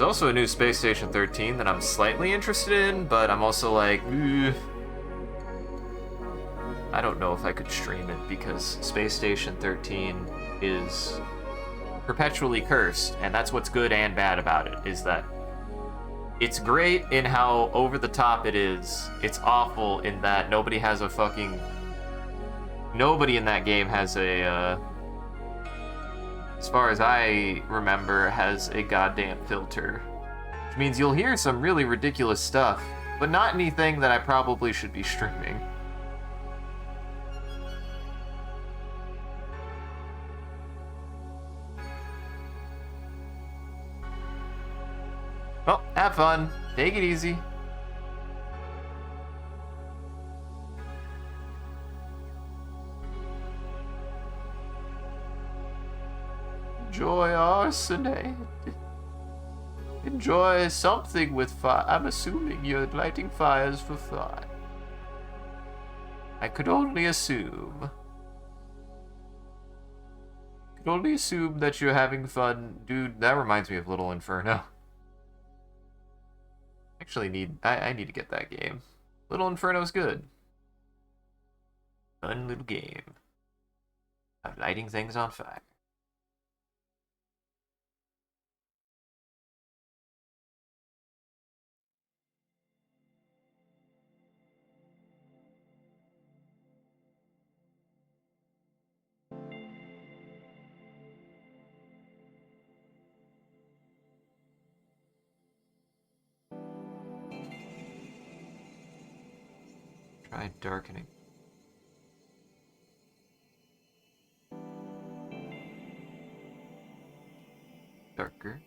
There's also a new Space Station 13 that I'm slightly interested in, but I'm also like, I I don't know if I could stream it because Space Station 13 is perpetually cursed, and that's what's good and bad about it, is that it's great in how over the top it is. It's awful in that nobody in that game has a, as far as I remember, has a goddamn filter. Which means you'll hear some really ridiculous stuff, but not anything that I probably should be streaming. Well, have fun. Take it easy. Enjoy arsonate. Enjoy something with fire. I'm assuming you're lighting fires for fun. I could only assume. That you're having fun. Dude, that reminds me of Little Inferno. Actually I need to get that game. Little Inferno's good. Fun little game. Of lighting things on fire. Try darkening. Darker.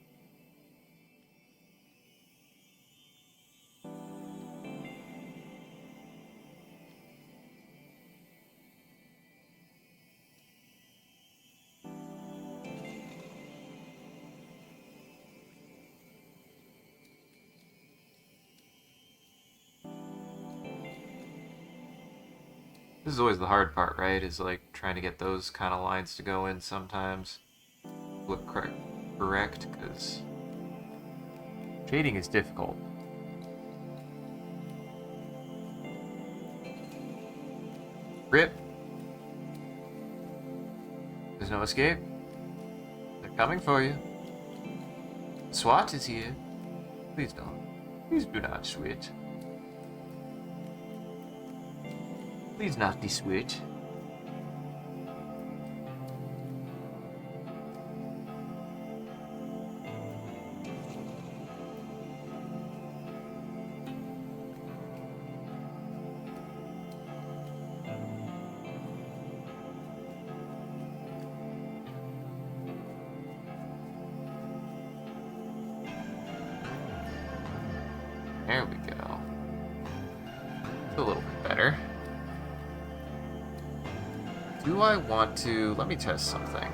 This is always the hard part, right? Is like trying to get those kind of lines to go in sometimes. Look correct, because shading is difficult. Rip. There's no escape. They're coming for you. SWAT is here. Please don't. Please do not switch. Please not the switch. There we go. It's a little bit better. Do I want to... Let me test something.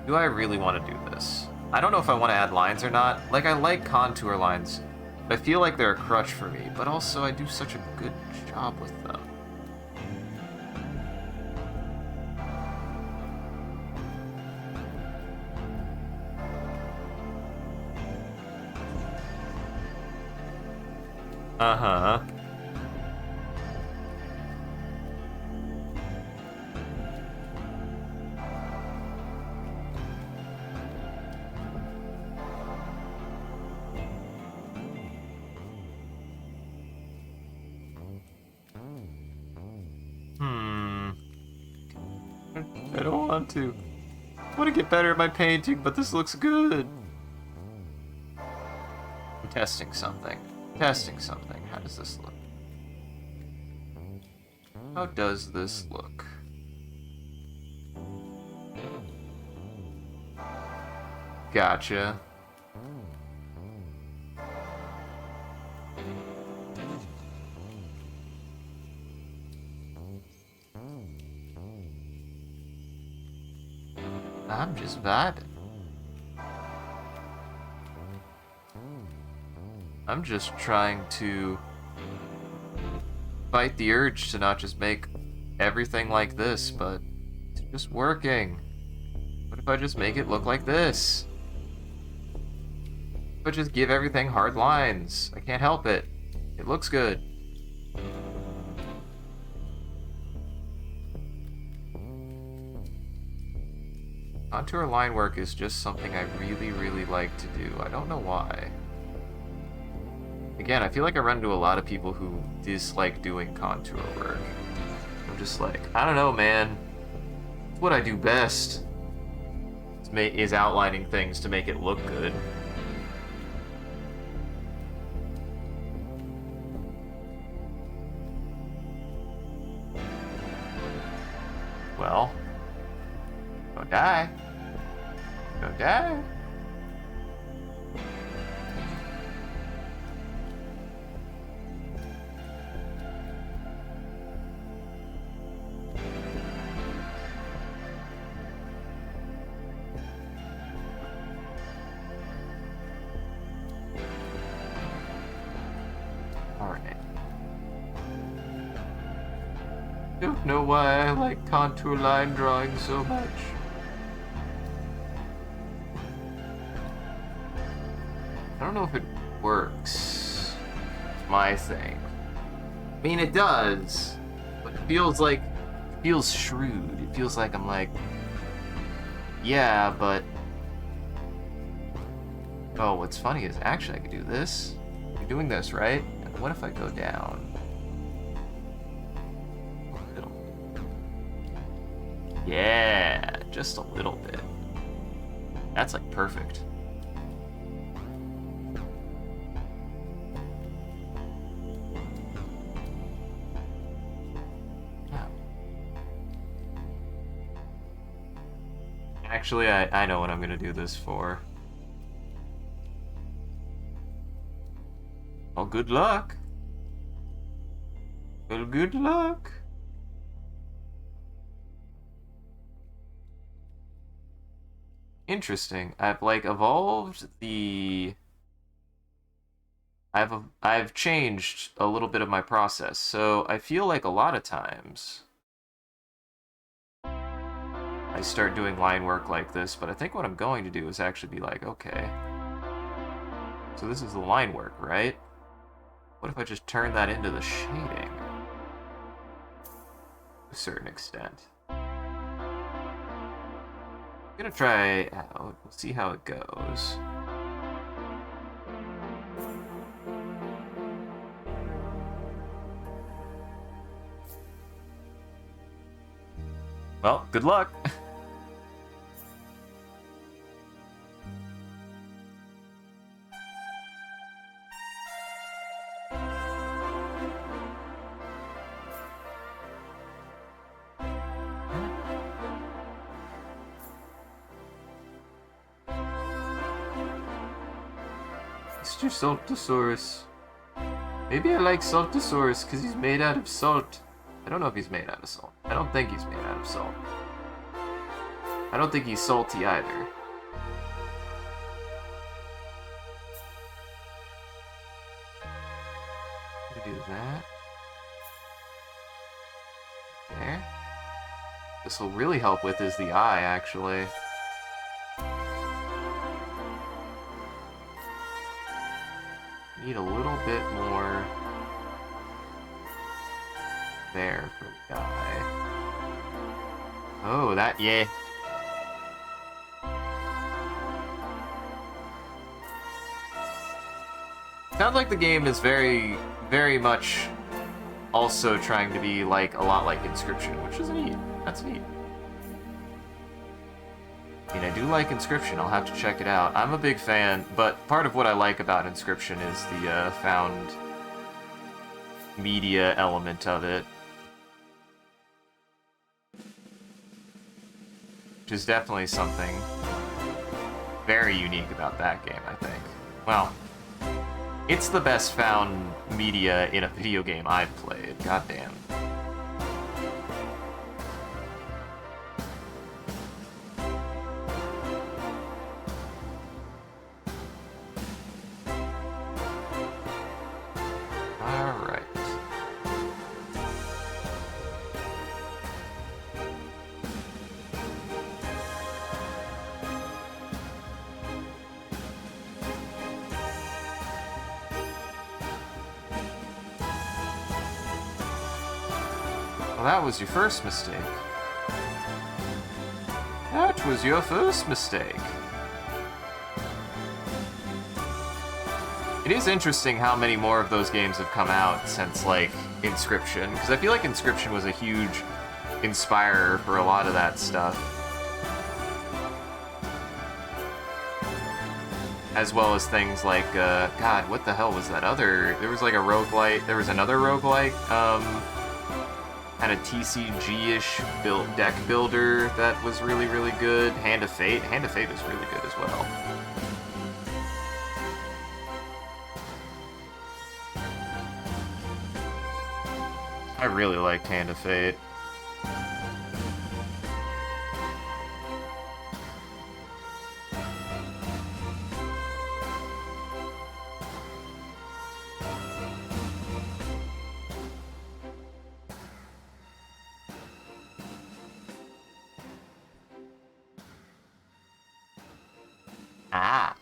Do I really want to do this? I don't know if I want to add lines or not. Like, I like contour lines. I feel like they're a crutch for me, but also I do such a good job with them. Uh-huh. I don't want to. I want to get better at my painting, but this looks good. I'm testing something. Testing something. How does this look? How does this look? Gotcha. I'm just vibing. I'm just trying to fight the urge to not just make everything like this, but it's just working. What if I just make it look like this? If I just give everything hard lines? I can't help it. It looks good. Contour line work is just something I really, really like to do. I don't know why. Again, I feel like I run into a lot of people who dislike doing contour work. I'm just like, I don't know, man. It's what I do best. Is outlining things to make it look good. Well, don't die. Don't die. Don't know why I like contour line drawing so much. I don't know if it works. It's my thing. I mean, it does, but it feels shrewd. It feels like I'm like, yeah, but... Oh, what's funny is actually I could do this. You're doing this, right? And what if I go down? Yeah, just a little bit. That's like perfect. Oh. Actually, I know what I'm gonna do this for. Oh, good luck. Well, good luck. Interesting. I've like evolved the... I've changed a little bit of my process. So I feel like a lot of times I start doing line work like this, but I think what I'm going to do is actually be like, okay, so this is the line work, right? What if I just turn that into the shading? To a certain extent. I'm gonna try out. We'll see how it goes. Well, good luck. Mr. Saltosaurus. Maybe I like Saltosaurus because he's made out of salt. I don't know if he's made out of salt. I don't think he's made out of salt. I don't think he's salty either. Do that. There. This will really help with is the eye, actually. Need a little bit more there for the eye. Oh, that, yeah. Sounds like the game is very, very much also trying to be like a lot like Inscription, which is neat. That's neat. I mean, I do like Inscription. I'll have to check it out. I'm a big fan, but part of what I like about Inscription is the found media element of it. Which is definitely something very unique about that game, I think. Well, it's the best found media in a video game I've played. Goddamn. Alright. Well, that was your first mistake. What was your first mistake? It is interesting how many more of those games have come out since, like, Inscription, because I feel like Inscription was a huge inspirer for a lot of that stuff. As well as things like, God, what the hell was that other... There was like a roguelite... There was another roguelite, kind of TCG-ish deck builder that was really, really good. Hand of Fate. Hand of Fate was really good as well. I really liked Hand of Fate. Ah.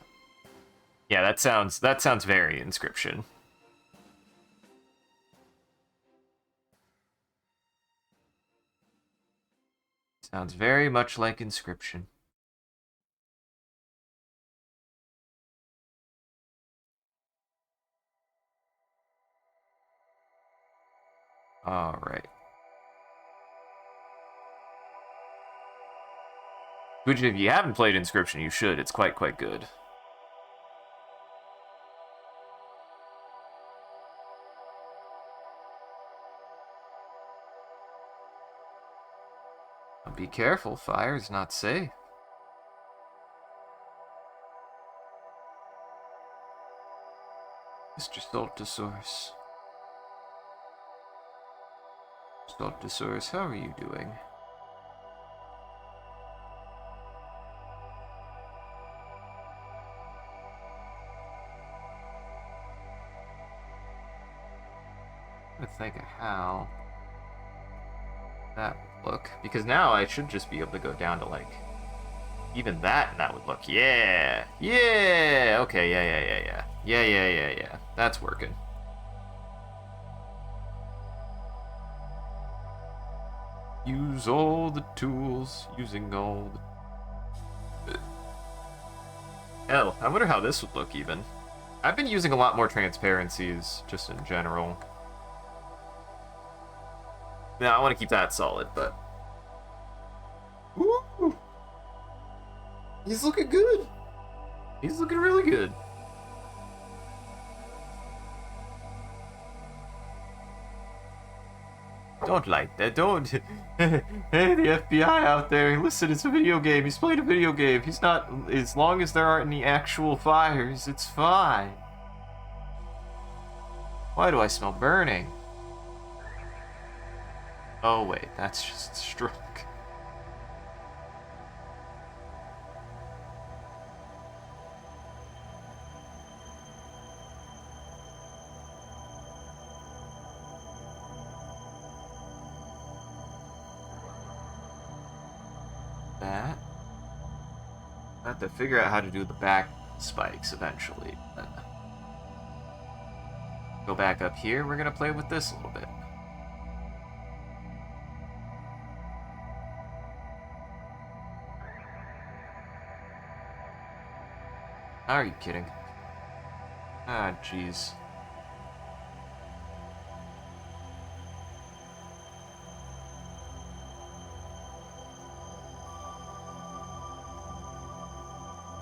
Yeah, that sounds very Inscription. Sounds very much like Inscription. Alright. Which, if you haven't played Inscription, you should. It's quite good. Be careful, fire is not safe. Mr. Saltosaurus. Saltosaurus, how are you doing? I'm trying to think of how that would look. Because now I should just be able to go down to, like, even that, and that would look, yeah! Yeah! Okay, yeah. Yeah. That's working. Use all the tools, using all the... Hell, I wonder how this would look, even. I've been using a lot more transparencies, just in general. Now, I want to keep that solid, but... Woo! He's looking good! He's looking really good. Don't like that, don't. Hey, the FBI out there, listen, it's a video game. He's playing a video game. He's not, as long as there aren't any actual fires, it's fine. Why do I smell burning? Oh wait, that's just stroke. That. I have to figure out how to do the back spikes eventually. But go back up here, we're gonna play with this a little bit. Are you kidding? Ah, jeez.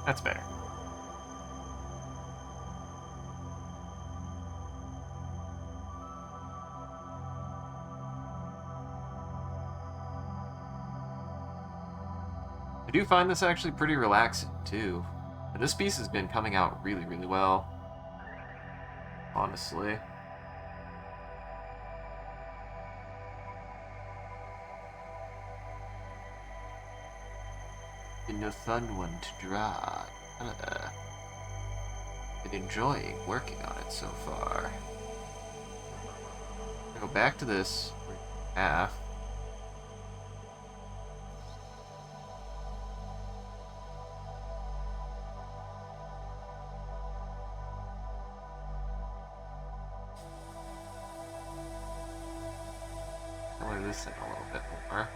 That's better. I do find this actually pretty relaxing, too. And this piece has been coming out really, really well. Honestly. Been a fun one to draw. Been enjoying working on it so far. Go back to this half. Color this in a little bit more.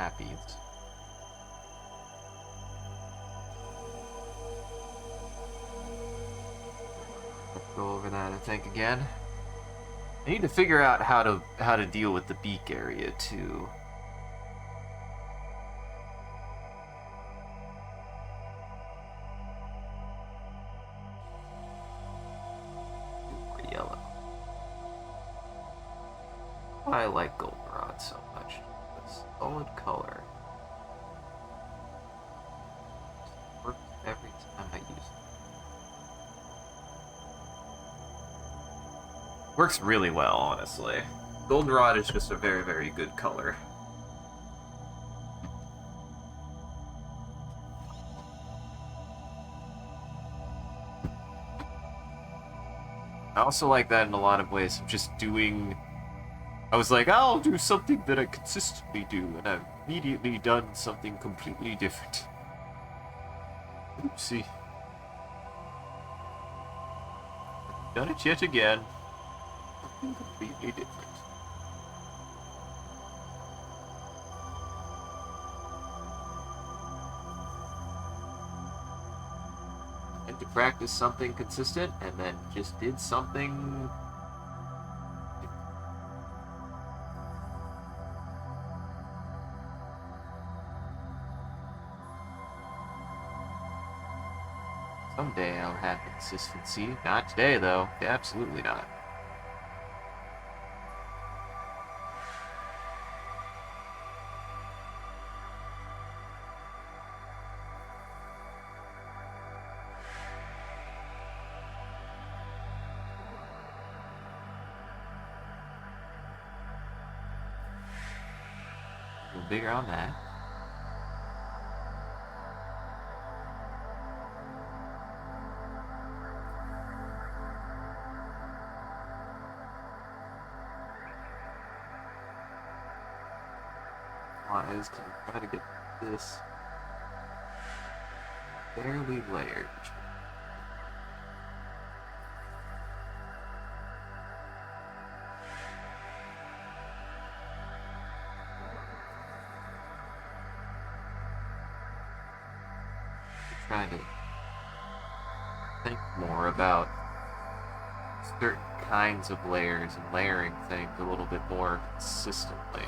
happy. Go over that, I think, again. I need to figure out how to deal with the beak area too. More yellow. Why I like goldenrod so much. It's a solid color. It works every time I use it. Works really well, honestly. Goldenrod is just a very, very good color. I also like that in a lot of ways of just doing... I was like, I'll do something that I consistently do, and I've immediately done something completely different. Oopsie. Done it yet again. Something completely different. And to practice something consistent, and then just did something... Someday I'll have consistency. Not today, though. Absolutely not. A little bigger on that. Is to try to get this fairly layered. Trying to think more about certain kinds of layers and layering things a little bit more consistently.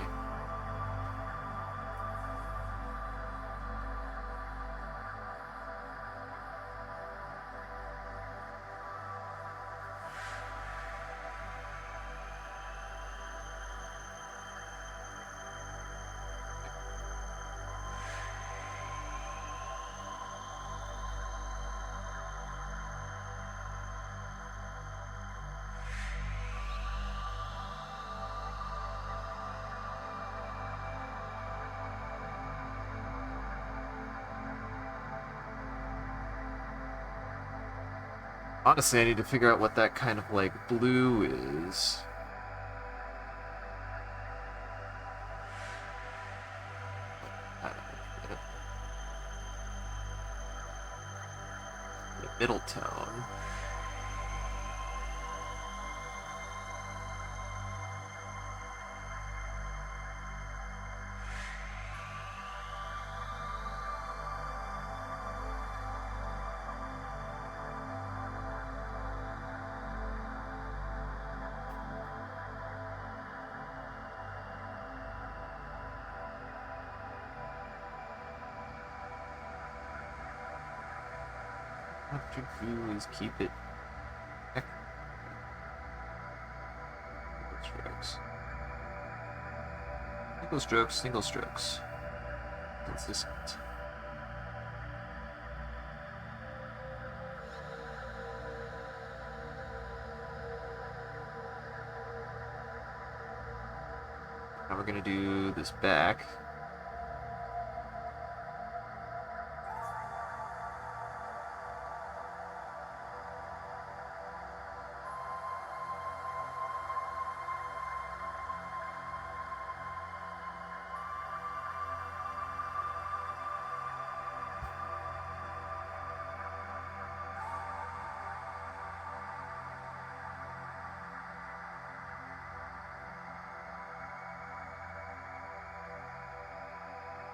Honestly, I need to figure out what that kind of, like, blue is. The middle tone. What you do is keep it strokes. Single strokes, single strokes. Consistent. Now we're gonna do this back.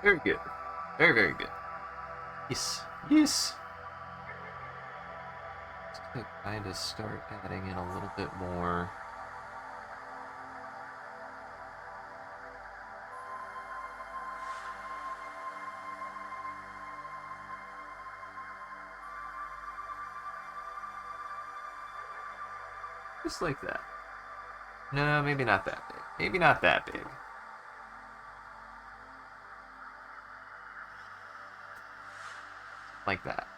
Very good. Very, very good. Yes. Yes. Just to kind of start adding in a little bit more. Just like that. No, maybe not that big. Maybe not that big. Like that.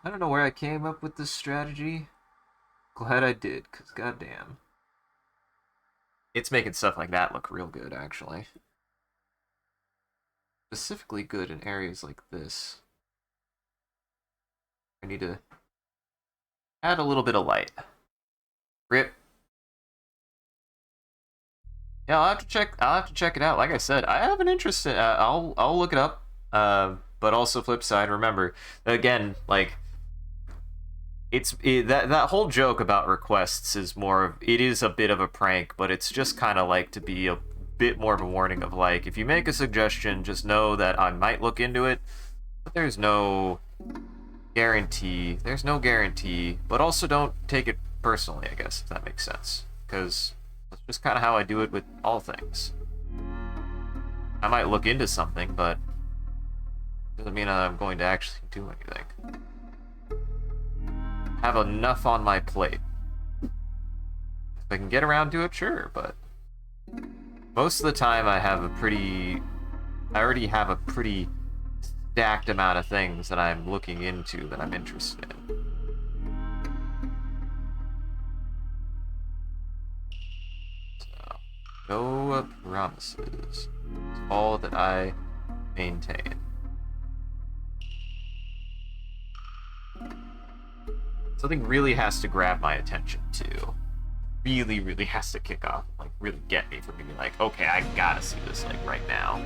I don't know where I came up with this strategy. Glad I did, because goddamn. It's making stuff like that look real good, actually. Specifically good in areas like this. I need to add a little bit of light. Rip. Yeah, I'll have to check it out. Like I said, I have an interest in. I'll look it up. But also flip side, remember again, like that whole joke about requests is more of, it is a bit of a prank, but it's just kind of like to be a bit more of a warning of like, if you make a suggestion, just know that I might look into it, but there's no guarantee. There's no guarantee, but also don't take it personally, I guess, if that makes sense, because that's just kind of how I do it with all things. I might look into something, but doesn't mean I'm going to actually do anything. Have enough on my plate. If I can get around to it, sure, but most of the time I already have a pretty stacked amount of things that I'm looking into that I'm interested in. So, no promises. It's all that I maintain. Something really has to grab my attention too. Really, really has to kick off, like really get me for being like, okay, I gotta see this like right now.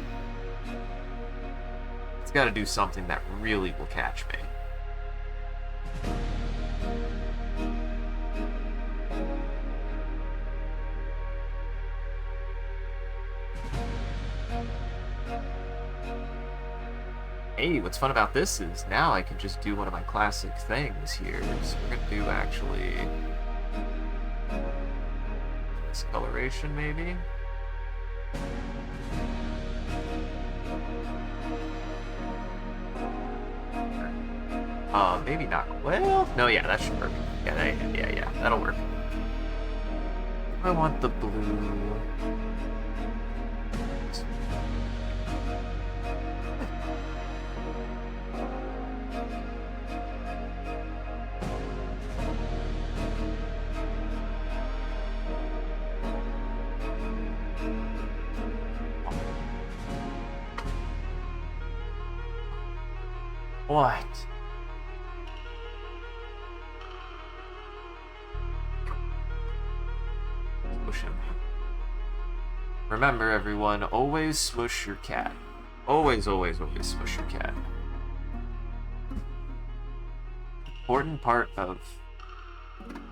It's gotta do something that really will catch me. Hey, what's fun about this is now I can just do one of my classic things here. So we're gonna do actually discoloration, maybe. Maybe not. Well, no, yeah, that should work. Yeah, that'll work. I want the blue. What? Smush him. Remember, everyone, always smush your cat. Always, always, always smush your cat. Important part of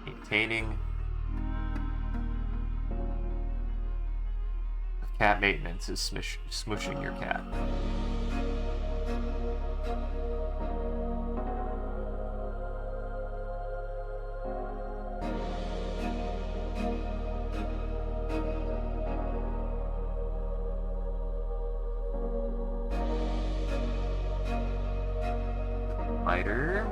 maintaining cat maintenance is smushing your cat. Lighter.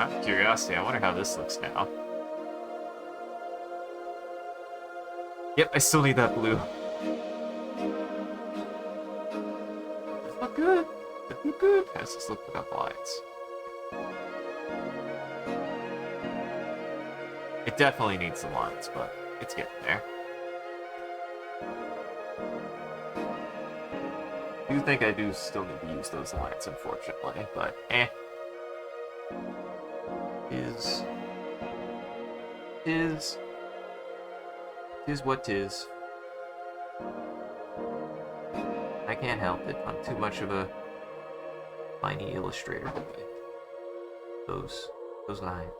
Out of curiosity, I wonder how this looks now. Yep, I still need that blue. Does look good. Does look good. How's this look without lines? It definitely needs the lines, but it's getting there. I do think I do still need to use those lines, unfortunately, but eh. Tis what tis. I can't help it. I'm too much of a tiny illustrator boy. Those lines.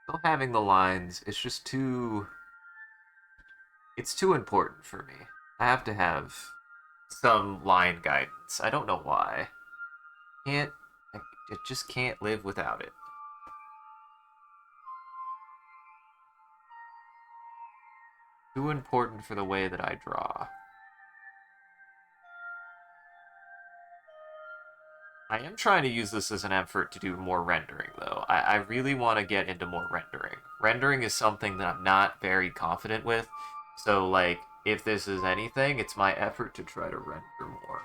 Still having the lines, it's just too... It's too important for me. I have to have some line guidance. I don't know why. I just can't live without it. Too important for the way that I draw. I am trying to use this as an effort to do more rendering, though. I really want to get into more rendering. Rendering is something that I'm not very confident with, so, like, if this is anything, it's my effort to try to render more.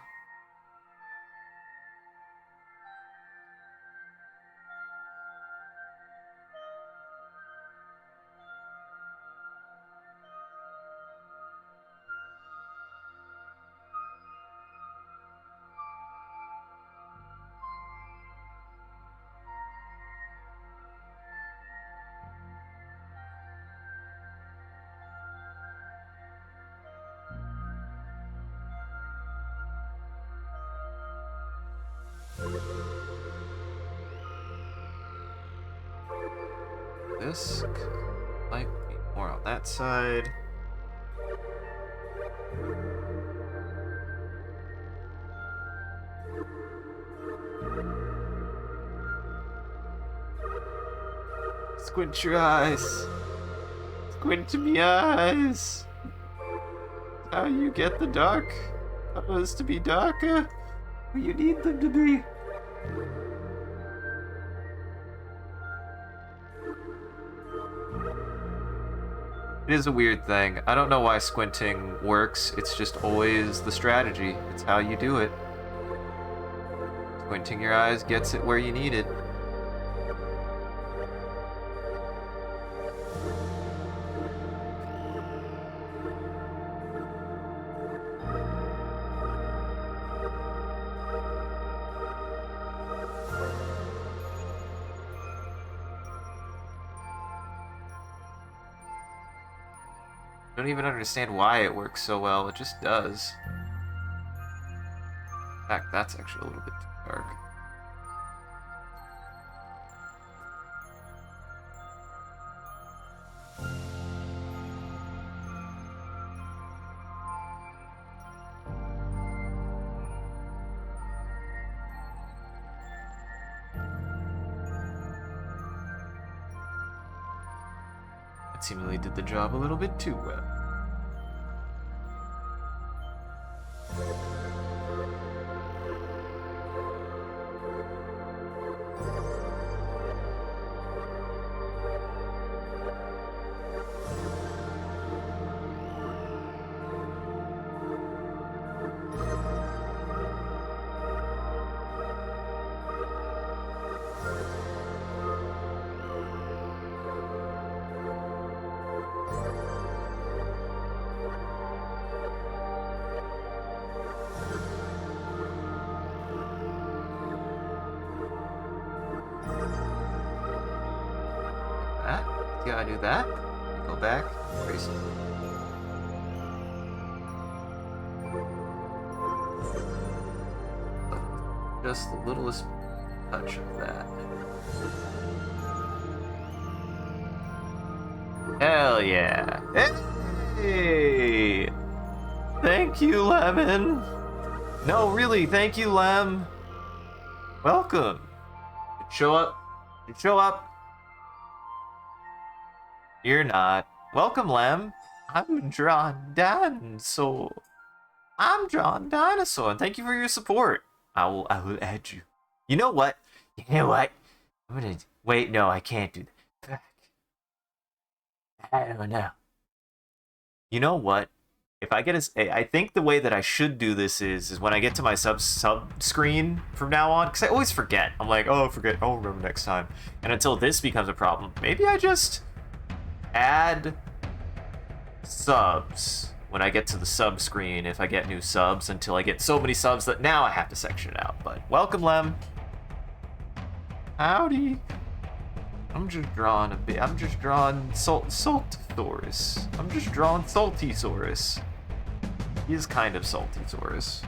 This might be more on that side. Squint your eyes. Squint to me eyes. How you get the dark colors to be darker where you need them to be. It is a weird thing. I don't know why squinting works. It's just always the strategy. It's how you do it. Squinting your eyes gets it where you need it. I don't even understand why it works so well. It just does. In fact, that's actually a little bit too dark. That seemingly did the job a little bit too well. That? See how I do that? Go back, trace it. just the littlest touch of that. Hell yeah. Hey! Thank you, Lemon. No, really, thank you, Lem. Welcome. Show up. Show up. You're not. Welcome, Lem. I'm Drawn Dinosaur. I'm Drawn Dinosaur, and thank you for your support. I will add you. You know what? You know what? I'm gonna wait. No, I can't do that. I don't know. You know what? If I get I think the way that I should do this is when I get to my sub screen from now on, because I always forget. I'm like, oh, forget. Oh, remember next time. And until this becomes a problem, maybe I just add subs when I get to the sub screen. If I get new subs, until I get so many subs that now I have to section it out. But welcome, Lem. Howdy. I'm just drawing a bit. I'm just drawing Saltosaurus. I'm just drawing Saltysaurus. He is kind of Saltysaurus.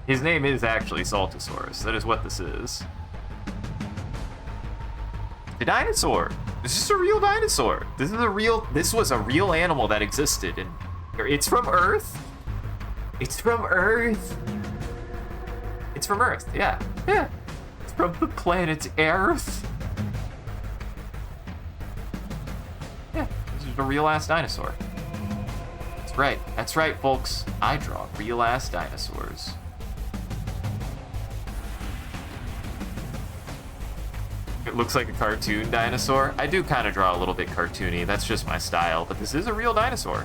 His name is actually Saltosaurus. That is what this is. The dinosaur. This is a real dinosaur. This was a real animal that existed, and it's from Earth. It's from Earth. It's from Earth. Yeah. Yeah. It's from the planet Earth. Yeah. This is a real ass dinosaur. That's right. That's right, folks. I draw real ass dinosaurs. It looks like a cartoon dinosaur. I do kind of draw a little bit cartoony. That's just my style. But this is a real dinosaur.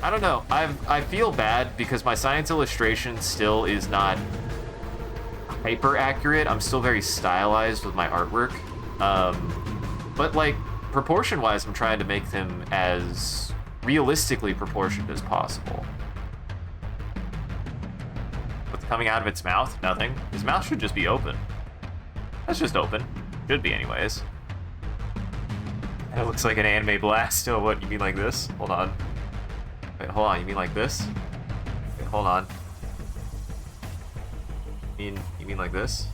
I don't know. I feel bad because my science illustration still is not hyper accurate. I'm still very stylized with my artwork. But like proportion-wise, I'm trying to make them as realistically proportioned as possible. What's coming out of its mouth? Nothing. His mouth should just be open. That's just open. Should be anyways. That looks like an anime blast. Oh, what? You mean like this? Hold on. Wait, hold on. You mean like this? Wait, hold on. You mean like this?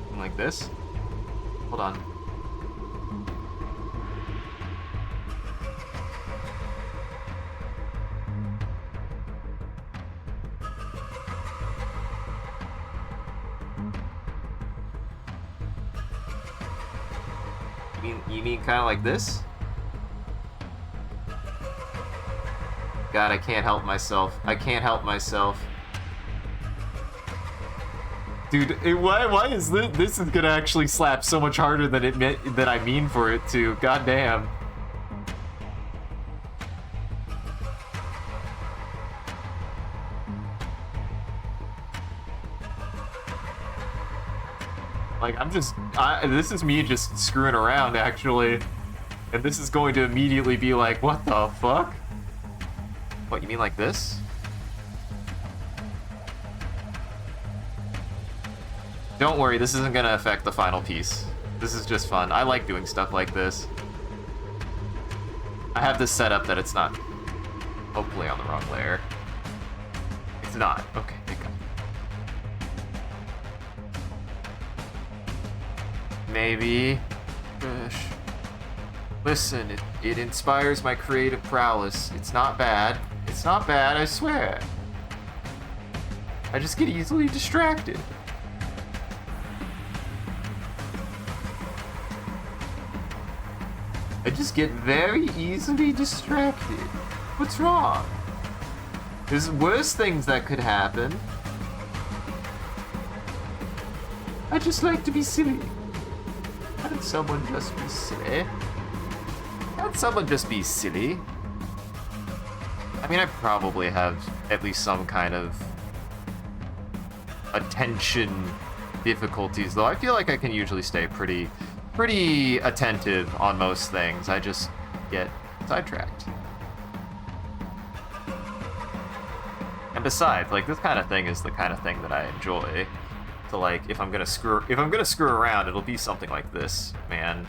You mean like this? Hold on. You mean kind of like this? God, I can't help myself. I can't help myself. Dude, why is this? This is gonna actually slap so much harder than I mean for it to. God damn. Like, this is me just screwing around, actually. And this is going to immediately be like, what the fuck? What, you mean like this? Don't worry, this isn't gonna affect the final piece. This is just fun. I like doing stuff like this. I have this set up that it's not, hopefully, on the wrong layer. It's not. Okay, thank God. Maybe. Gosh. Listen, it inspires my creative prowess. It's not bad. It's not bad, I swear. I just get easily distracted. I just get very easily distracted. What's wrong? There's worse things that could happen. I just like to be silly. Can't someone just be silly? Can't someone just be silly? I mean, I probably have at least some kind of attention difficulties, though I feel like I can usually stay pretty attentive on most things. I just get sidetracked. And besides, like, this kind of thing is the kind of thing that I enjoy. to like, if I'm gonna screw around, it'll be something like this, man.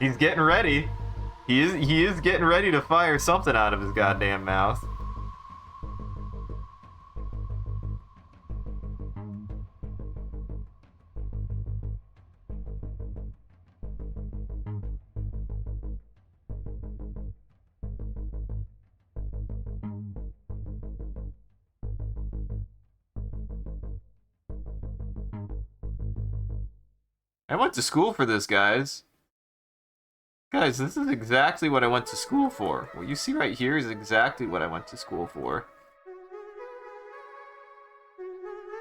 He's getting ready. He is getting ready to fire something out of his goddamn mouth. I went to school for this, guys. Guys, this is exactly what I went to school for. What you see right here is exactly what I went to school for.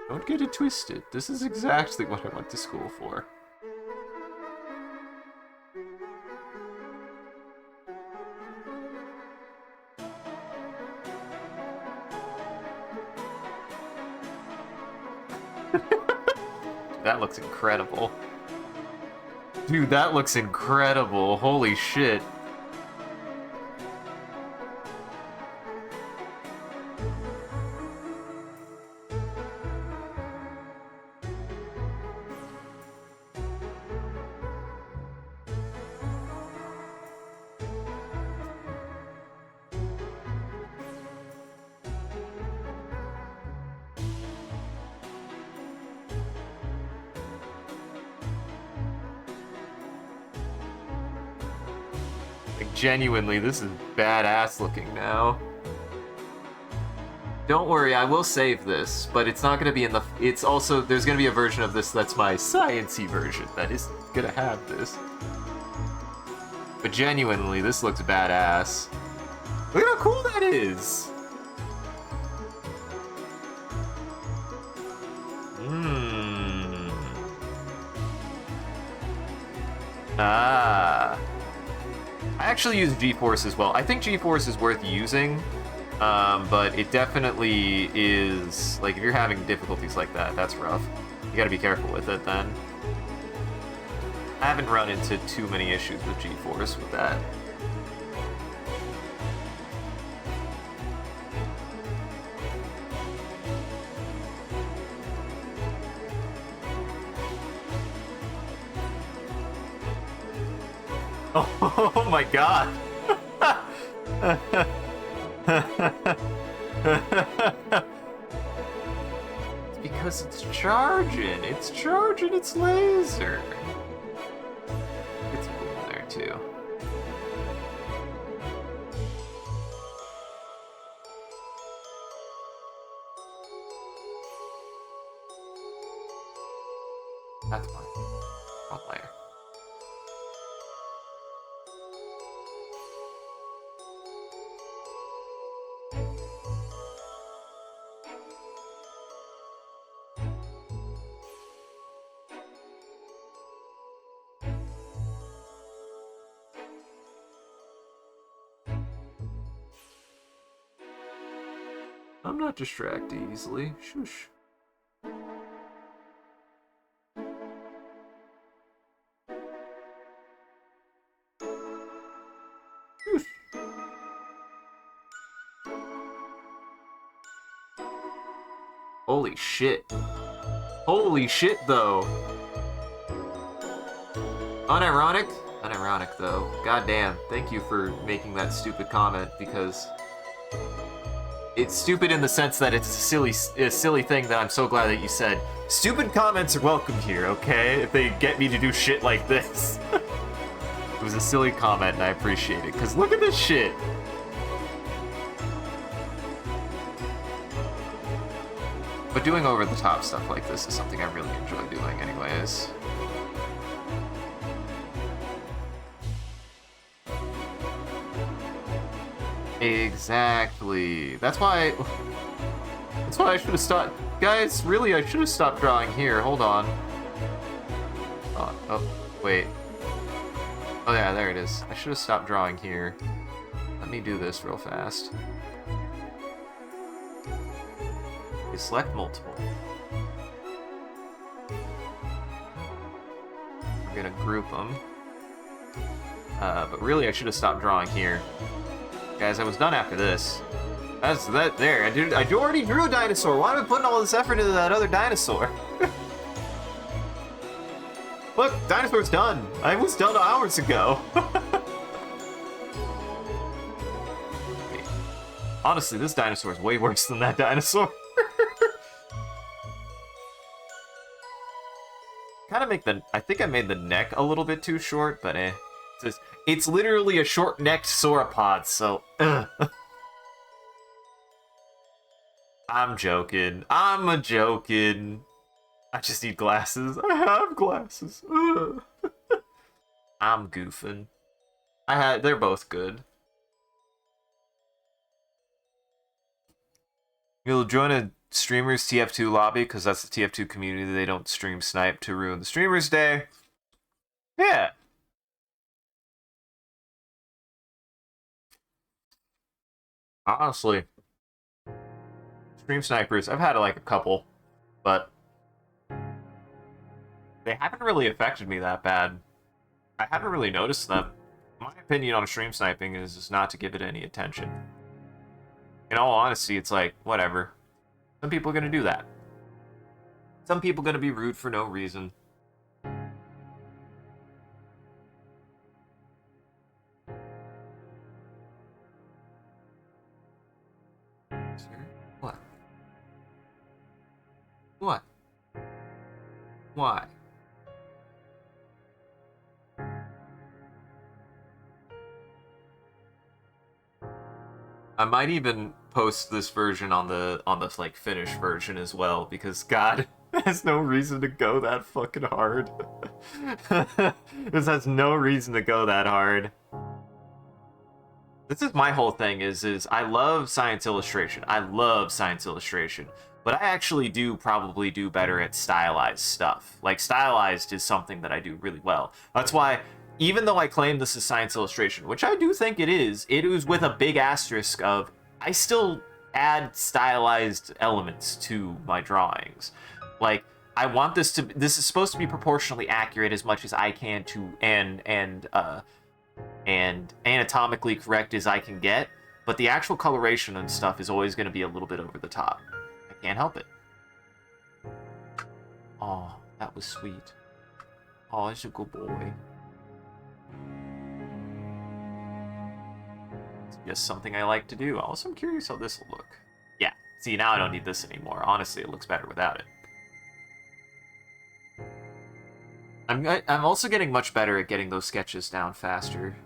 Don't get it twisted. This is exactly what I went to school for. That looks incredible. Dude, that looks incredible. Holy shit. Genuinely, this is badass looking now. Don't worry, I will save this, but it's not going to be in the... It's also... There's going to be a version of this that's my science-y version that isn't going to have this. But genuinely, this looks badass. Look at how cool that is! Ah... I actually use G-Force as well. I think G-Force is worth using, but it definitely is, like, if you're having difficulties like that, that's rough. You gotta be careful with it then. I haven't run into too many issues with G-Force with that. Oh my god! It's because it's charging! It's charging its laser! It's in there too. That's fine. I'll play her. I'm not distracted easily. Shush. Shush. Holy shit. Holy shit, though. Unironic? Unironic, though. Goddamn. Thank you for making that stupid comment, because... It's stupid in the sense that it's a silly thing that I'm so glad that you said. Stupid comments are welcome here, okay? If they get me to do shit like this. It was a silly comment, and I appreciate it, because look at this shit! But doing over-the-top stuff like this is something I really enjoy doing anyways. Exactly. That's why I should have stopped. Guys, really, I should have stopped drawing here. Hold on. Oh, wait. Oh yeah, there it is. I should have stopped drawing here. Let me do this real fast. You select multiple. We're gonna group them. But really, I should have stopped drawing here. Guys, I was done after this. That's that there. I already drew a dinosaur. Why am I putting all this effort into that other dinosaur? Look, dinosaur's done. I was done hours ago. Honestly, this dinosaur is way worse than that dinosaur. Kind of make the. I think I made the neck a little bit too short, but eh. It's literally a short-necked sauropod, so. I'm joking. I'm joking. I just need glasses. I have glasses. I'm goofing. They're both good. You'll join a streamer's TF2 lobby because that's the TF2 community. They don't stream snipe to ruin the streamer's day. Yeah. Honestly, stream snipers, I've had like a couple, but they haven't really affected me that bad. I haven't really noticed them. My opinion on stream sniping is just not to give it any attention. In all honesty, it's like, whatever. Some people are gonna do that. Some people are gonna be rude for no reason. What? What? Why? I might even post this version on the like finished version as well, because God, there's no reason to go that fucking hard. This has no reason to go that hard. This is my whole thing is I love science illustration. I love science illustration. But I actually do probably do better at stylized stuff. Like, stylized is something that I do really well. That's why, even though I claim this is science illustration, which I do think it is with a big asterisk of, I still add stylized elements to my drawings. Like, I want this is supposed to be proportionally accurate as much as I can to, and anatomically correct as I can get, but the actual coloration and stuff is always going to be a little bit over the top. I can't help it. Oh, that was sweet. Oh, that's a good boy. It's just something I like to do. Also, I'm curious how this will look. Yeah, see, now I don't need this anymore. Honestly, it looks better without it. I'm also getting much better at getting those sketches down faster.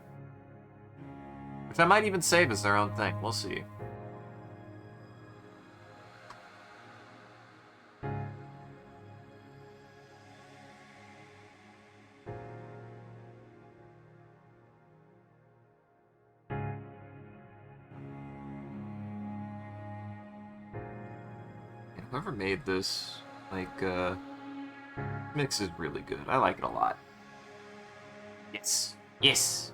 Which I might even save as their own thing. We'll see. Whoever made this, like, mix is really good. I like it a lot. Yes. Yes!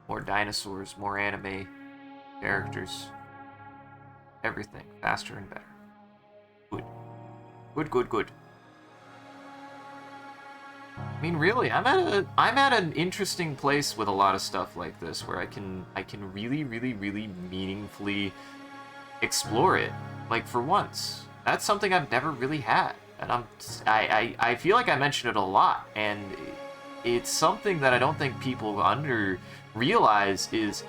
More dinosaurs, more anime characters. Everything. Faster and better. Good. Good, good, good. I mean, really, I'm at an interesting place with a lot of stuff like this, where I can really, really, really meaningfully explore it. Like, for once. That's something I've never really had. And I feel like I mention it a lot, and it's something that I don't think people realize is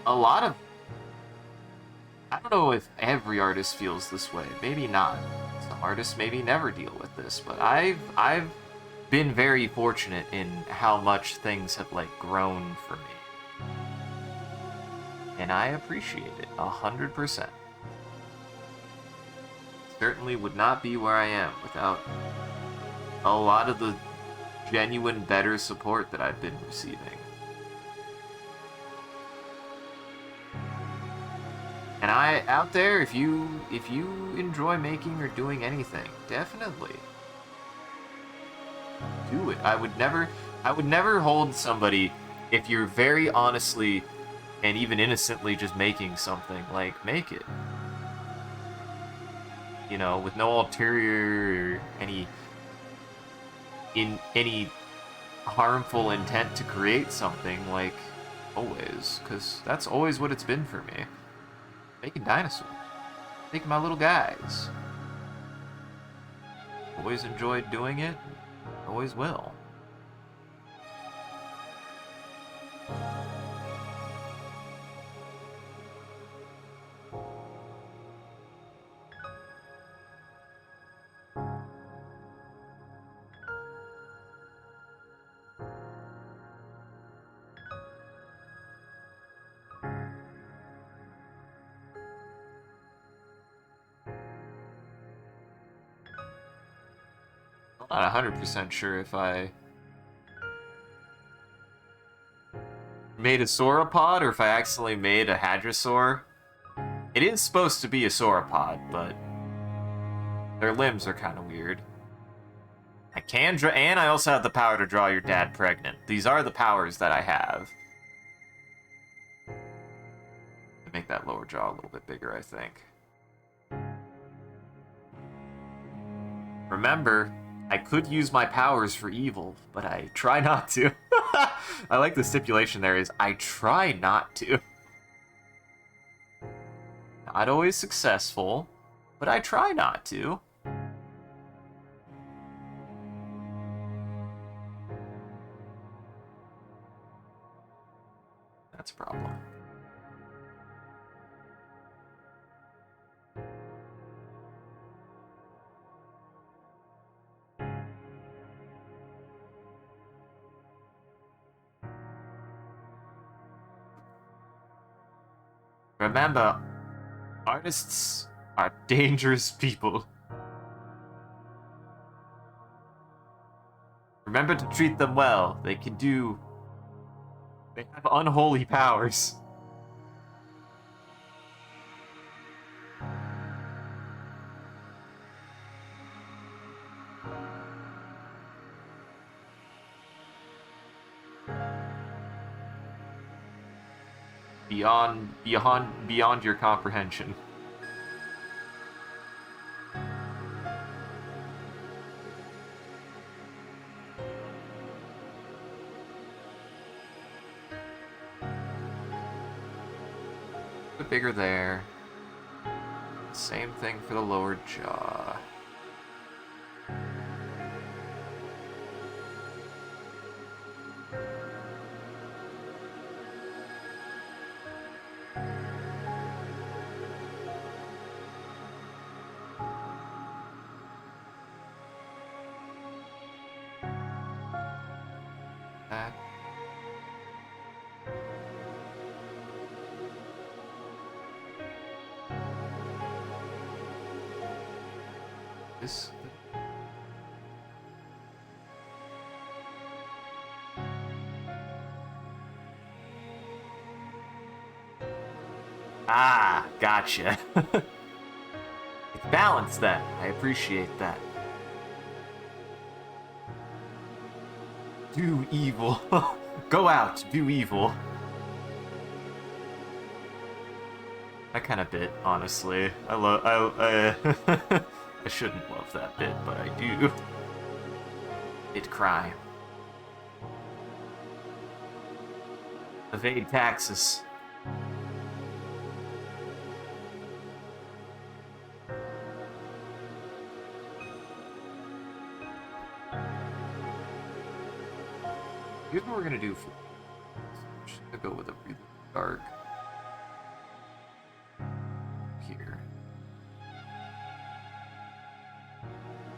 a lot of... I don't know if every artist feels this way. Maybe not. Some artists maybe never deal with this, but I've been very fortunate in how much things have, like, grown for me. And I appreciate it 100%. Certainly would not be where I am without a lot of the genuine better support that I've been receiving. And out there, if you enjoy making or doing anything, definitely do it. I would never hold somebody, if you're very honestly and even innocently just making something, like, make it. You know, with no ulterior or any harmful intent to create something, like, always, because that's always what it's been for me. Making dinosaurs. Making my little guys. Always enjoyed doing it. Always will. I'm not 100% sure if I made a sauropod or if I accidentally made a hadrosaur. It is supposed to be a sauropod, but their limbs are kind of weird. I can draw, and I also have the power to draw your dad pregnant. These are the powers that I have. Make that lower jaw a little bit bigger, I think. Remember, I could use my powers for evil, but I try not to. I like the stipulation there is, I try not to. Not always successful, but I try not to. That's a problem. Remember, artists are dangerous people. Remember to treat them well. They have unholy powers. Beyond your comprehension. A bit bigger there. Same thing for the lower jaw. That. This. Ah, gotcha. It's balanced then. I appreciate that. Do evil. Go out, do evil. I kind of bit, honestly. I shouldn't love that bit, but I do. It crime. Evade taxes. Here's what we're gonna do for. I'm just gonna go with a really dark. Here.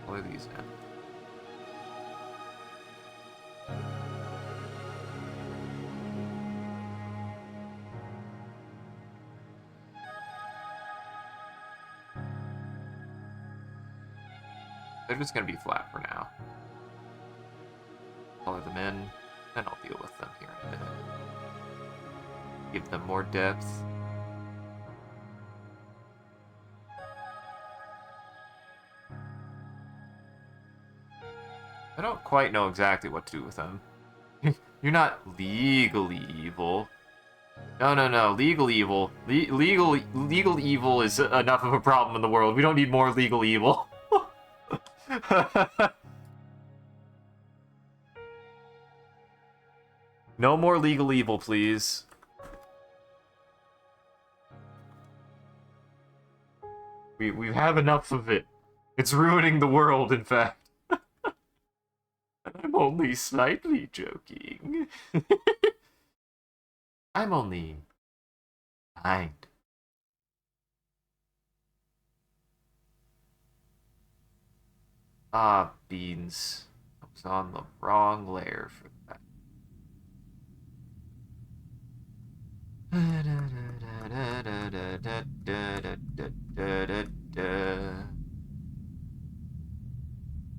Color these in. They're just gonna be flat for now. Color them in, then I'll deal with them here in a minute. Give them more depth. I don't quite know exactly what to do with them. You're not legally evil. No. Legal evil. Legal evil is enough of a problem in the world. We don't need more legal evil. No more legal evil, please. We have enough of it. It's ruining the world, in fact. I'm only slightly joking. I'm only kind. Ah, beans. I was on the wrong layer for that.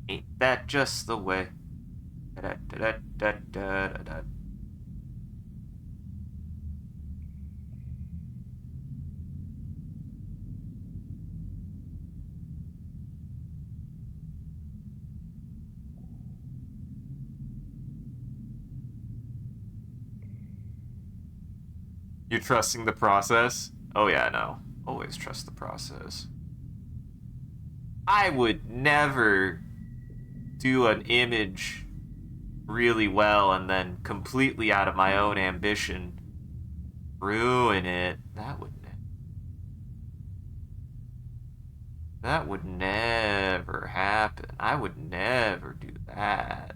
Ain't that just the way? You're trusting the process? Oh yeah, no. Always trust the process. I would never do an image really well and then completely out of my own ambition ruin it. That would never happen. I would never do that.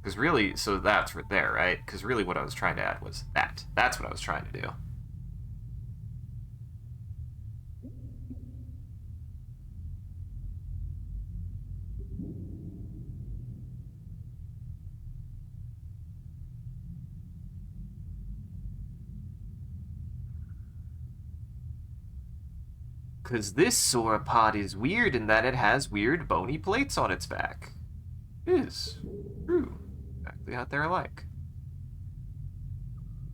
Because really, so that's right there, right? Because really what I was trying to add was that. That's what I was trying to do. Because this sauropod is weird in that it has weird bony plates on its back. It is true. Exactly how they're like.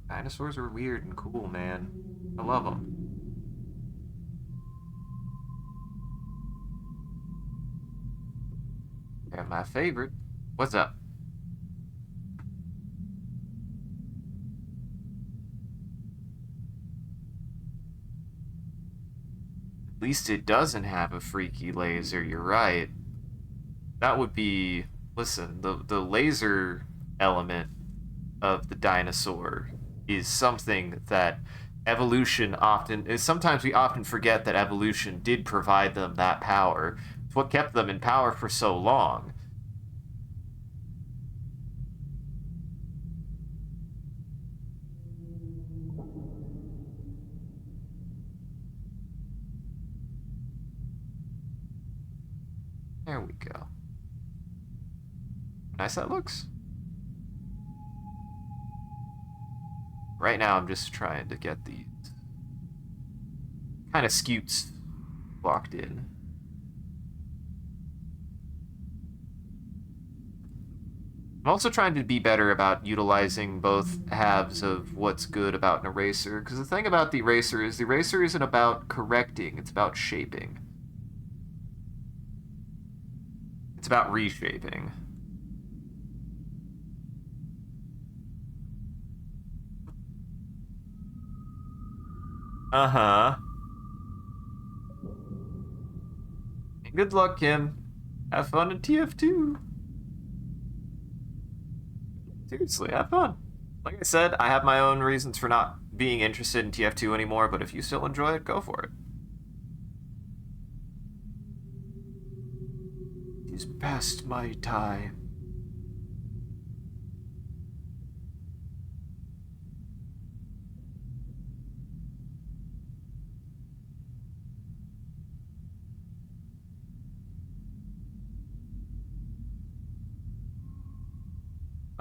Dinosaurs are weird and cool, man. I love them. They're my favorite. What's up? At least it doesn't have a freaky laser, you're right. That would be... Listen, the laser element of the dinosaur is something that evolution often... Sometimes we often forget that evolution did provide them that power. It's what kept them in power for so long. There we go. Nice that looks. Right now I'm just trying to get these kind of scutes locked in. I'm also trying to be better about utilizing both halves of what's good about an eraser, because the thing about the eraser isn't about correcting, it's about shaping. It's about reshaping. Uh-huh. Good luck, Kim. Have fun in TF2. Seriously, have fun. Like I said, I have my own reasons for not being interested in TF2 anymore, but if you still enjoy it, go for it. It's past my time.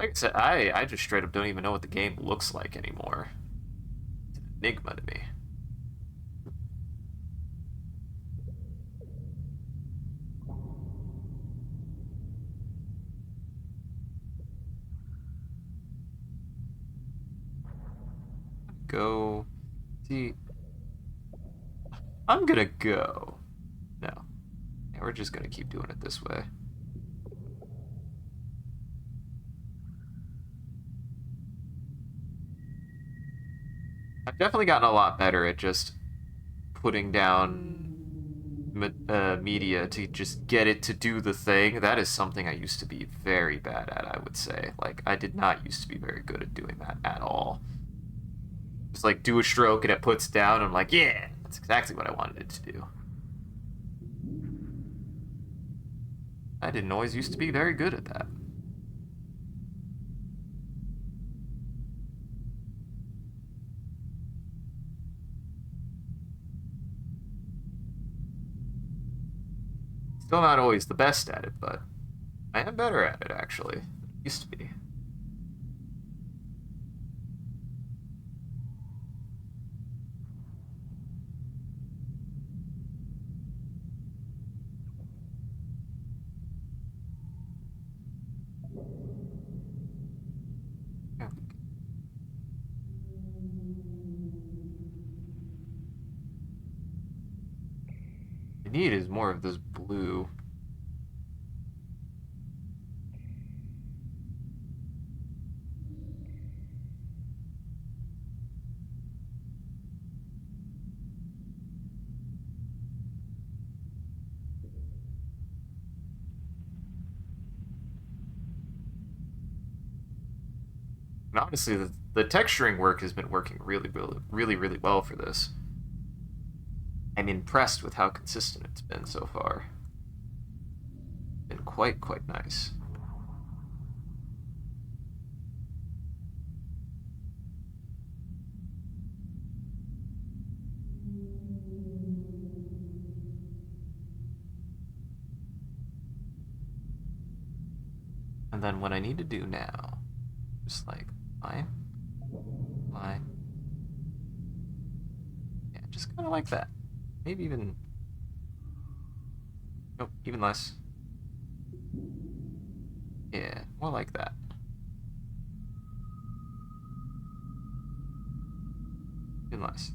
Like I said, I just straight up don't even know what the game looks like anymore. It's an enigma to me. Go. See, I'm gonna go. No. Yeah, we're just gonna keep doing it this way. I've definitely gotten a lot better at just putting down media to just get it to do the thing. That is something I used to be very bad at, I would say. Like, I did not used to be very good at doing that at all. Just like do a stroke and it puts down. I'm like, yeah, that's exactly what I wanted it to do. I didn't always used to be very good at that. Still not always the best at it, but I am better at it, actually. Used to be. Yeah. I need is more of this blue. And honestly, the texturing work has been working really well for this. I'm impressed with how consistent it's been so far. Been quite nice. And then what I need to do now, just like line, line, yeah, just kind of like that. Maybe even, nope, even less. Yeah, more like that. Even less.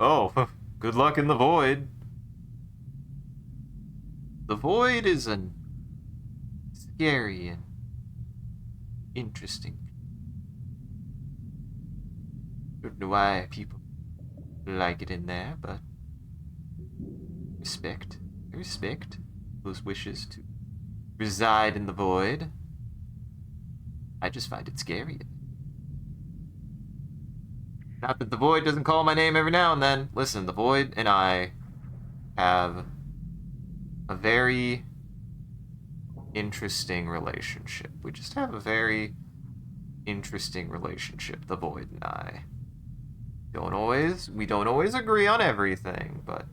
Oh, good luck in the void. The void is an scary and interesting. Don't know why people like it in there, but respect. I respect those wishes to reside in the void. I just find it scary. Not that the void doesn't call my name every now and then. Listen, the void and I have a very interesting relationship. We just have a very interesting relationship, the void and I. We don't always agree on everything, but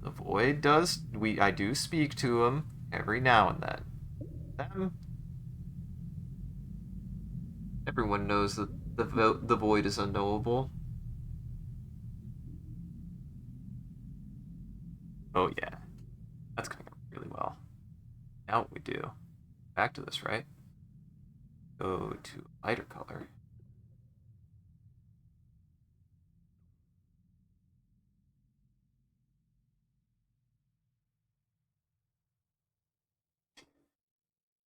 the void does. I do speak to him every now and then. Them, everyone knows that the void is unknowable. Oh yeah, that's coming up really well. Now what we do? Back to this, right? Go to lighter color.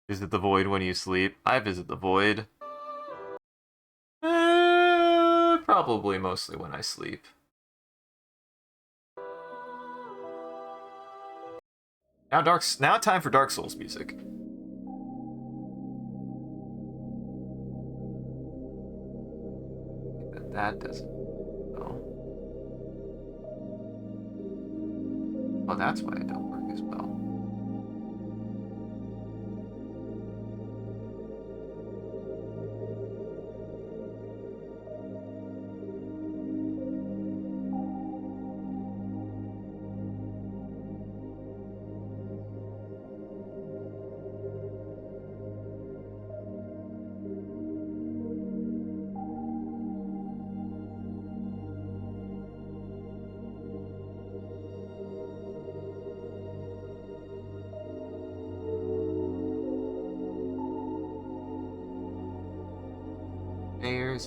Visit the void when you sleep. I visit the void. Probably mostly when I sleep. Now time for Dark Souls music. That doesn't. Oh. Oh, that's why it don't work as well.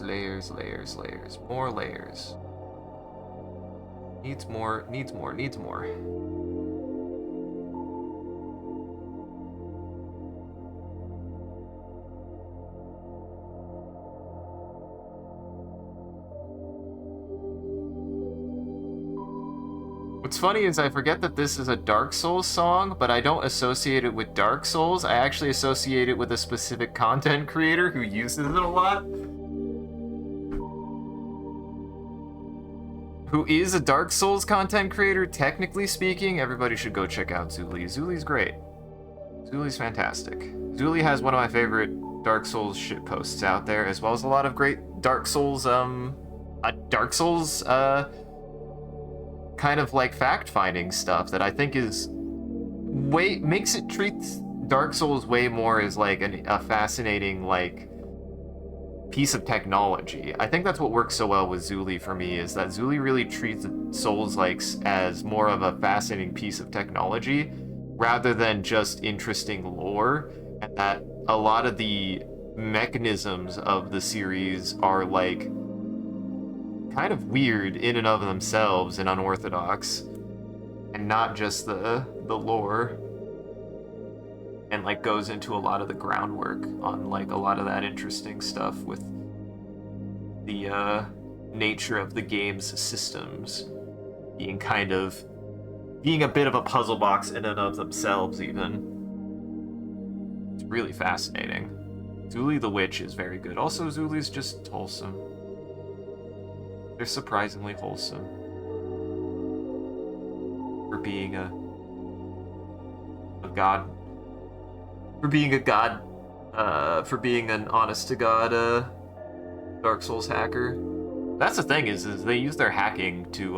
layers, layers, layers, layers. More layers. Needs more, needs more, needs more. What's funny is I forget that this is a Dark Souls song, but I don't associate it with Dark Souls. I actually associate it with a specific content creator who uses it a lot. Who is a Dark Souls content creator, technically speaking. Everybody should go check out Zuli. Zuli's great. Zuli's fantastic. Zuli has one of my favorite Dark Souls shitposts out there, as well as a lot of great Dark Souls, kind of like fact-finding stuff that I think is makes it treat Dark Souls way more as like a fascinating like piece of technology. I think that's what works so well with Zuli for me, is that Zuli really treats Souls-likes as more of a fascinating piece of technology rather than just interesting lore, and that a lot of the mechanisms of the series are like kind of weird in and of themselves and unorthodox, and not just the lore, and like goes into a lot of the groundwork on like a lot of that interesting stuff with the nature of the game's systems being a bit of a puzzle box in and of themselves. Even it's really fascinating. Zuli the Witch is very good. Also, Zuli's just wholesome. They're surprisingly wholesome for being a god. For being a god, for being an honest-to-God Dark Souls hacker. That's the thing, is they use their hacking to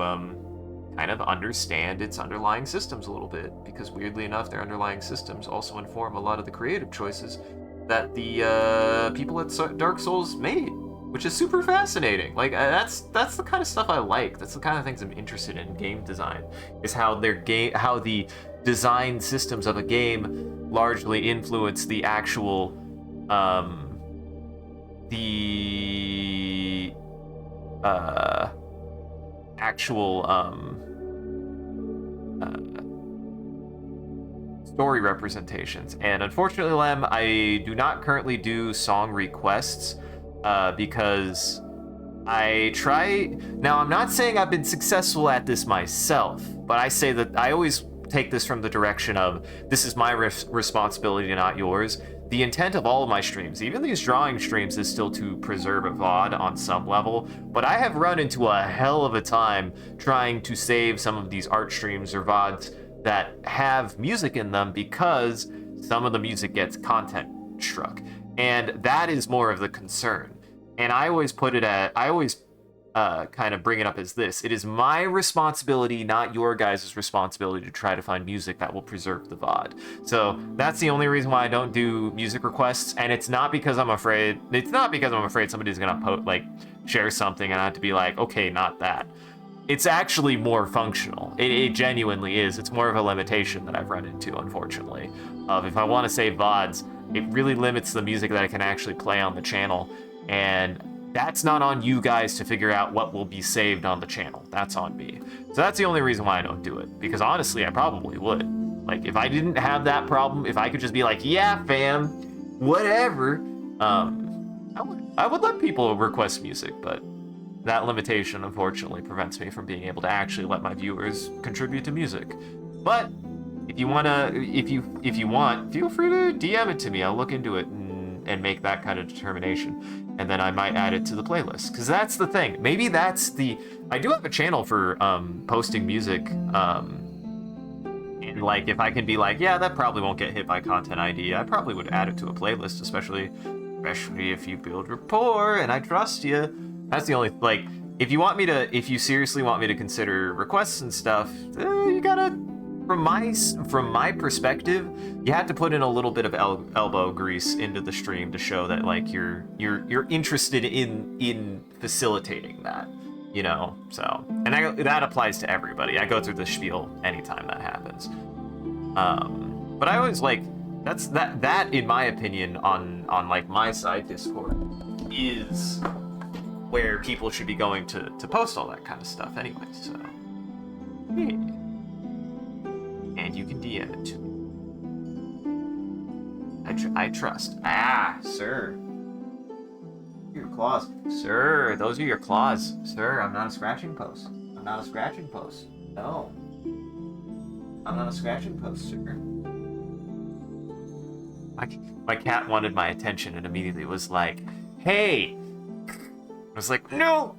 kind of understand its underlying systems a little bit, because weirdly enough, their underlying systems also inform a lot of the creative choices that the people at Dark Souls made, which is super fascinating. Like that's the kind of stuff I like. That's the kind of things I'm interested in game design, is how the design systems of a game largely influence the actual story representations. And unfortunately, Lem, I do not currently do song requests because I try. Now, I'm not saying I've been successful at this myself, but I say that I always take this from the direction of, this is my responsibility, not yours. The intent of all of my streams, even these drawing streams, is still to preserve a VOD on some level, but I have run into a hell of a time trying to save some of these art streams or VODs that have music in them, because some of the music gets content struck. And that is more of the concern. And I always kind of bring it up as this: it is my responsibility, not your guys' responsibility, to try to find music that will preserve the VOD. So that's the only reason why I don't do music requests, and it's not because I'm afraid somebody's gonna share something and I have to be like, okay, not that. It's actually more functional. It genuinely is. It's more of a limitation that I've run into, unfortunately. If I want to save VODs, it really limits the music that I can actually play on the channel, and that's not on you guys to figure out what will be saved on the channel. That's on me. So that's the only reason why I don't do it, because honestly, I probably would. Like, if I didn't have that problem, if I could just be like, yeah, fam, whatever, I would let people request music, but that limitation, unfortunately, prevents me from being able to actually let my viewers contribute to music. But if you want, feel free to DM it to me. I'll look into it and make that kind of determination, and then I might add it to the playlist. Because that's the thing. Maybe that's the... I do have a channel for posting music, and like, if I can be like, yeah, that probably won't get hit by Content ID, I probably would add it to a playlist, especially if you build rapport and I trust you. That's the only, like, if you seriously want me to consider requests and stuff, you gotta, from my perspective, you have to put in a little bit of elbow grease into the stream to show that, like, you're interested in facilitating that, you know. So, and that applies to everybody. I go through the spiel anytime that happens. But I always like, that in my opinion, on like my side Discord, is where people should be going to post all that kind of stuff anyway, so. Hey. And you can DM it to me. I trust. Ah, sir. Your claws. Sir, those are your claws. Sir, I'm not a scratching post. I'm not a scratching post. No. I'm not a scratching post, sir. My cat wanted my attention and immediately was like, hey! I was like, no!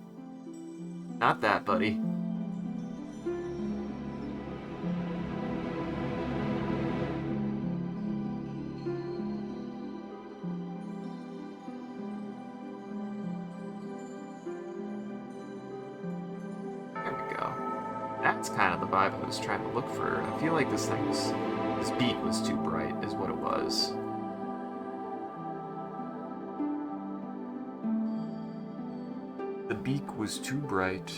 Not that, buddy. That's kind of the vibe I was trying to look for. I feel like this beak was too bright, is what it was. The beak was too bright.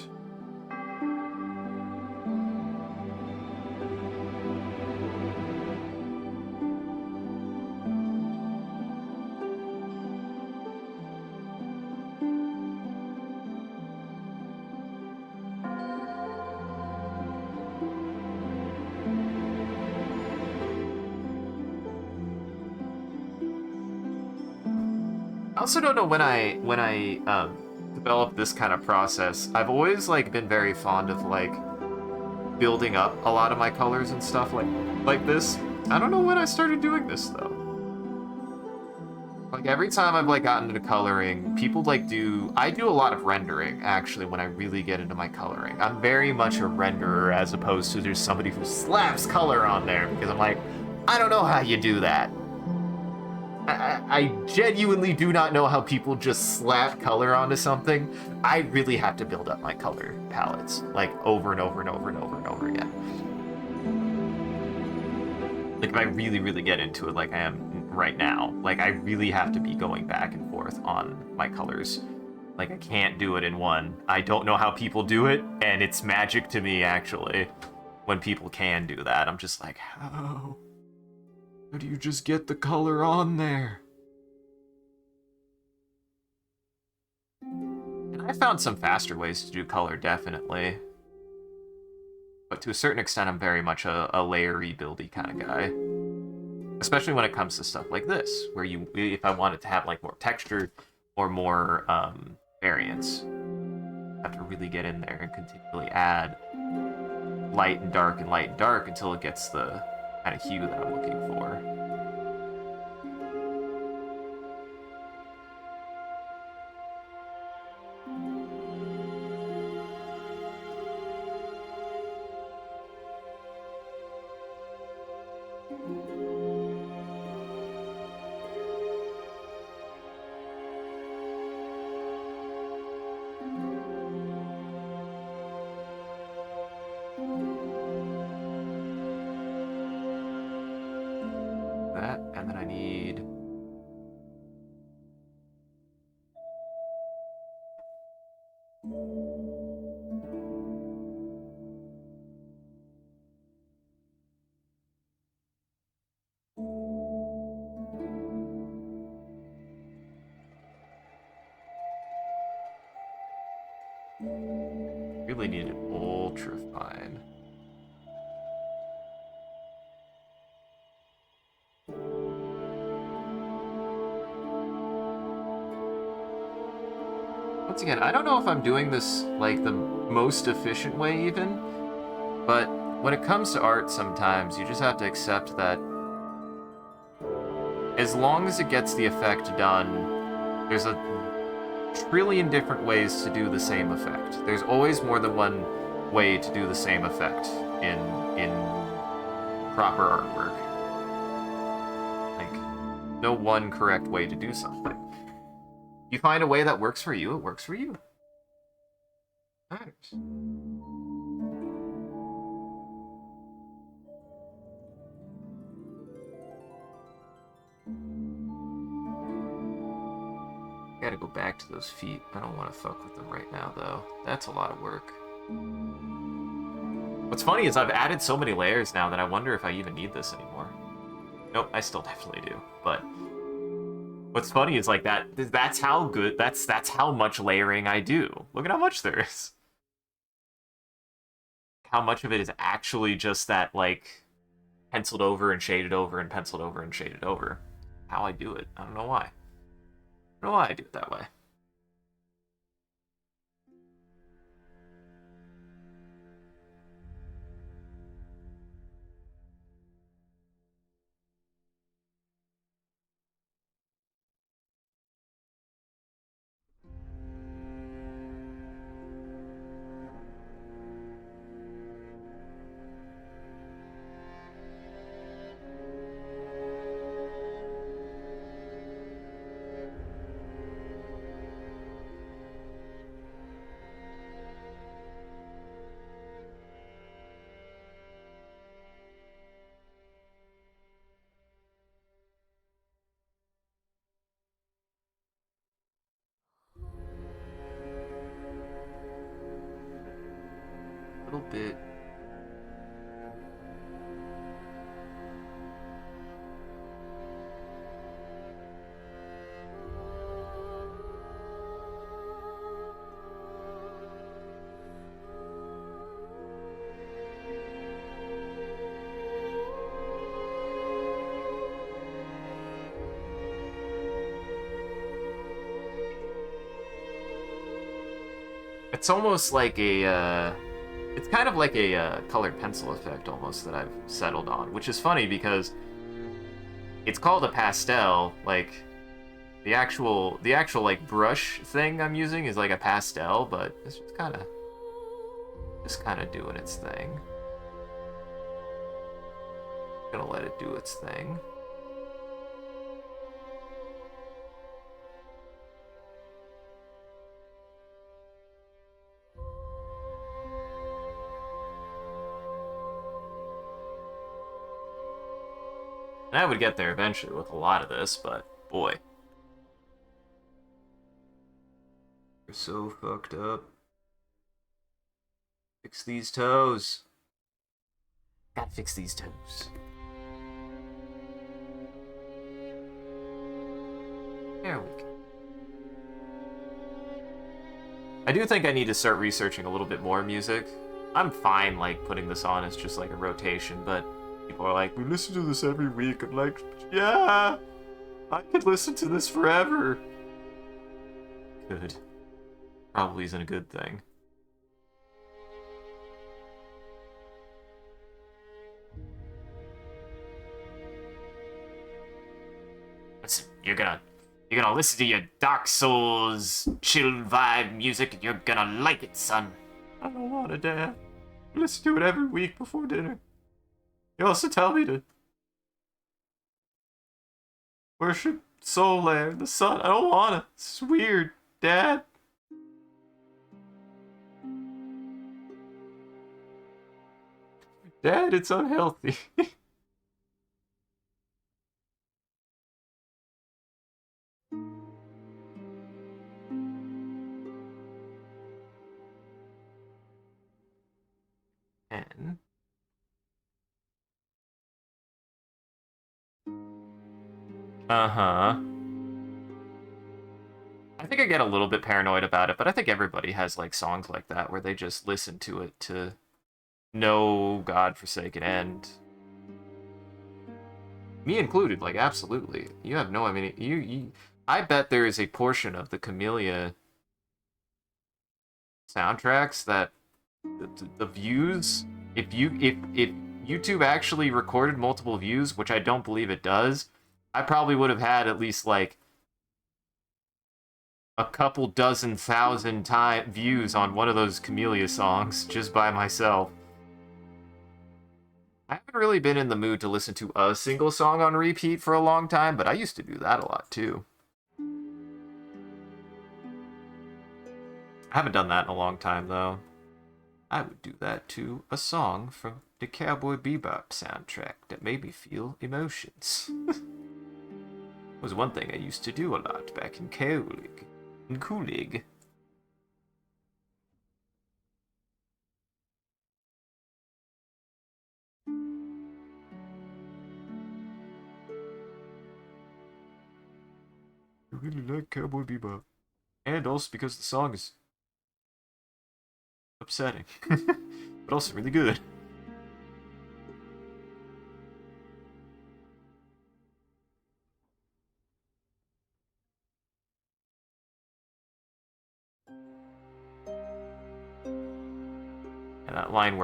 I also don't know when I developed this kind of process. I've always like been very fond of like building up a lot of my colors and stuff like this. I don't know when I started doing this though. Like every time I've like gotten into coloring, people like I do a lot of rendering actually when I really get into my coloring. I'm very much a renderer as opposed to there's somebody who slaps color on there because I'm like, I don't know how you do that. I genuinely do not know how people just slap color onto something. I really have to build up my color palettes, like, over and over and over and over and over again. Like, if I really, really get into it like I am right now, like, I really have to be going back and forth on my colors. Like, I can't do it in one. I don't know how people do it, and it's magic to me, actually, when people can do that. I'm just like, how? How do you just get the color on there? And I found some faster ways to do color, definitely. But to a certain extent, I'm very much a layery, buildy kind of guy. Especially when it comes to stuff like this, where if I wanted to have like more texture or more variance, I have to really get in there and continually add light and dark until it gets the kind of hue that I'm looking for. That, and then I need... Really need it ultra fine. Once again, I don't know if I'm doing this like the most efficient way even, but when it comes to art sometimes you just have to accept that as long as it gets the effect done, there's a trillion different ways to do the same effect. There's always more than one way to do the same effect in proper artwork. Like, no one correct way to do something. You find a way that works for you, it works for you. Matters. Gotta go back to those feet. I don't want to fuck with them right now, though. That's a lot of work. What's funny is I've added so many layers now that I wonder if I even need this anymore. Nope, I still definitely do, but What's funny is like that's how good that's how much layering I do. Look at how much there is. How much of it is actually just that like penciled over and shaded over and penciled over and shaded over. How I do it. I don't know why. I don't know why I do it that way. A little bit. It's almost like it's kind of like a colored pencil effect almost that I've settled on, which is funny because it's called a pastel. Like the actual like brush thing I'm using is like a pastel, but it's just kind of doing its thing. Gonna let it do its thing. And I would get there eventually with a lot of this, but boy. You're so fucked up. Fix these toes. Gotta fix these toes. There we go. I do think I need to start researching a little bit more music. I'm fine, like, putting this on as just, like, a rotation, but people are like, we listen to this every week. I'm like, yeah, I could listen to this forever. Good. Probably isn't a good thing. You're gonna listen to your Dark Souls chill vibe music and you're gonna like it, son. I don't wanna, Dad. Listen to it every week before dinner. You also tell me to worship Solar, the sun. I don't wanna. It's weird, Dad. Dad, it's unhealthy. And uh-huh. I think I get a little bit paranoid about it, but I think everybody has like songs like that where they just listen to it to no godforsaken end. Me included, like absolutely. You have no, I mean, I bet there is a portion of the Camellia soundtracks that the views, if YouTube actually recorded multiple views, which I don't believe it does, I probably would have had at least like a couple dozen thousand views on one of those Camellia songs just by myself. I haven't really been in the mood to listen to a single song on repeat for a long time, but I used to do that a lot too. I haven't done that in a long time though. I would do that to a song from the Cowboy Bebop soundtrack that made me feel emotions. Was one thing I used to do a lot back in Coolig. really like Cowboy Bebop. And also because the song is upsetting. But also really good. And that line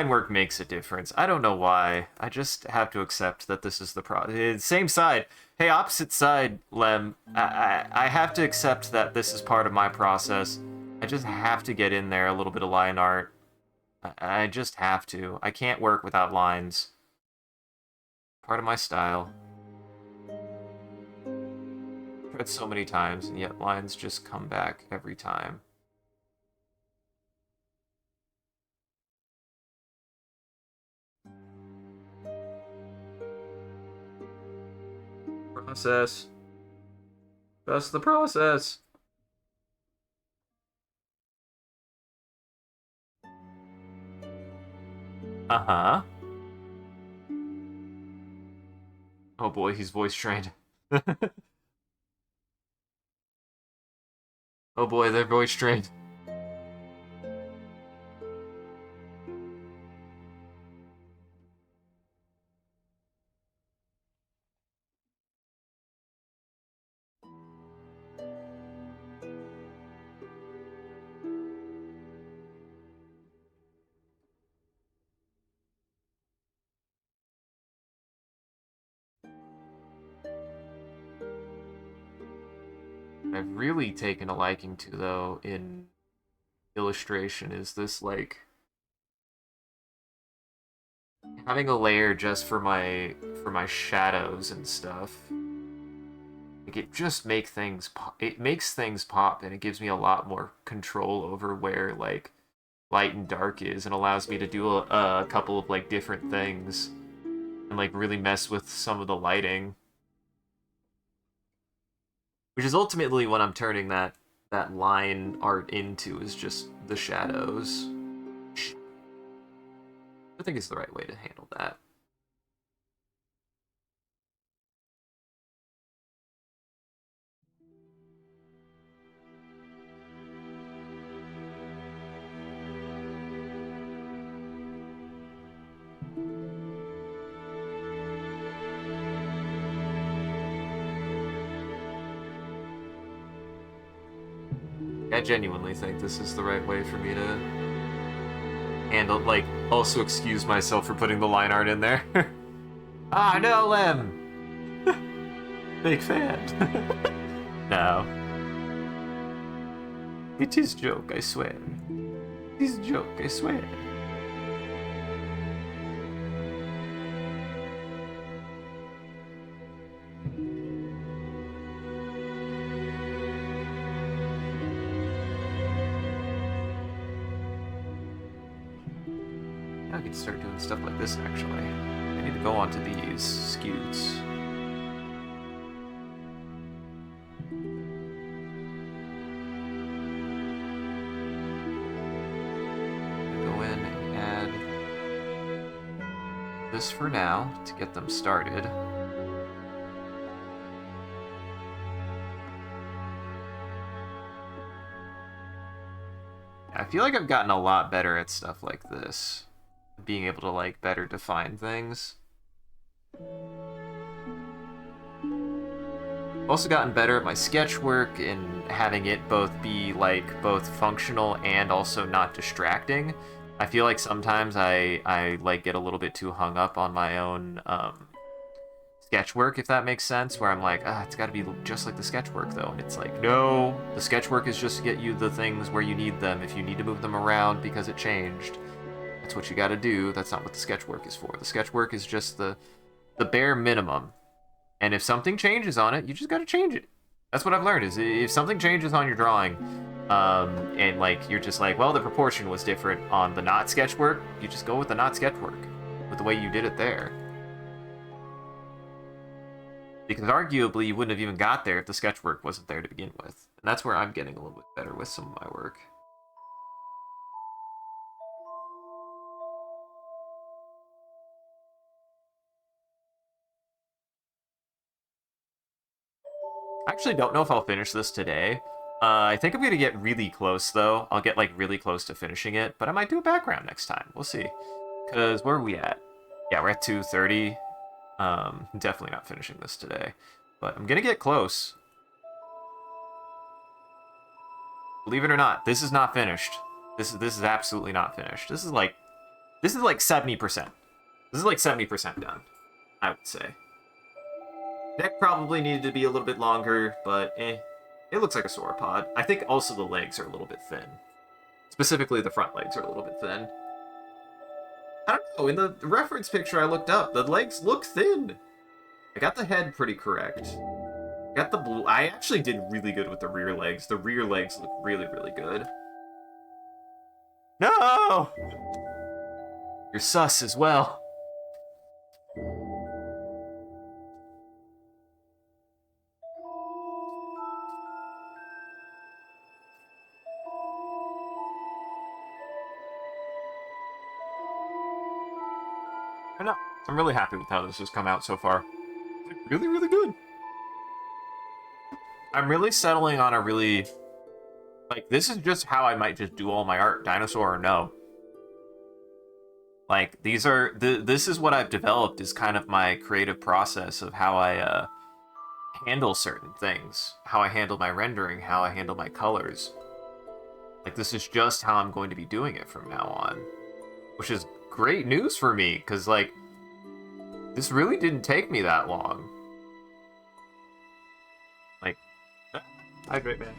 work makes a difference. I don't know why. I just have to accept that this is the same side. Hey, opposite side, Lem. I have to accept that this is part of my process. I just have to get in there a little bit of line art. I just have to. I can't work without lines. Part of my style. I've tried so many times, and yet lines just come back every time. Process. Trust the process. Uh-huh. Oh boy, he's voice trained. Oh boy, they're voice trained. I've really taken a liking to, though, in illustration is this, like, having a layer just for my shadows and stuff. Like, it just it makes things pop, and it gives me a lot more control over where, like, light and dark is, and allows me to do a couple of, like, different things and, like, really mess with some of the lighting. Which is ultimately what I'm turning that line art into, is just the shadows. I think it's the right way to handle that. I genuinely think this is the right way for me to handle, like, also excuse myself for putting the line art in there. Ah, no, Lem! Big fan. No. It is joke, I swear. It is joke, I swear. Now I can start doing stuff like this, actually. I need to go onto these scutes. Go in and add this for now to get them started. I feel like I've gotten a lot better at stuff like this. Being able to, like, better define things. Also gotten better at my sketch work and having it both be, like, both functional and also not distracting. I feel like sometimes I like, get a little bit too hung up on my own, sketch work, if that makes sense, where I'm like, it's gotta be just like the sketch work, though. And it's like, no, the sketch work is just to get you the things where you need them. If you need to move them around because it changed, that's what you gotta do. That's not what the sketch work is for. The sketch work is just the bare minimum. And if something changes on it, you just gotta change it. That's what I've learned, is if something changes on your drawing, and, like, you're just like, well, the proportion was different on the not sketch work, you just go with the not sketch work, with the way you did it there. Because arguably, you wouldn't have even got there if the sketch work wasn't there to begin with. And that's where I'm getting a little bit better with some of my work. I actually don't know if I'll finish this today. I think I'm gonna get really close, though. I'll get, like, really close to finishing it, but I might do a background next time. We'll see. Because where are we at? Yeah, we're at 2:30. Definitely not finishing this today. But I'm gonna get close. Believe it or not, this is not finished. This is absolutely not finished. This is like 70%. This is like 70% done, I would say. Neck probably needed to be a little bit longer, but eh. It looks like a sauropod. I think also the legs are a little bit thin. Specifically, the front legs are a little bit thin. I don't know, in the reference picture I looked up, the legs look thin. I got the head pretty correct. Got the blue. I actually did really good with the rear legs. The rear legs look really, really good. No! You're sus as well. I know. I'm really happy with how this has come out so far. Really, really good. I'm really settling on a really... Like, this is just how I might just do all my art, dinosaur or no. Like, these are... This is what I've developed, is kind of my creative process of how I, handle certain things. How I handle my rendering, how I handle my colors. Like, this is just how I'm going to be doing it from now on. Which is great news for me, because, like, this really didn't take me that long. Like, hydrate, man.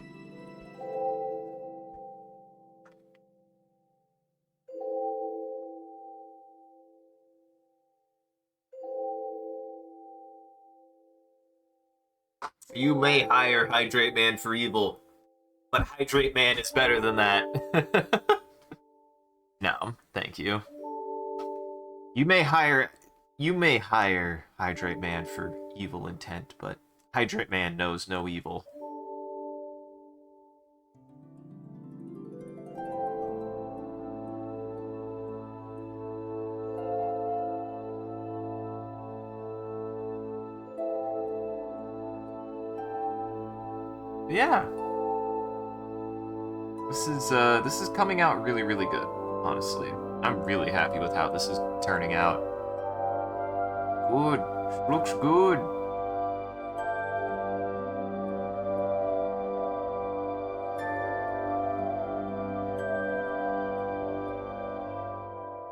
You may hire Hydrate Man for evil, but Hydrate Man is better than that. No, thank you. You may hire Hydrate Man for evil intent, but Hydrate Man knows no evil. Yeah. This is coming out really, really good, honestly. I'm really happy with how this is turning out. Good. Looks good.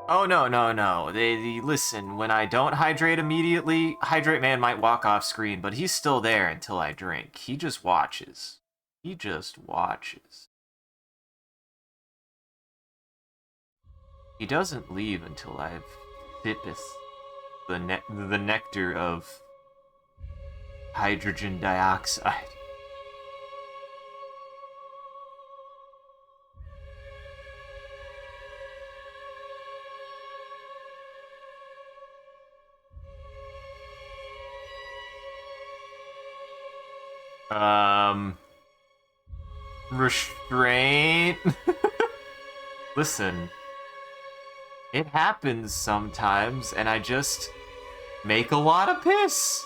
Oh, no. Listen, when I don't hydrate immediately, Hydrate Man might walk off screen, but he's still there until I drink. He just watches. He just watches. He doesn't leave until I've sippeth the nectar of hydrogen dioxide. Restraint? Listen, it happens sometimes, and I just make a lot of piss.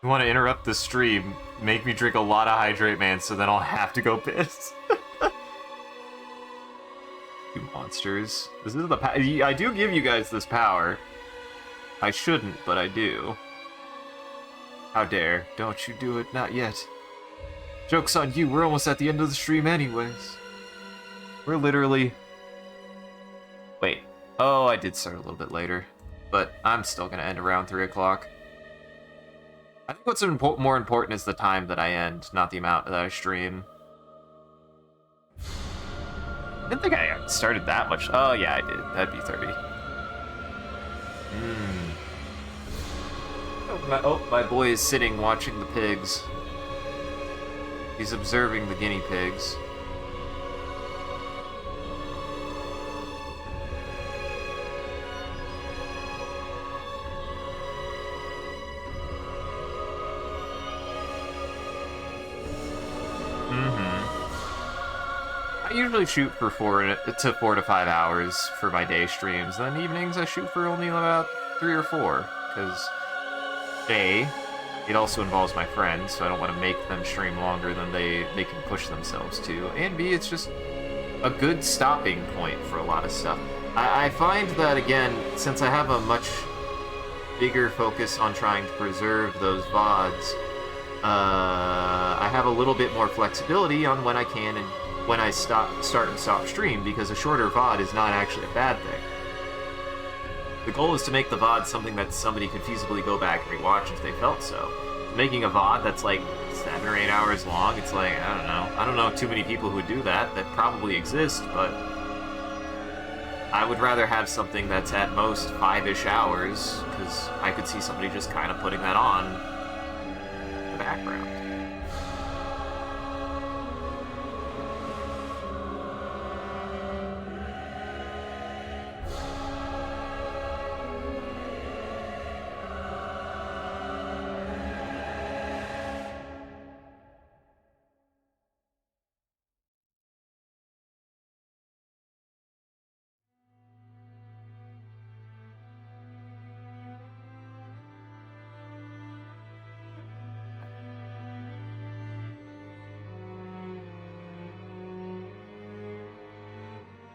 You want to interrupt the stream, make me drink a lot of Hydrate Man, so then I'll have to go piss. You monsters. This is the I do give you guys this power. I shouldn't, but I do. How dare. Don't you do it. Not yet. Joke's on you. We're almost at the end of the stream anyways. We're literally... Wait. Oh, I did start a little bit later. But I'm still going to end around 3 o'clock. I think what's more important is the time that I end, not the amount that I stream. I didn't think I started that much. Oh, yeah, I did. That'd be 30. My boy is sitting watching the pigs. He's observing the guinea pigs. I usually shoot for 4 to 5 hours for my day streams. Then evenings I shoot for only about 3 or 4. Because A, it also involves my friends, so I don't want to make them stream longer than they can push themselves to. And B, it's just a good stopping point for a lot of stuff. I find that, again, since I have a much bigger focus on trying to preserve those VODs, I have a little bit more flexibility on when I can and when I start and stop stream, because a shorter VOD is not actually a bad thing. The goal is to make the VOD something that somebody could feasibly go back and rewatch if they felt so. Making a VOD that's like 7 or 8 hours long, it's like, I don't know. I don't know too many people who would do that. That probably exist, but I would rather have something that's at most 5-ish hours, because I could see somebody just kind of putting that on in the background.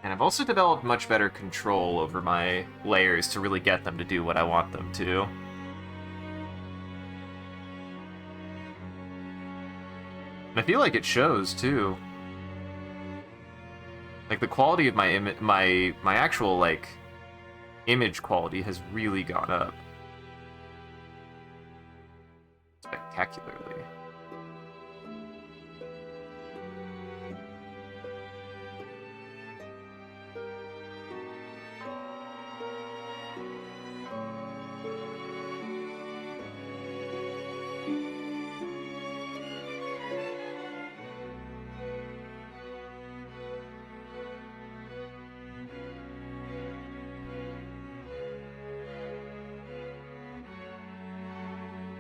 And I've also developed much better control over my layers to really get them to do what I want them to. And I feel like it shows, too. Like, the quality of my actual, like, image quality has really gone up. Spectacularly.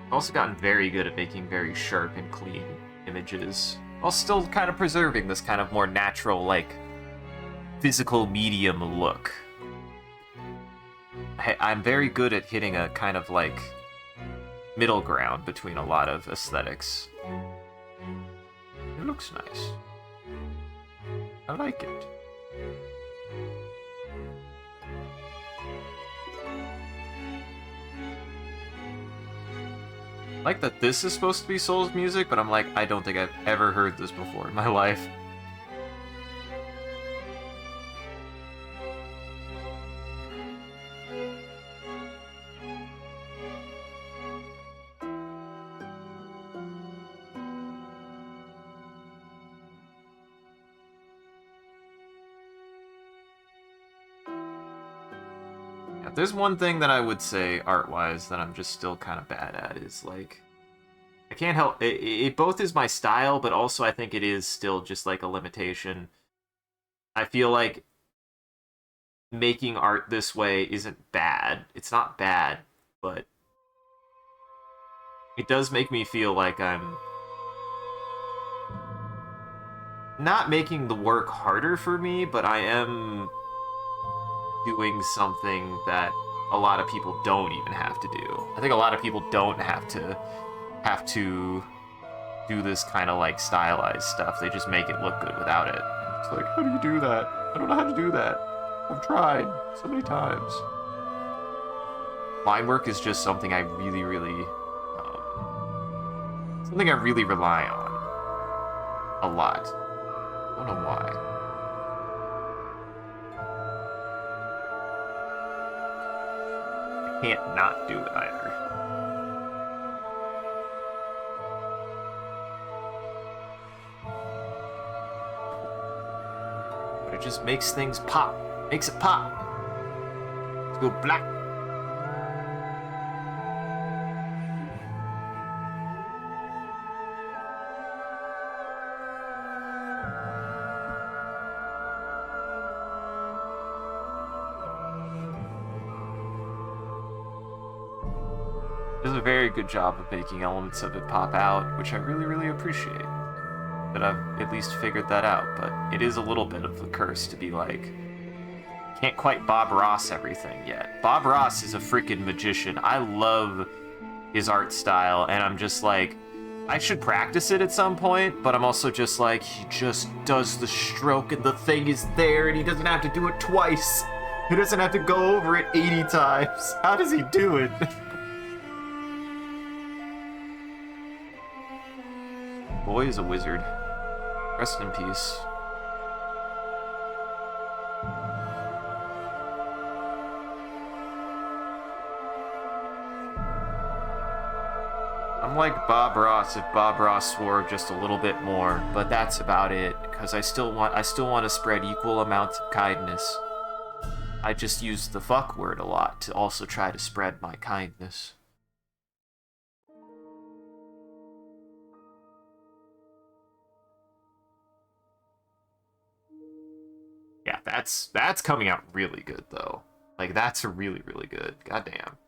I've also gotten very good at making very sharp and clean images, while still kind of preserving this kind of more natural, like, physical medium look. I'm very good at hitting a kind of, like, middle ground between a lot of aesthetics. It looks nice. I like it. I like that this is supposed to be Soul's music, but I'm like, I don't think I've ever heard this before in my life. There's one thing that I would say, art-wise, that I'm just still kind of bad at, is, like, I can't help... It both is my style, but also I think it is still just, like, a limitation. I feel like making art this way isn't bad. It's not bad, but it does make me feel like I'm not making the work harder for me, but I am doing something that a lot of people don't even have to do. I think a lot of people don't have to do this kind of like stylized stuff. They just make it look good without it. It's like, how do you do that? I don't know how to do that. I've tried so many times. Line work is just something I really rely on a lot. I don't know why. Can't not do it either. But it just makes things pop. Makes it pop. Let's go black. Does a very good job of making elements of it pop out, which I really appreciate. That I've at least figured that out, but it is a little bit of a curse to be like, can't quite Bob Ross everything yet. Bob Ross is a freaking magician. I love his art style, and I'm just like, I should practice it at some point, but I'm also just like, he just does the stroke and the thing is there and he doesn't have to do it twice. He doesn't have to go over it 80 times. How does he do it? Boy is a wizard. Rest in peace. I'm like Bob Ross if Bob Ross swore just a little bit more, but that's about it, because I still want to spread equal amounts of kindness. I just use the fuck word a lot to also try to spread my kindness. Yeah, that's coming out really good though. Like that's really, really good. Goddamn.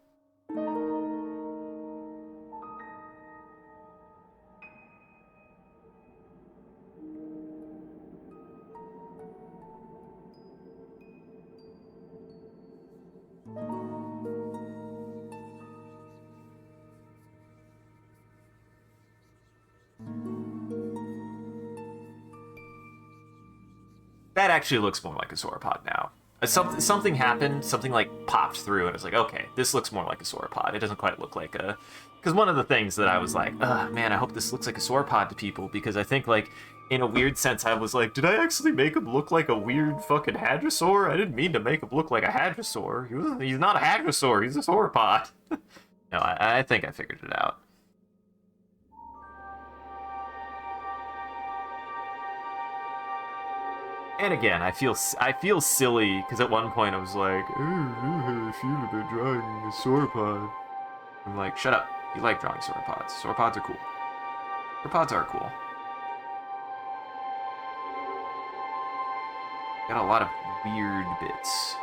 That actually looks more like a sauropod now. Something happened, something like popped through, and it's like, okay, this looks more like a sauropod. It doesn't quite look like a... Because one of the things that I was like, man, I hope this looks like a sauropod to people, because I think, like, in a weird sense, I was like, did I actually make him look like a weird fucking hadrosaur? I didn't mean to make him look like a hadrosaur. He's not a hadrosaur, he's a sauropod. No, I think I figured it out. And again, I feel silly, because at one point I was like, oh, I don't know how I feel about drawing a sauropod. I'm like, shut up. You like drawing sauropods. Sauropods are cool. Sauropods are cool. Got a lot of weird bits.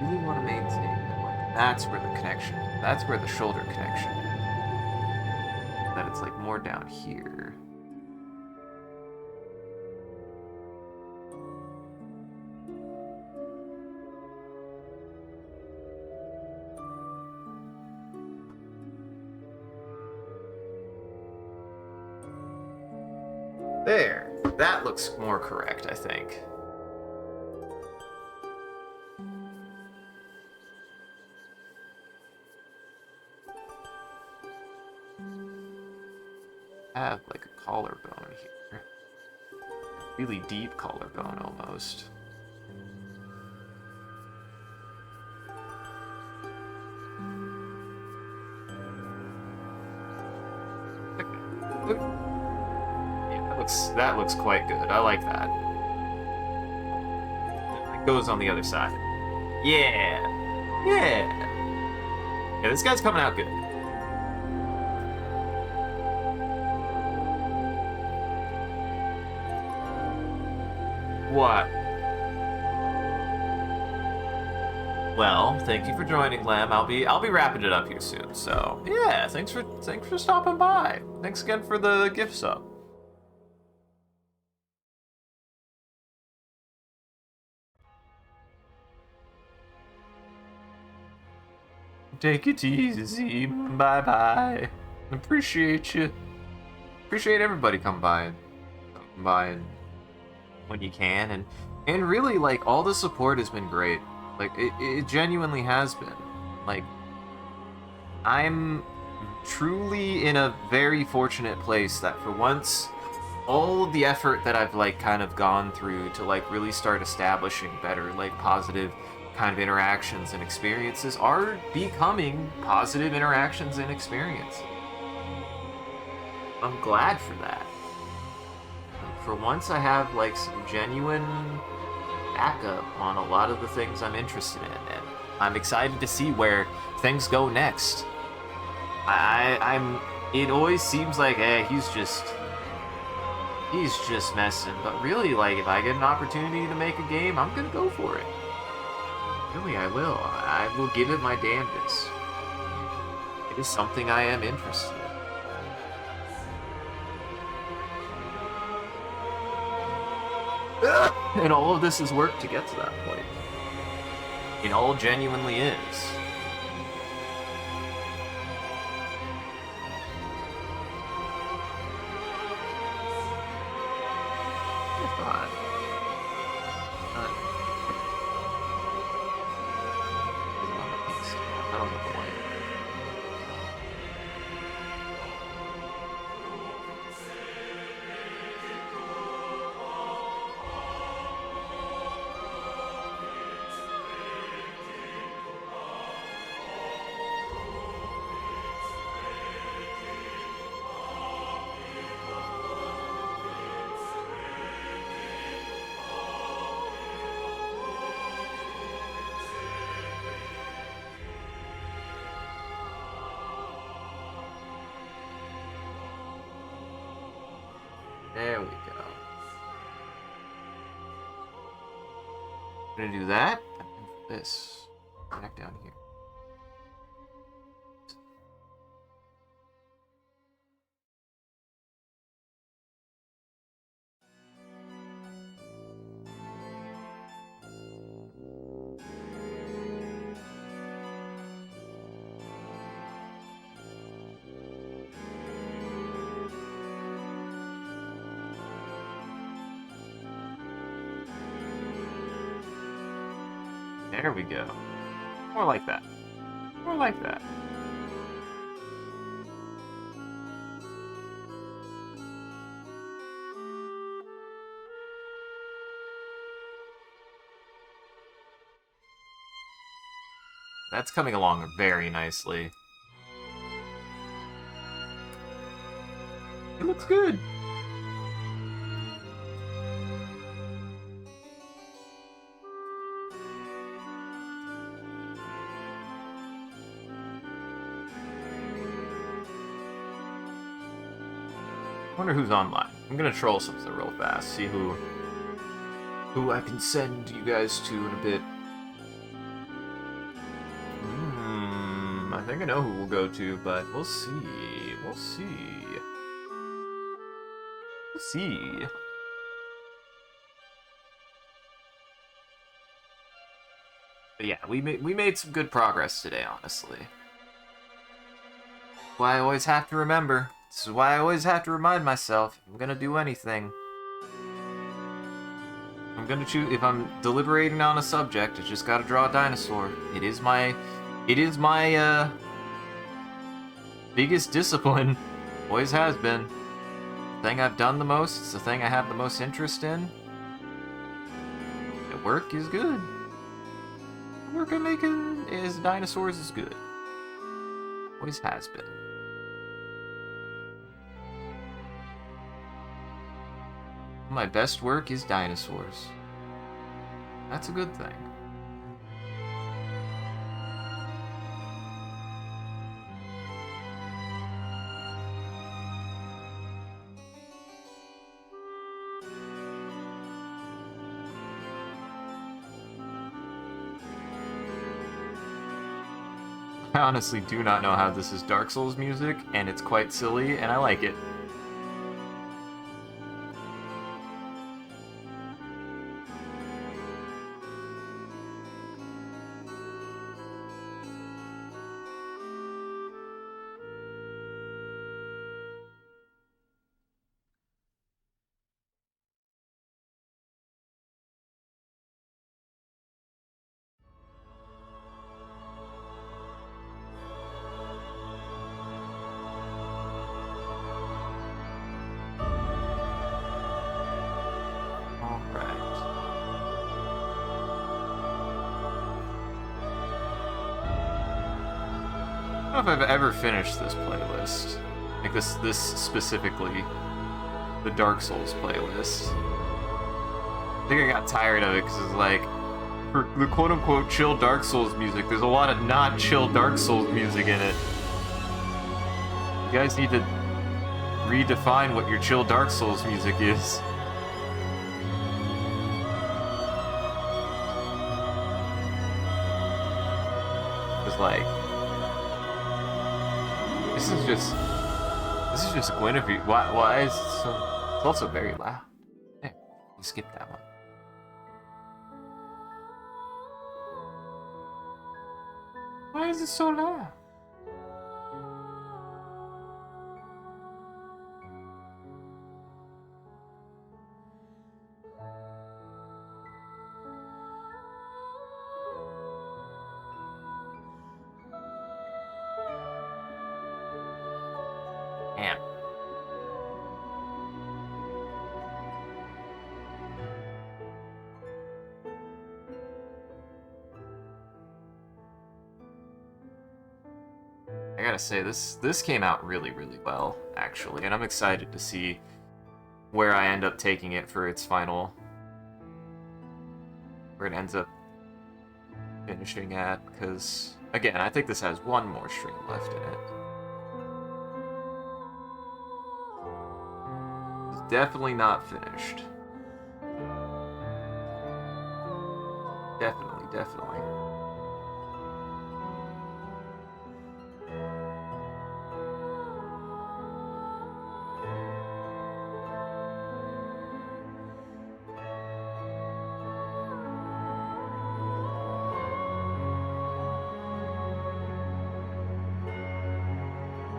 Really want to maintain that, like, that's where the connection, that's where the shoulder connection is. That it's like more down here. There. That looks more correct, I think. Have like a collarbone here. Really deep collarbone almost. Yeah, that looks quite good. I like that. It goes on the other side. Yeah. Yeah. Yeah, this guy's coming out good. What? Well, thank you for joining, Lamb. I'll be wrapping it up here soon. So yeah, thanks for stopping by. Thanks again for the gift sub. Take it easy. Bye bye. Appreciate you. Appreciate everybody come by and when you can, and really, like, all the support has been great. Like, it genuinely has been. Like, I'm truly in a very fortunate place that for once, all of the effort that I've, like, kind of gone through to, like, really start establishing better, like, positive kind of interactions and experiences are becoming positive interactions and experiences. I'm glad for that. For once, I have, like, some genuine backup on a lot of the things I'm interested in, and I'm excited to see where things go next. It always seems like, he's just messing, but really, like, if I get an opportunity to make a game, I'm gonna go for it. Really, I will. I will give it my damnedest. It is something I am interested in. And all of this is work to get to that point. It all genuinely is. There we go. I'm gonna do that, and for this, back down here. There we go. More like that. More like that. That's coming along very nicely. It looks good. I wonder who's online. I'm gonna troll something real fast, see who I can send you guys to in a bit. I think I know who we'll go to, but we'll see. We'll see. We'll see. But yeah, we made some good progress today, honestly. Why I always have to remember. This is why I always have to remind myself, if I'm gonna do anything, I'm gonna choose, if I'm deliberating on a subject, I just gotta draw a dinosaur. It is my biggest discipline. Always has been. The thing I've done the most, it's the thing I have the most interest in. The work is good. The work I'm making is dinosaurs is good. Always has been. My best work is dinosaurs. That's a good thing. I honestly do not know how this is Dark Souls music, and it's quite silly, and I like it. I don't know if I've ever finished this playlist. Like this specifically, the Dark Souls playlist. I think I got tired of it because it's like, for the quote-unquote chill Dark Souls music, there's a lot of not chill Dark Souls music in it. You guys need to redefine what your chill Dark Souls music is. It's like, This is just Guinevere. Why is it so? It's also very loud. There, you skipped that one. Why is it so loud? Damn. I gotta say, this came out really, really well, actually, and I'm excited to see where I end up taking it for its final... where it ends up finishing at, because, again, I think this has one more stream left in it. It's definitely not finished. Definitely, definitely.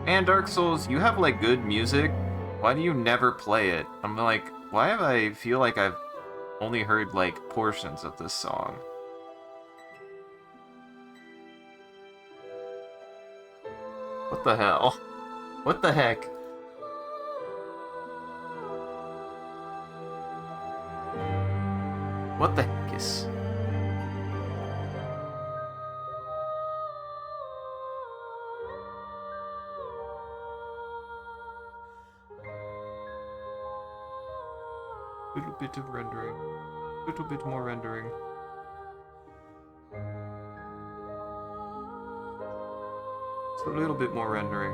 And Dark Souls, you have like good music. Why do you never play it? I'm like, why have I feel like I've only heard like portions of this song? What the hell? What the heck? What the heck is... Little bit of rendering. Little bit more rendering. Just a little bit more rendering.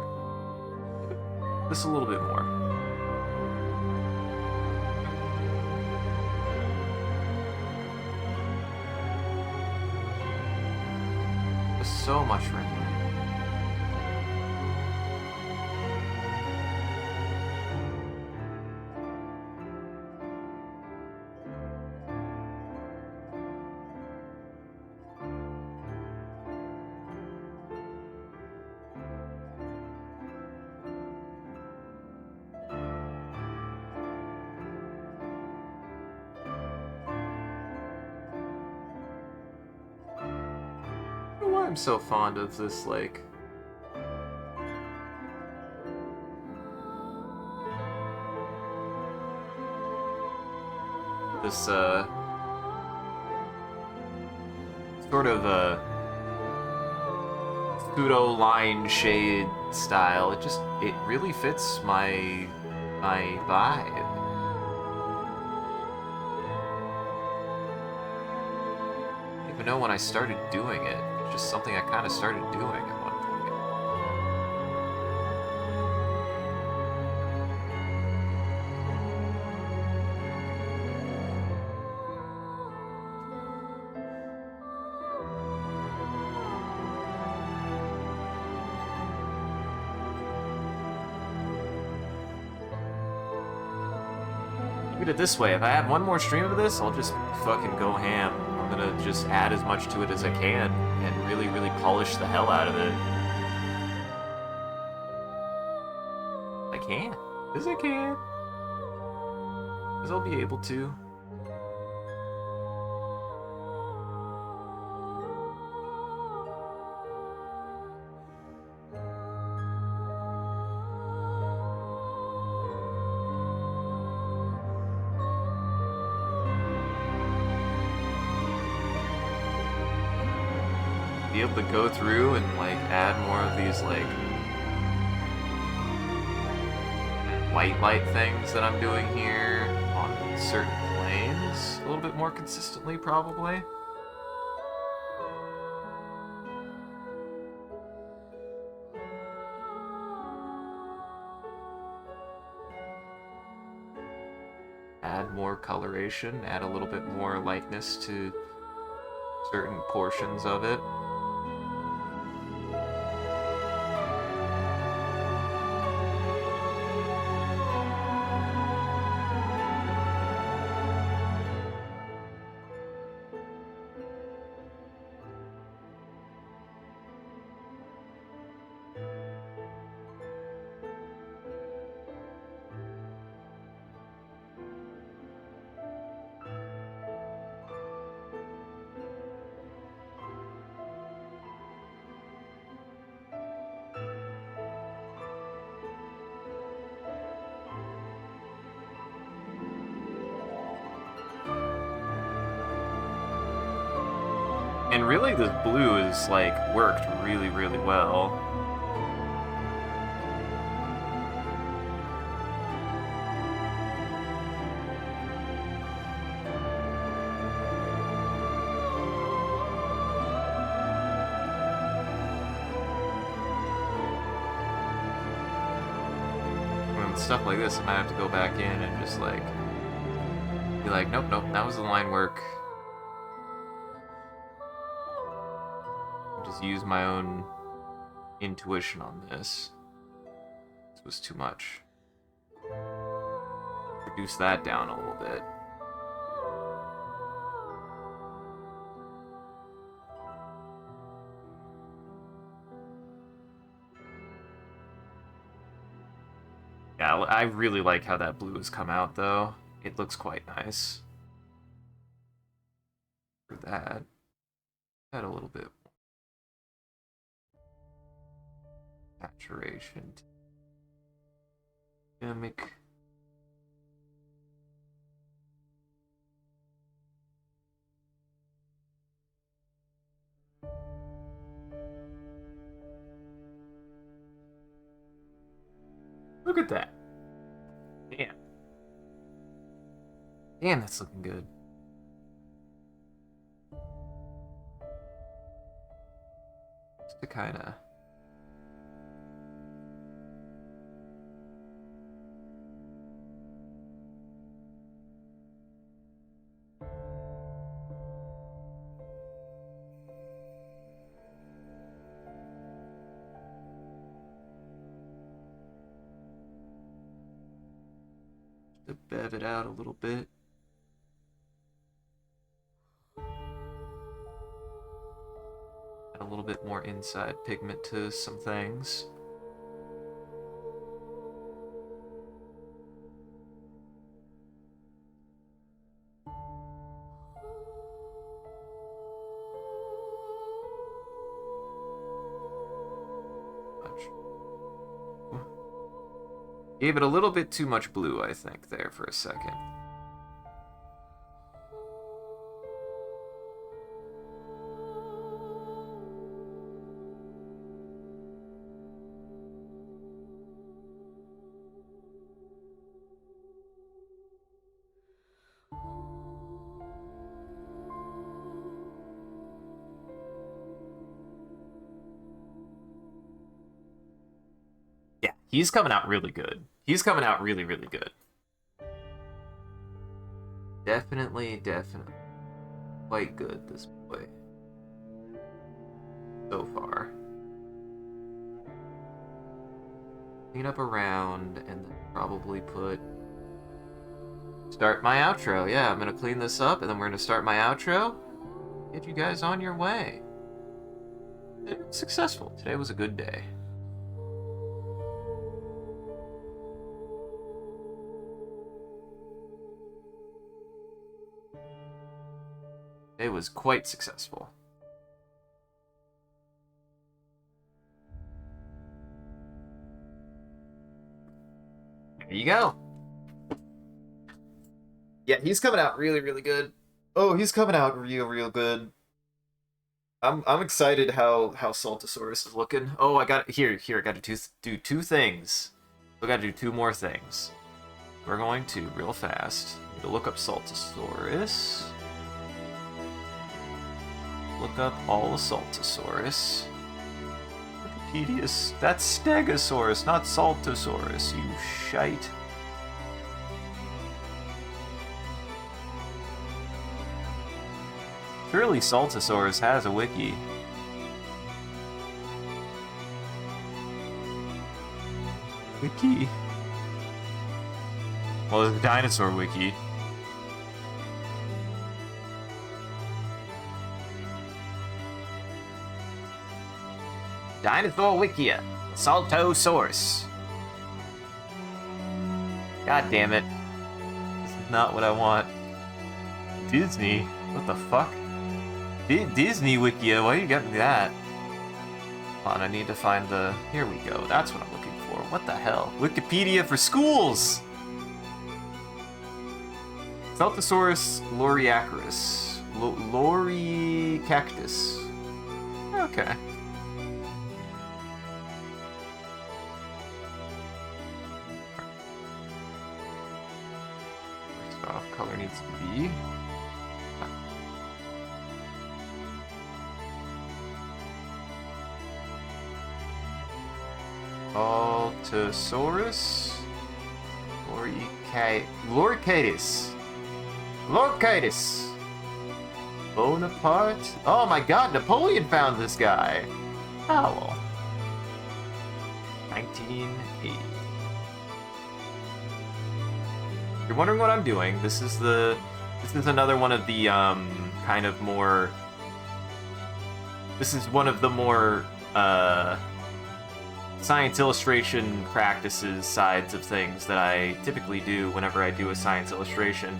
Just a little bit more. Just so much rendering. I'm so fond of this, like... this, sort of, pseudo-line shade style. It really fits my vibe. I don't even know when I started doing it. Just something I kind of started doing at one point. Look at it this way, if I have one more stream of this, I'll just fucking go ham. I'm gonna just add as much to it as I can and really, really polish the hell out of it. I can. Yes, I can. Because I'll be able to. Be able to go through and like add more of these like white light things that I'm doing here on certain planes a little bit more consistently, probably. Add more coloration, add a little bit more lightness to certain portions of it. And really, this blue is, like, worked really, really well. When stuff like this, I might have to go back in and just, like, be like, nope, nope, that was the line work. Just use my own intuition on this. This was too much. Reduce that down a little bit. Yeah, I really like how that blue has come out, though. It looks quite nice. For that, add a little bit more saturation. Mimic. Look at that. Damn. Damn, that's looking good. Just to kind of... to bev it out a little bit. Add a little bit more inside pigment to some things. Gave it a little bit too much blue, I think, there for a second. Yeah, he's coming out really good. He's coming out really, really good. Definitely quite good, this boy. So far. Clean up around, and then probably put... Start my outro. Yeah, I'm gonna clean this up, and then we're gonna start my outro. Get you guys on your way. It was successful. Today was a good day. It was quite successful. There you go. Yeah, he's coming out really, really good. Oh, he's coming out real good. I'm excited how Saltosaurus is looking. Oh, I got here. I got to do two things. We got to do two more things. We're going to real fast. Need to look up Saltosaurus. Look up all of Saltosaurus. Wikipedia's... That's Stegosaurus, not Saltosaurus, you shite. Surely Saltosaurus has a wiki. Wiki? Well, there's a dinosaur wiki. Dinosaur Wikia. Saltosaurus. God damn it. This is not what I want. Disney? What the fuck? Disney Wikia? Why you got me that? Hold on, I need to find the... Here we go. That's what I'm looking for. What the hell? Wikipedia for schools! Saltosaurus loriaceus. a cactus. Okay. First off, color needs to be... Altosaurus? Lorcatus. Lorcatus. Bonaparte? Oh my god, Napoleon found this guy. Owl. 1980. You're wondering what I'm doing. This is another one of the kind of more... This is one of the more science illustration practices sides of things that I typically do whenever I do a science illustration,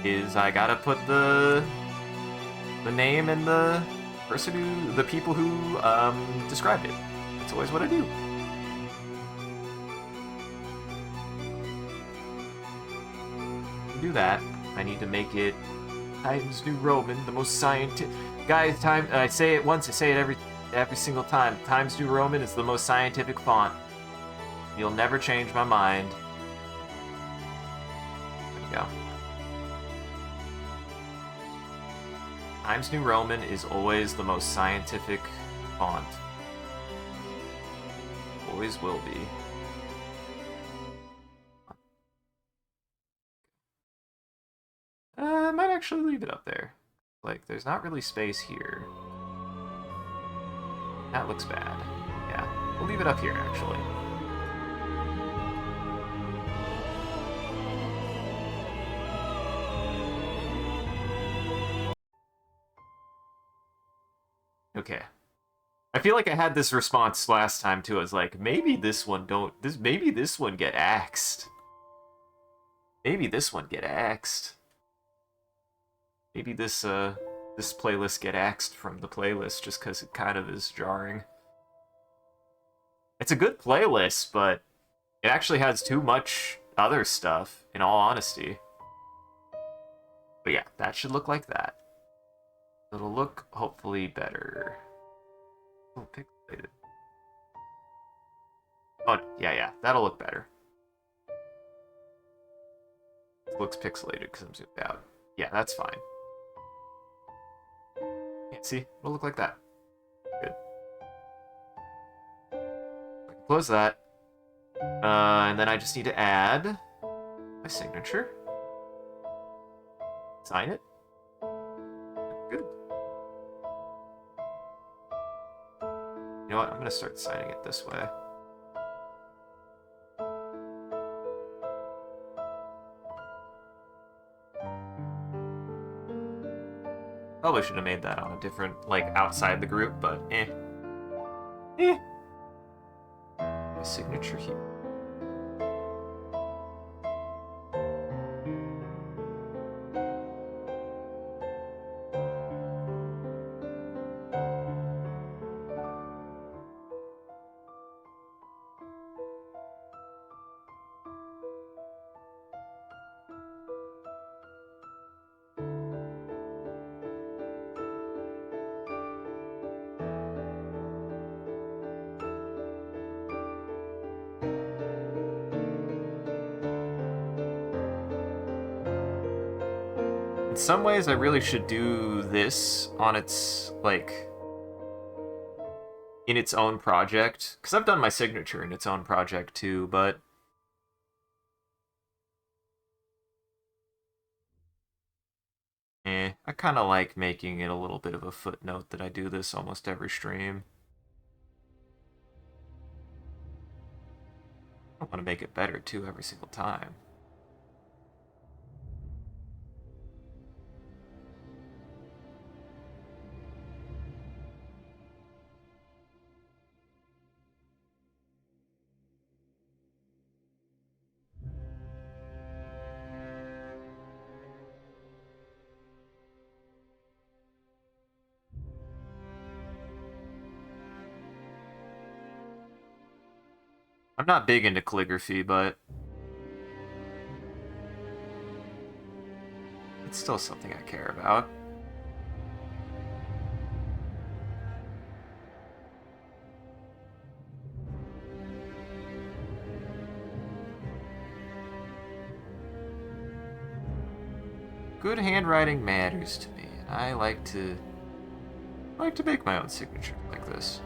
is I gotta put the name and the people who described it. That's always what I do. To do that, I need to make it Times New Roman, the most scientific. Guys, I say it once, I say it every single time. Times New Roman is the most scientific font. You'll never change my mind. There we go. Times New Roman is always the most scientific font. Always will be. I might actually leave it up there. Like, there's not really space here. That looks bad. Yeah, we'll leave it up here, actually. Okay. I feel like I had this response last time, too. I was like, maybe this one maybe this one get axed. Maybe this one get axed. Maybe this playlist get axed from the playlist just because it kind of is jarring. It's a good playlist, but it actually has too much other stuff, in all honesty. But yeah, that should look like that. It'll look, hopefully, better. Oh, pixelated. Oh, yeah, that'll look better. It looks pixelated because I'm zoomed out. Yeah, that's fine. See, it'll look like that. Good. I can close that. And then I just need to add my signature. Sign it. Good. You know what? I'm gonna start signing it this way. Probably should have made that on a different, like, outside the group, but eh. My signature here. In some ways, I really should do this on its, like, in its own project. Because I've done my signature in its own project, too, but... I kind of like making it a little bit of a footnote that I do this almost every stream. I want to make it better, too, every single time. I'm not big into calligraphy, but it's still something I care about. good handwriting matters to me, and I like to make my own signature like this.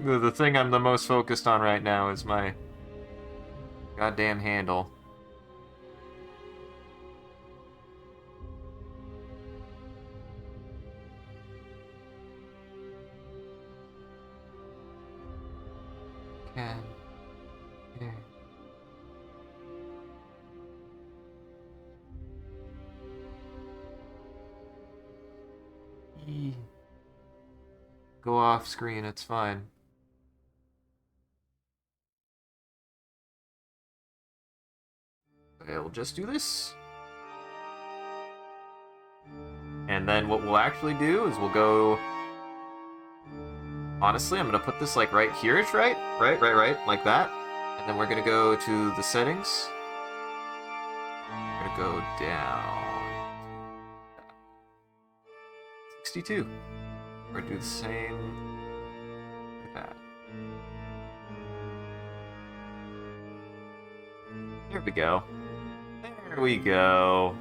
The thing I'm the most focused on right now is my goddamn handle. Can. Yeah. Go off screen, it's fine. Okay, we'll just do this. And then what we'll actually do is we'll go... Honestly, I'm gonna put this like right here-ish, right? Right, like that. And then we're gonna go to the settings. We're gonna go down... 62. We're gonna do the same... Look at that. There we go. There we go.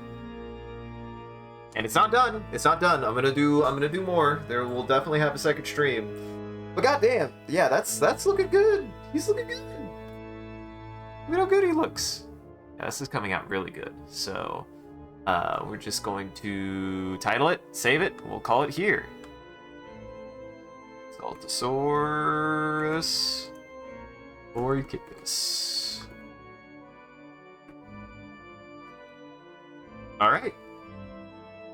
And it's not done. It's not done. I'm gonna do more. There will definitely have a second stream. But goddamn, yeah, that's looking good. He's looking good. Look at how good he looks. Yeah, this is coming out really good. So, we're just going to title it, save it, we'll call it here. Saltosaurus Orchicus. Alright.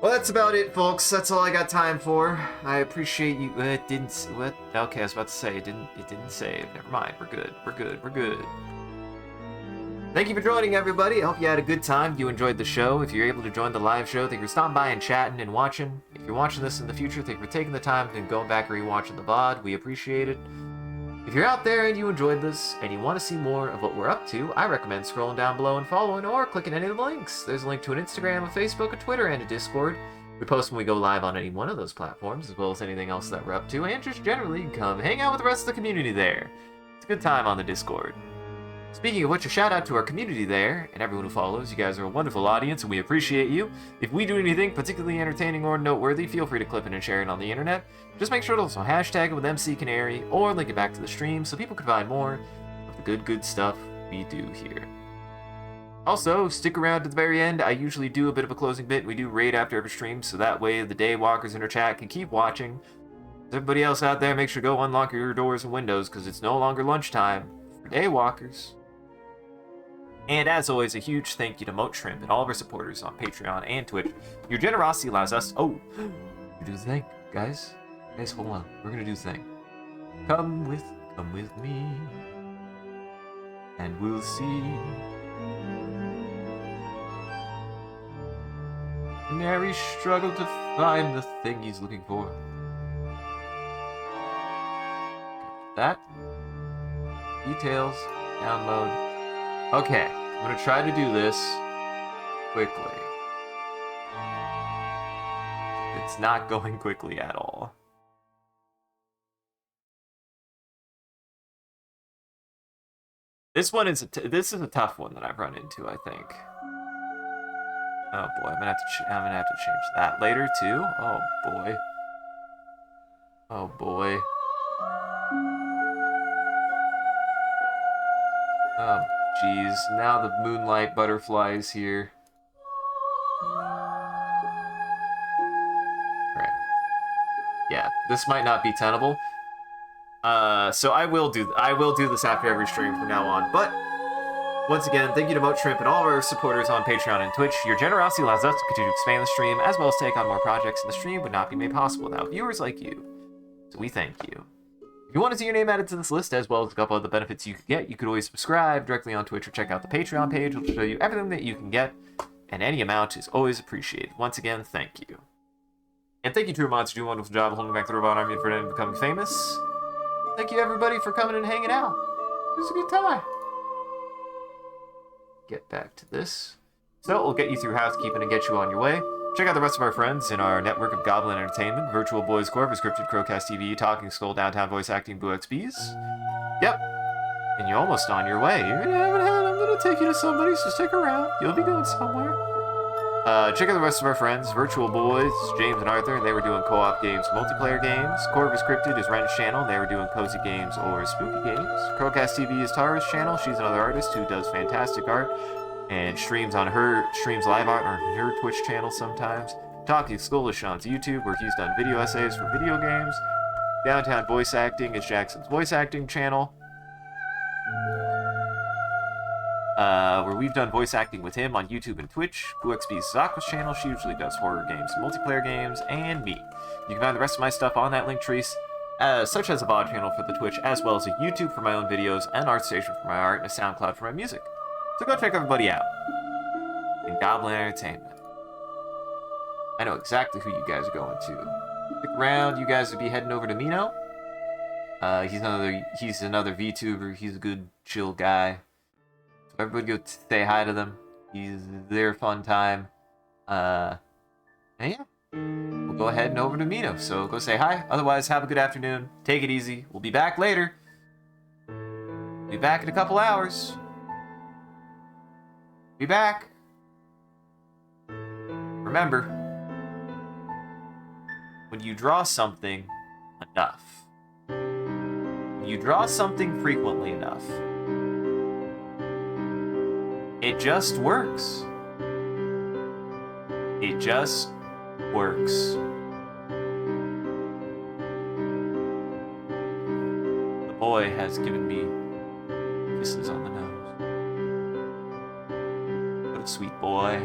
Well, that's about it, folks. That's all I got time for. I appreciate you. It didn't. What? Okay, I was about to say it didn't. It didn't save. Never mind. We're good. We're good. We're good. Thank you for joining, everybody. I hope you had a good time. You enjoyed the show. If you're able to join the live show, thank you for stopping by and chatting and watching. If you're watching this in the future, thank you for taking the time and going back and rewatching the VOD. We appreciate it. If you're out there and you enjoyed this and you want to see more of what we're up to, I recommend scrolling down below and following or clicking any of the links. There's a link to an Instagram, a Facebook, a Twitter, and a Discord. We post when we go live on any one of those platforms, as well as anything else that we're up to, and just generally come hang out with the rest of the community there. It's a good time on the Discord. Speaking of which, a shout out to our community there, and everyone who follows. You guys are a wonderful audience, and we appreciate you. If we do anything particularly entertaining or noteworthy, feel free to clip it and share it on the internet. Just make sure to also hashtag it with MCCanary, or link it back to the stream so people can find more of the good stuff we do here. Also, stick around to the very end. I usually do a bit of a closing bit. We do raid after every stream, so that way the daywalkers in our chat can keep watching. Everybody else out there, make sure to go unlock your doors and windows, because it's no longer lunchtime for daywalkers. And as always, a huge thank you to Moat Shrimp and all of our supporters on Patreon and Twitch. Your generosity allows us... Oh, we do the thing, guys. Guys, hold on. We're gonna do the thing. Come with me, and we'll see. Canary struggled to find the thing he's looking for. That. Details. Download. Okay, I'm gonna try to do this quickly. It's not going quickly at all. This is a tough one that I've run into, I think. Oh boy, I'm gonna have to change that later too. Oh boy. Oh boy. Oh jeez, now the moonlight butterfly is here. Right. Yeah, this might not be tenable. So I will do this after every stream from now on. But once again, thank you to Moat Shrimp and all of our supporters on Patreon and Twitch. Your generosity allows us to continue to expand the stream, as well as take on more projects, and the stream would not be made possible without viewers like you. So we thank you. If you want to see your name added to this list, as well as a couple of the benefits you could get, you could always subscribe directly on Twitch or check out the Patreon page, which will show you everything that you can get, and any amount is always appreciated. Once again, thank you. And thank you to your mods who do a wonderful job holding back the robot army for them becoming famous. Thank you everybody for coming and hanging out. It was a good time. Get back to this. So we'll get you through housekeeping and get you on your way. Check out the rest of our friends in our network of Goblin Entertainment, Virtual Boys Corp, Scripted Crowcast TV, Talking Skull, Downtown Voice Acting, Boo XBs. Yep. And you're almost on your way. You're gonna have it. I'm gonna take you to somebody, so stick around. You'll be going somewhere. Check out the rest of our friends, Virtual Boys, James and Arthur, and they were doing co-op games, multiplayer games. Corvus Scripted is Ren's channel, and they were doing cozy games or spooky games. Crowcast TV is Tara's channel. She's another artist who does fantastic art and streams live art on her Twitch channel sometimes. Talking Skull is Sean's YouTube, where he's done video essays for video games. Downtown Voice Acting is Jackson's voice acting channel, where we've done voice acting with him on YouTube and Twitch. BooXB's Aqua's channel, she usually does horror games, multiplayer games, and me. You can find the rest of my stuff on that link tree, such as a VOD channel for the Twitch, as well as a YouTube for my own videos, an ArtStation for my art, and a SoundCloud for my music. So go check everybody out in Goblin Entertainment. I know exactly who you guys are going to. Stick around, you guys will be heading over to Mino. He's another VTuber. He's a good, chill guy. So everybody go say hi to them. He's their fun time. And yeah, we'll go ahead and over to Mino. So go say hi. Otherwise, have a good afternoon. Take it easy. We'll be back later. Be back in a couple hours. Be back. Remember, when you draw something enough, when you draw something frequently enough, it just works. It just works. The boy has given me kisses on the nose. What a sweet boy.